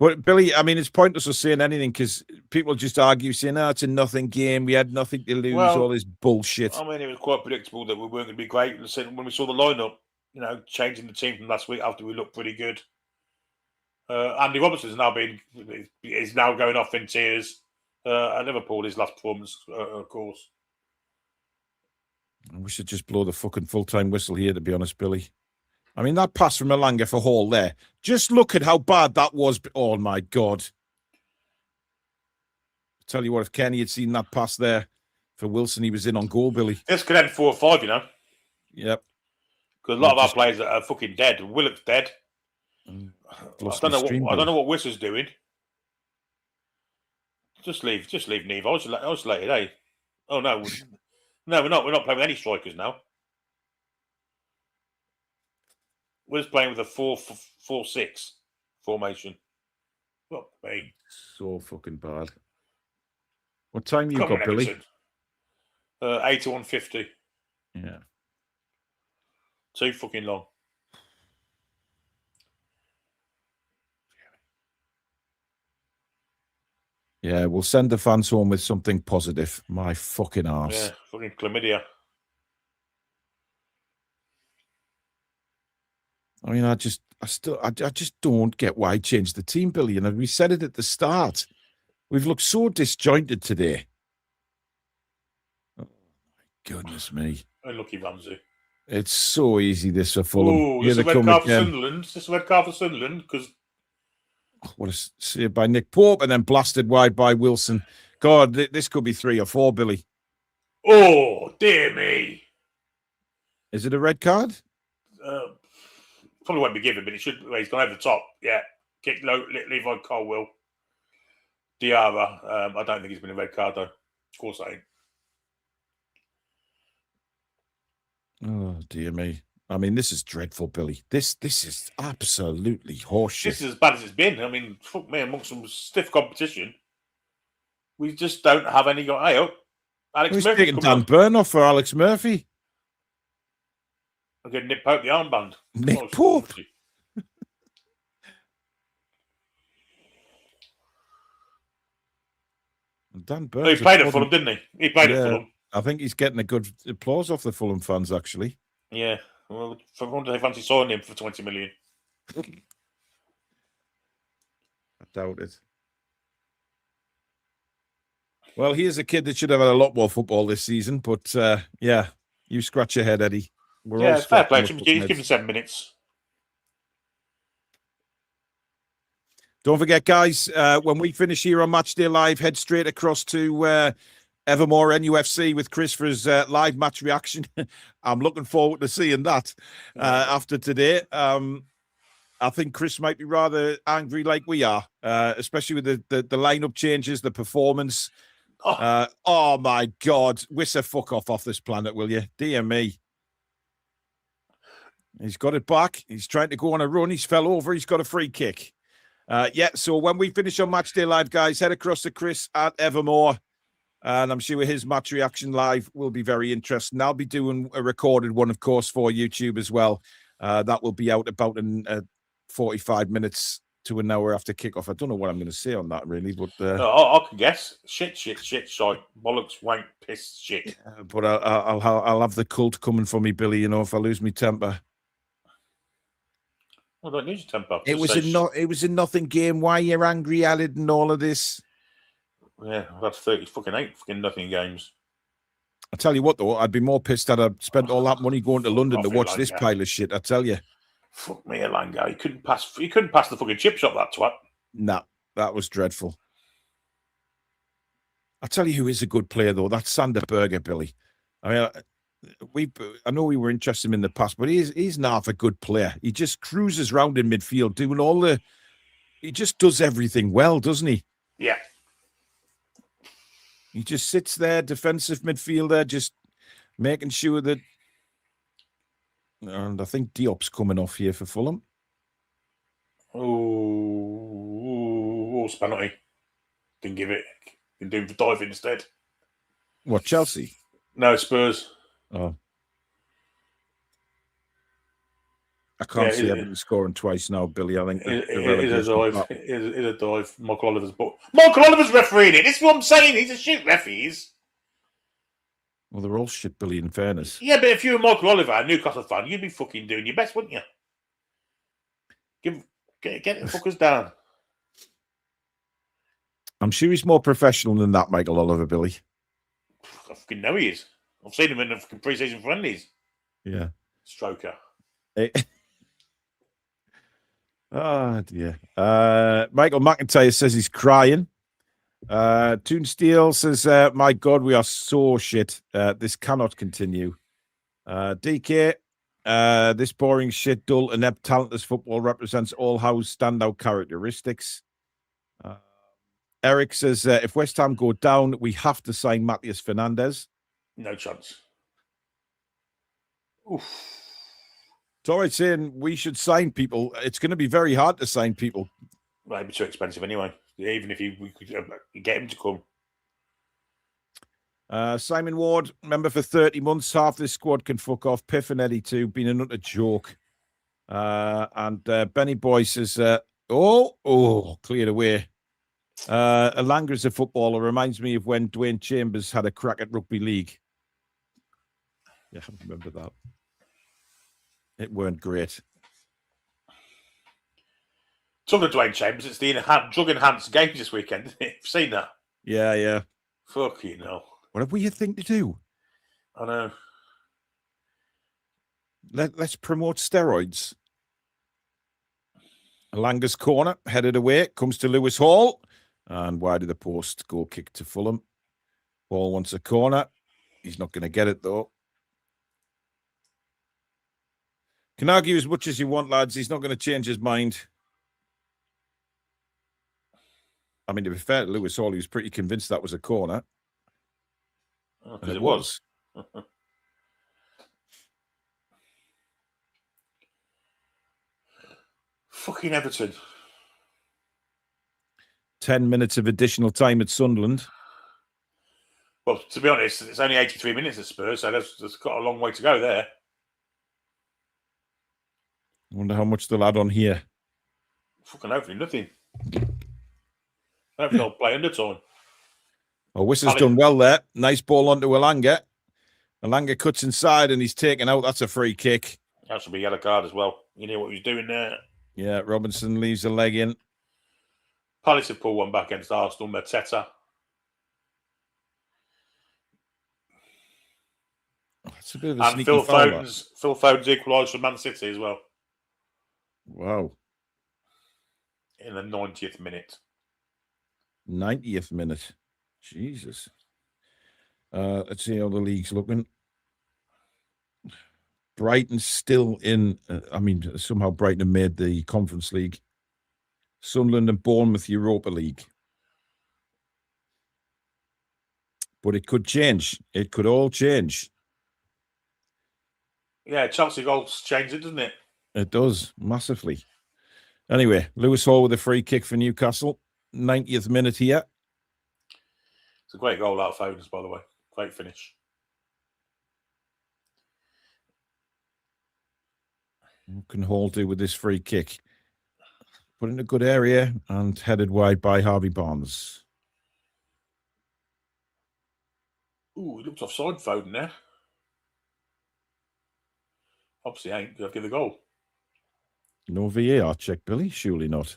But, Billy, I mean, it's pointless us saying anything because people just argue, saying, it's a nothing game. We had nothing to lose, all this bullshit. I mean, it was quite predictable that we weren't going to be great. When we saw the lineup, changing the team from last week after we looked pretty good. Andy Robertson's is now going off in tears at Liverpool, his last performance, of course. We should just blow the fucking full-time whistle here, to be honest, Billy. I mean, that pass from Elanga for Hall there. Just look at how bad that was. Oh, my God. I tell you what, if Kenny had seen that pass there for Wilson, he was in on goal, Billy. This could end 4 or 5, Yep. Because a lot of our players are fucking dead. Willock's dead. I don't know what Whistler's doing. Just leave Neve. I was late today. Oh, no. No, we're not. We're not playing with any strikers now. We're just playing with a 4-4-6 formation. What me? So fucking bad. What time you got, Billy? 81:50. Yeah. Too fucking long. Yeah, we'll send the fans home with something positive. My fucking arse. Yeah, fucking chlamydia. I mean, I just don't get why I changed the team, Billy. And we said it at the start. We've looked so disjointed today. Oh, my goodness me. Unlucky Ramsey. It's so easy, this for Fulham. Oh, this is a red card for Sunderland. This is a red card for Sunderland because... What a save by Nick Pope and then blasted wide by Wilson. God, this could be 3 or 4, Billy. Oh, dear me. Is it a red card? Probably won't be given, but it should. He's gone over the top. Yeah. Kick low, Levi Colwill. Diarra. I don't think he's been a red card, though. Of course I ain't. Oh, dear me. I mean, this is dreadful, Billy. This is absolutely horseshit. This is as bad as it's been. I mean, fuck me, amongst some stiff competition, we just don't have any guy out. Alex Murphy taking Dan Burn off for Alex Murphy. I'm getting Nick Pope the armband. Nick Pope. Dan Burn. He played at Fulham, didn't he? He played at Fulham. I think he's getting a good applause off the Fulham fans, actually. Yeah. Well, I wonder if they fancy signing him for 20 million. I doubt it. Well, he is a kid that should have had a lot more football this season, but yeah, you scratch your head, Eddie. We're all fair play. He's given 7 minutes. Don't forget, guys, when we finish here on Matchday Live, head straight across to Evermore NUFC with Chris for his live match reaction. I'm looking forward to seeing that after today. I think Chris might be rather angry like we are, especially with the lineup changes, the performance. Oh my God. Wisser, fuck off this planet, will you? Dear me. He's got it back. He's trying to go on a run. He's fell over. He's got a free kick. Yeah, so when we finish on Matchday Live, guys, head across to Chris at Evermore. And I'm sure his match reaction live will be very interesting. I'll be doing a recorded one, of course, for YouTube as well. That will be out about in 45 minutes to an hour after kickoff. I don't know what I'm going to say on that, really, but I can guess. Shit, shite, bollocks, wank, piss, shit. But I'll have the cult coming for me, Billy. You know, if I lose my temper. Well, don't lose your temper. It was a nothing game. Why you're angry at it and all of this? Yeah, that's 38 fucking nothing games. I tell you what, though, I'd be more pissed that I'd spent all that money going to London to watch this pile of shit. I tell you. Fuck me, Elanga. He couldn't pass the fucking chip shop, that twat. Nah, that was dreadful. I tell you who is a good player, though. That's Sander Berger, Billy. I mean, I know we were interested in him in the past, but he's not a good player. He just cruises around in midfield, doing he just does everything well, doesn't he? Yeah. He just sits there, defensive midfielder, just making sure that. And I think Diop's coming off here for Fulham. Oh, penalty. Didn't give it. Can do him for diving instead. What, Chelsea? No, Spurs. Oh. I can't see Everton scoring twice now, Billy. I think it is a dive. It is a dive. Michael Oliver's refereeing it. This is what I'm saying. He's a shit ref, he is. Well, they're all shit, Billy, in fairness. Yeah, but if you were Michael Oliver, a Newcastle fan, you'd be fucking doing your best, wouldn't you? Get the fuckers down. I'm sure he's more professional than that, Michael Oliver, Billy. I fucking know he is. I've seen him in the fucking pre-season friendlies. Yeah. Stroker. Oh, dear. Michael McIntyre says he's crying. Toon Steel says, my God, we are so shit. This cannot continue. DK, this boring shit, dull, inept, talentless football represents all Howe's standout characteristics. Eric says, if West Ham go down, we have to sign Matthias Fernandes. No chance. Oof. It's all right saying we should sign people. It's going to be very hard to sign people. Well, it'd be too expensive anyway. Even if we could get him to come. Simon Ward, member for 30 months. Half this squad can fuck off. Piff and Eddie too. Been an utter joke. And Benny Boy says, cleared away. Elanga's a footballer. Reminds me of when Dwayne Chambers had a crack at rugby league. Yeah, I remember that. It weren't great. Talking of Dwayne Chambers, it's the drug-enhanced games this weekend, isn't it? You've seen that? Yeah. Fucking hell. Whatever you think to do. I know. Let's promote steroids. Elanga's corner, headed away, comes to Lewis Hall. And wide of the post, goal kick to Fulham. Hall wants a corner. He's not going to get it, though. Can argue as much as you want, lads. He's not going to change his mind. I mean, to be fair to Lewis Hall, he was pretty convinced that was a corner. Because it was. Fucking Everton. 10 minutes of additional time at Sunderland. Well, to be honest, it's only 83 minutes at Spurs, so there's got a long way to go there. I wonder how much they'll add on here. Fucking hopefully nothing. Hopefully they'll play undertone. Oh, Whistler's done well there. Nice ball onto Elanga. Elanga cuts inside and he's taken out. That's a free kick. That should be a yellow card as well. You know what he was doing there. Yeah, Robinson leaves a leg in. Palace have pulled one back against Arsenal. Mateta. That's a bit of a sneaky Phil foul. Foden's equalised for Man City as well. Wow. In the 90th minute. 90th minute. Jesus. Let's see how the league's looking. Brighton still in. Somehow Brighton have made the Conference League. Sunderland and Bournemouth Europa League. But it could change. It could all change. Yeah, Chelsea goals change it, doesn't it? It does, massively. Anyway, Lewis Hall with a free kick for Newcastle. 90th minute here. It's a great goal out of Foden's, by the way. Great finish. What can Hall do with this free kick? Put in a good area and headed wide by Harvey Barnes. Ooh, he looked offside, Foden there. Obviously ain't. Got to give the goal. No VAR check, Billy? Surely not.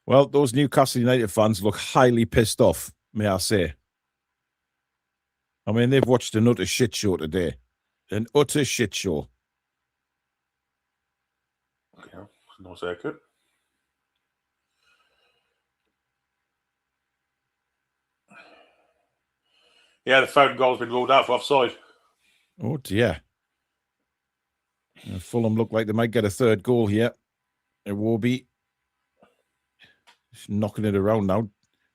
Well, those Newcastle United fans look highly pissed off, may I say. I mean, they've watched an utter shit show today. An utter shit show. Yeah, nice haircut. Yeah, the Foden goal's been ruled out for offside. Oh, dear. Fulham look like they might get a third goal here. It will be. Just knocking it around now.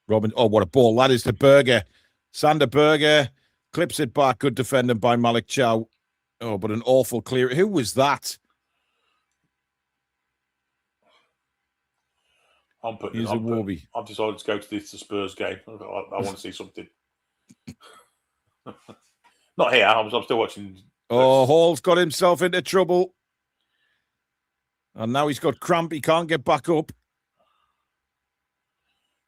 Robin, oh, what a ball. That is to Berger. Sander Berger clips it back. Good defending by Malik Chow. Oh, but an awful clear. Who was that? I've decided to go to the Spurs game. I want to see something. Not here. I'm still watching. Oh, Hall's got himself into trouble. And now he's got cramp. He can't get back up.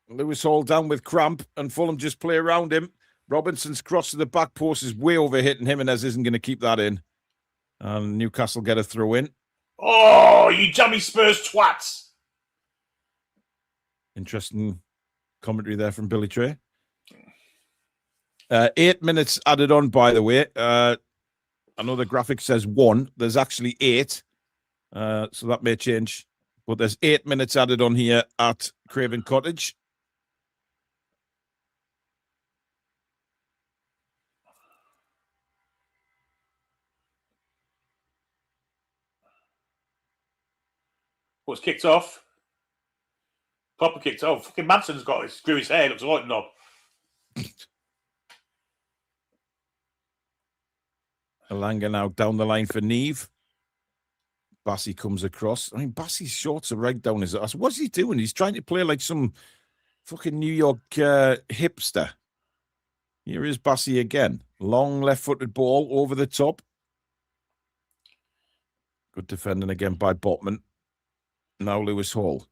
Lewis Hall down with cramp, and Fulham just play around him. Robinson's cross to the back post is way over hit, and Jimenez isn't going to keep that in. And Newcastle get a throw in. Oh, you jammy Spurs twats. Interesting commentary there from Billy Trey. 8 minutes added on, by the way. I know the graphic says 1. There's actually 8. So that may change. But there's 8 minutes added on here at Craven Cottage. What's kicked off? Proper kicked off. Fucking Manson's got his screw his hair. Looks like a knob. Alanga now down the line for Neve. Bassey comes across. I mean, Bassey's shorts are right down his ass. What's he doing? He's trying to play like some fucking New York hipster. Here is Bassey again. Long left-footed ball over the top. Good defending again by Botman. Now Lewis Hall.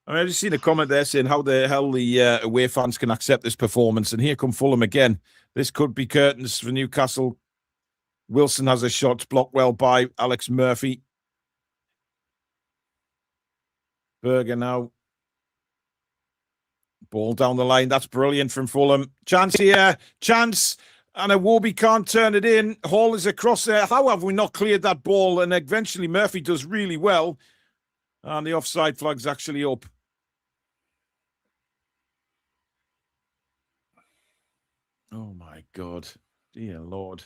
I mean, I just seen a comment there saying how the hell the away fans can accept this performance. And here come Fulham again. This could be curtains for Newcastle. Wilson has a shot blocked well by Alex Murphy. Berger now. Ball down the line. That's brilliant from Fulham. Chance here. Chance. And Iwobi can't turn it in. Hall is across there. How have we not cleared that ball? And eventually Murphy does really well. And the offside flag's actually up. Oh, my God. Dear Lord.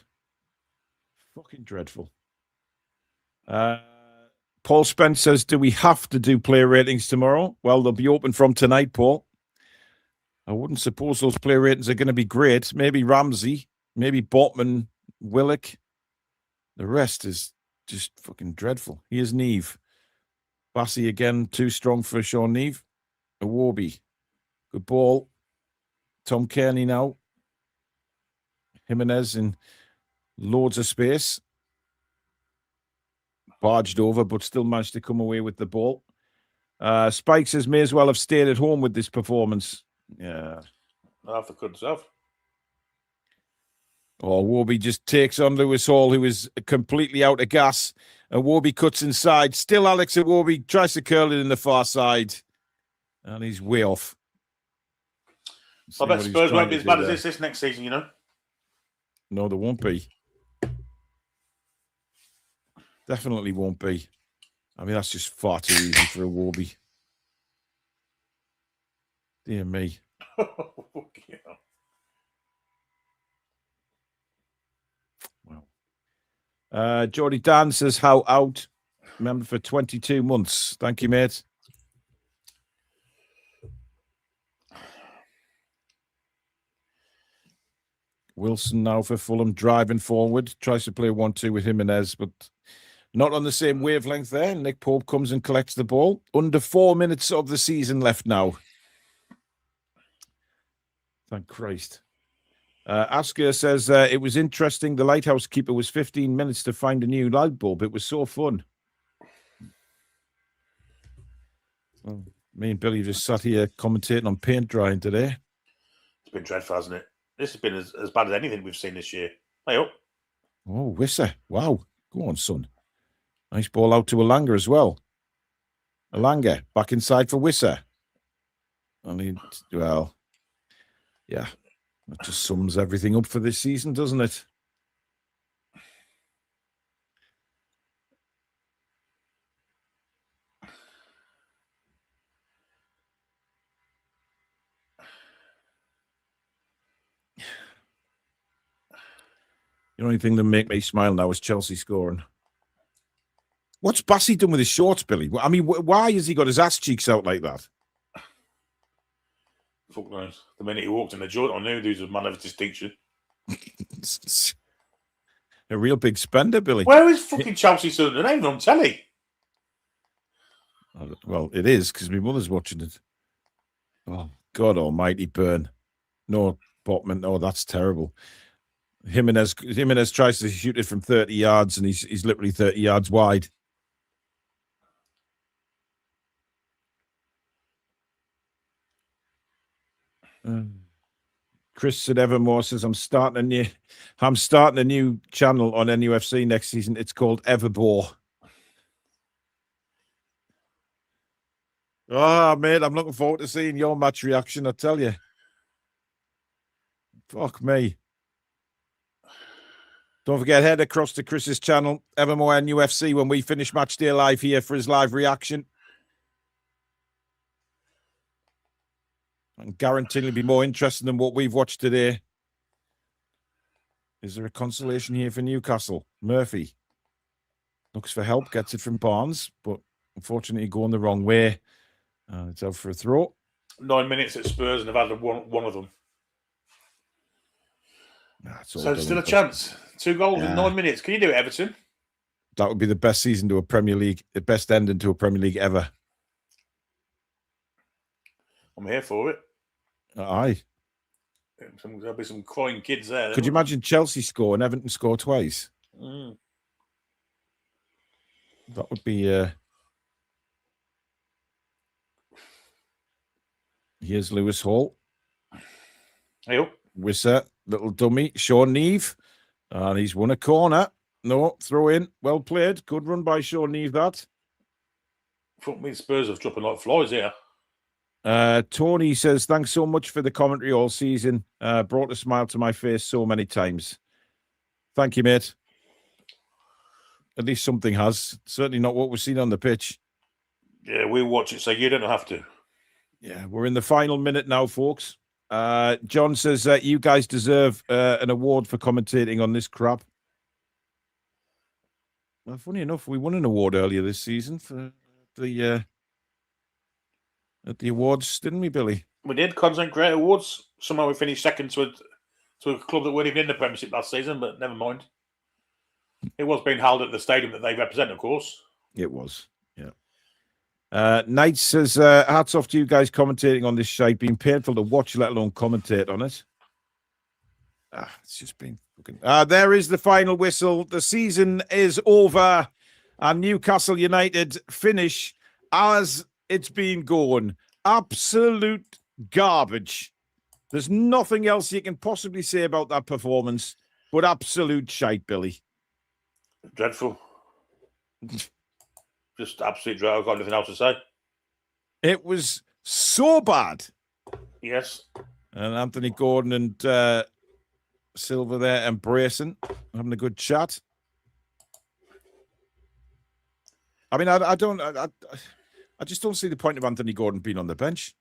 Fucking dreadful. Paul Spence says, do we have to do player ratings tomorrow? Well, they'll be open from tonight, Paul. I wouldn't suppose those player ratings are going to be great. Maybe Ramsey, maybe Botman, Willock. The rest is just fucking dreadful. Here's Neve. Bassey again, too strong for Sean Neve. Iwobi. Good ball. Tom Kearney now. Jimenez in loads of space. Barged over, but still managed to come away with the ball. Spike says may as well have stayed at home with this performance. Yeah. Half the good stuff. Oh, Iwobi just takes on Lewis Hall, who is completely out of gas. Iwobi cuts inside. Still Alex Iwobi tries to curl it in the far side. And he's way off. I bet Spurs won't be as bad as this next season, you know? No, there won't be. Definitely won't be. I mean, that's just far too easy for Iwobi. Dear me. Wow. Geordie Dan says, how out? Remember for 22 months. Thank you, mate. Wilson now for Fulham, driving forward. Tries to play 1-2 with Jimenez, but not on the same wavelength there. Nick Pope comes and collects the ball. Under 4 minutes of the season left now. Thank Christ. Asker says, it was interesting. The lighthouse keeper was 15 minutes to find a new light bulb. It was so fun. Well, me and Billy just sat here commentating on paint drying today. It's been dreadful, hasn't it? This has been as bad as anything we've seen this year. Hey up. Oh, Wisser. Wow. Go on, son. Nice ball out to Alanga as well. Alanga back inside for Wisser. I mean, well, yeah. That just sums everything up for this season, doesn't it? The only thing that make me smile now is Chelsea scoring. What's Bassey done with his shorts, Billy? I mean, why has he got his ass cheeks out like that? Fuck knows. The minute he walked in the joint, I knew he was a man of distinction. A real big spender, Billy. Where is fucking Chelsea son? They're not even on telly. Well, it is, because my mother's watching it. Oh, God almighty, Burn. No, Botman. Oh, that's terrible. Jimenez tries to shoot it from 30 yards, and he's literally 30 yards wide. Chris at Evermore says, I'm starting a new channel on NUFC next season. It's called Everbore. Oh, mate, I'm looking forward to seeing your match reaction, I tell you. Fuck me. Don't forget, head across to Chris's channel, Evermore NUFC, when we finish Matchday live here for his live reaction. And guaranteed it'll be more interesting than what we've watched today. Is there a consolation here for Newcastle? Murphy looks for help, gets it from Barnes, but unfortunately going the wrong way. It's out for a throw. 9 minutes at Spurs and they've had one of them. So still a chance. 2 goals in 9 minutes. Can you do it, Everton? That would be the best season to a Premier League, the best ending to a Premier League ever. I'm here for it. Aye. There'll be some crying kids there. Could you imagine Chelsea score and Everton score twice? Mm. That would be... Here's Lewis Hall. Hey, Wisser, little dummy. Sean Neve. And he's won a corner. No, throw in. Well played. Good run by Sean Neve, that. Fuck me, Spurs have dropping like flies here. Tony says, thanks so much for the commentary all season. Brought a smile to my face so many times. Thank you, mate. At least something has. Certainly not what we've seen on the pitch. Yeah, we watch it, so you don't have to. Yeah, we're in the final minute now, folks. John says you guys deserve an award for commentating on this crap. Well, funny enough, we won an award earlier this season for the at the awards, didn't we, Billy? We did Content Creator Awards. Somehow we finished second to a club that weren't even in the Premiership last season, but never mind. It was being held at the stadium that they represent, of course. It was, yeah. Knight says, hats off to you guys commentating on this shite. Been painful to watch, let alone commentate on it. It's just been fucking... there is the final whistle. The season is over. And Newcastle United finish as it's been going. Absolute garbage. There's nothing else you can possibly say about that performance, but absolute shite, Billy. Dreadful. Just absolute dreadful. I've got nothing else to say. It was so bad. Yes. And Anthony Gordon and Silva there embracing, having a good chat. I mean, I just don't see the point of Anthony Gordon being on the bench.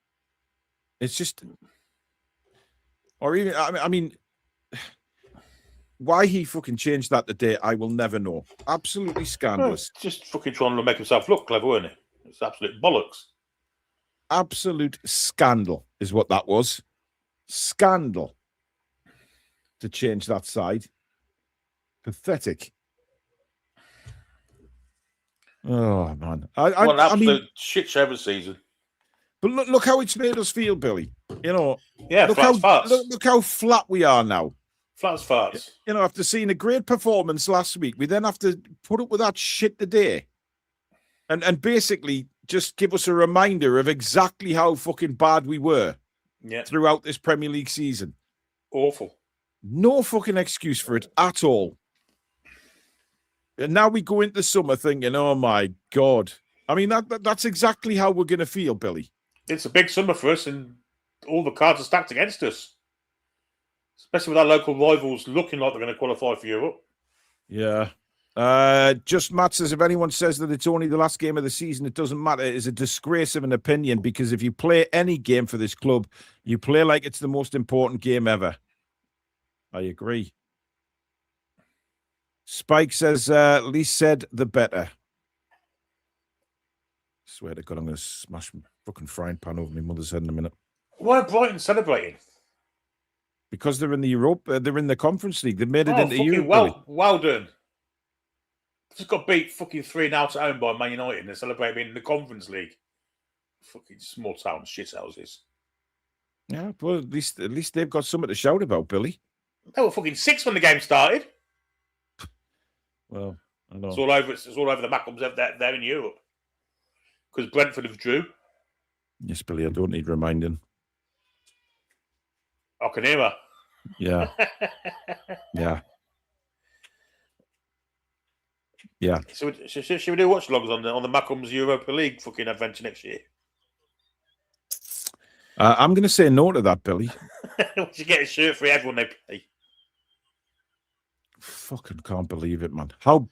It's just, or even, I mean, why he fucking changed that today, I will never know. Absolutely scandalous. Well, just fucking trying to make himself look clever, weren't he? It's absolute bollocks. Absolute scandal is what that was. Scandal to change that side. Pathetic. Oh, man. What an absolute shit show of a season. But look how it's made us feel, Billy. You know, Yeah, look flat as farts. Look how flat we are now. Flat as farts. You know, after seeing a great performance last week, we then have to put up with that shit today. And basically just give us a reminder of exactly how fucking bad we were throughout this Premier League season. Awful. No fucking excuse for it at all. And now we go into summer thinking, oh my God. I mean, that's exactly how we're going to feel, Billy. It's a big summer for us, and all the cards are stacked against us. Especially with our local rivals looking like they're going to qualify for Europe. Yeah. Just Matt says, if anyone says that it's only the last game of the season, it doesn't matter. It is a disgrace of an opinion, because if you play any game for this club, you play like it's the most important game ever. I agree. Spike says, least said, the better. Swear to God, I'm going to smash my fucking frying pan over my mother's head in a minute. Why are Brighton celebrating? Because they're in they're in the Conference League. They made it into Europe. Well done. Just got beat fucking 3-0 at home by Man United and they're celebrating in the Conference League. Fucking small town shithouses. Yeah, well, at least they've got something to shout about, Billy. They were fucking 6 when the game started. Well, I know. It's all over the Macums there in Europe. Because Brentford have drew. Yes, Billy, I don't need reminding. I can hear her. Yeah. Yeah. Yeah. So should we do watch logs on the Macums Europa League fucking adventure next year? I'm going to say no to that, Billy. We should get a shirt for everyone they play. Fucking can't believe it, man. How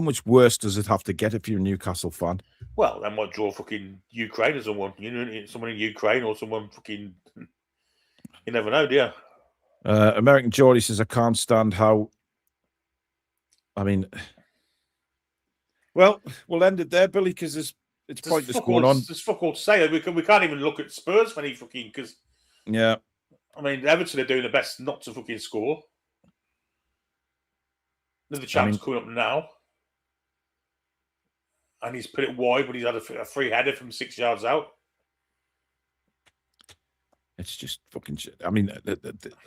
much worse does it have to get if you're a Newcastle fan? Well, they might draw fucking Ukraine or someone. You know, someone in Ukraine or someone fucking. You never know, do you? American Geordie says, I can't stand how. I mean, well, we'll end it there, Billy, because it's pointless going on. There's fuck all to say. We can't even look at Spurs for any fucking, because. Yeah. I mean, Everton are doing their best not to fucking score. Another chance coming up now. And he's put it wide, but he's had a free header from 6 yards out. It's just fucking shit. I mean,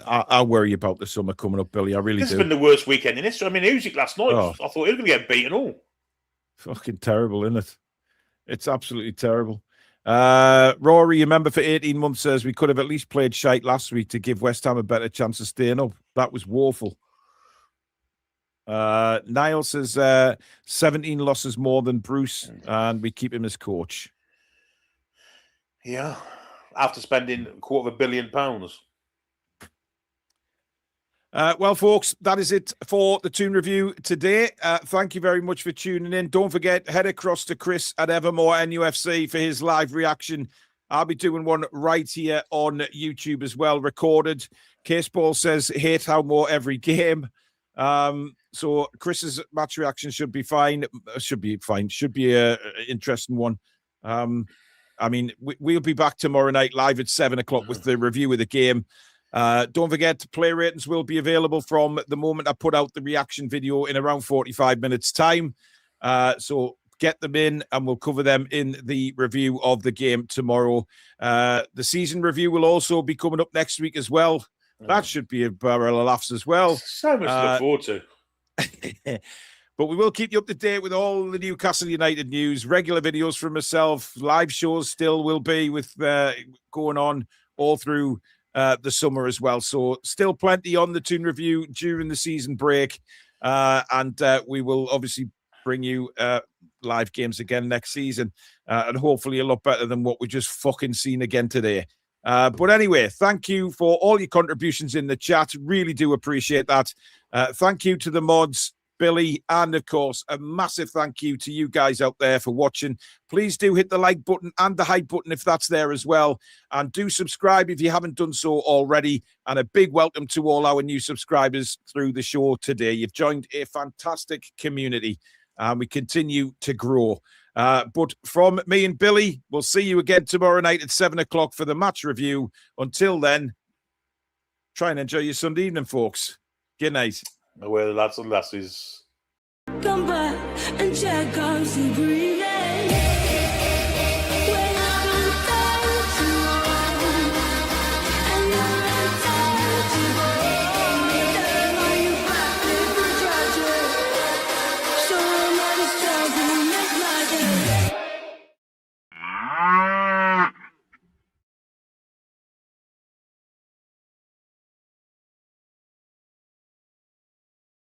I worry about the summer coming up, Billy. I really do. This has been the worst weekend in history. I mean, Usyk last night, I thought he was going to get beaten all. Fucking terrible, isn't it? It's absolutely terrible. Rory, a member for 18 months, says we could have at least played shite last week to give West Ham a better chance of staying up. That was woeful. Niall says 17 losses more than Bruce, and we keep him as coach. Yeah, after spending £250 million. Well, folks, that is it for the Toon Review today. Thank you very much for tuning in. Don't forget, head across to Chris at Evermore NUFC for his live reaction. I'll be doing one right here on YouTube as well, recorded. Case Ball says, hate how more every game. So Chris's match reaction should be fine. Should be an interesting one. I mean, we'll be back tomorrow night live at 7:00 with the review of the game. Don't forget, play ratings will be available from the moment I put out the reaction video in around 45 minutes time. So get them in and we'll cover them in the review of the game tomorrow. The season review will also be coming up next week as well. That should be a barrel of laughs as well. So much to look forward to. But we will keep you up to date with all the Newcastle United news, regular videos from myself, live shows still will be with going on all through the summer as well. So still plenty on the Toon Review during the season break. And we will obviously bring you live games again next season. And hopefully a lot better than what we just fucking seen again today. But anyway, thank you for all your contributions in the chat. Really do appreciate that. Thank you to the mods, Billy, and of course, a massive thank you to you guys out there for watching. Please do hit the like button and the hype button if that's there as well. And do subscribe if you haven't done so already. And a big welcome to all our new subscribers through the show today. You've joined a fantastic community and we continue to grow. But from me and Billy, we'll see you again tomorrow night at 7:00 for the match review. Until then, try and enjoy your Sunday evening, folks. Good night. Where the lads and lasses. Come back and check out the breathing.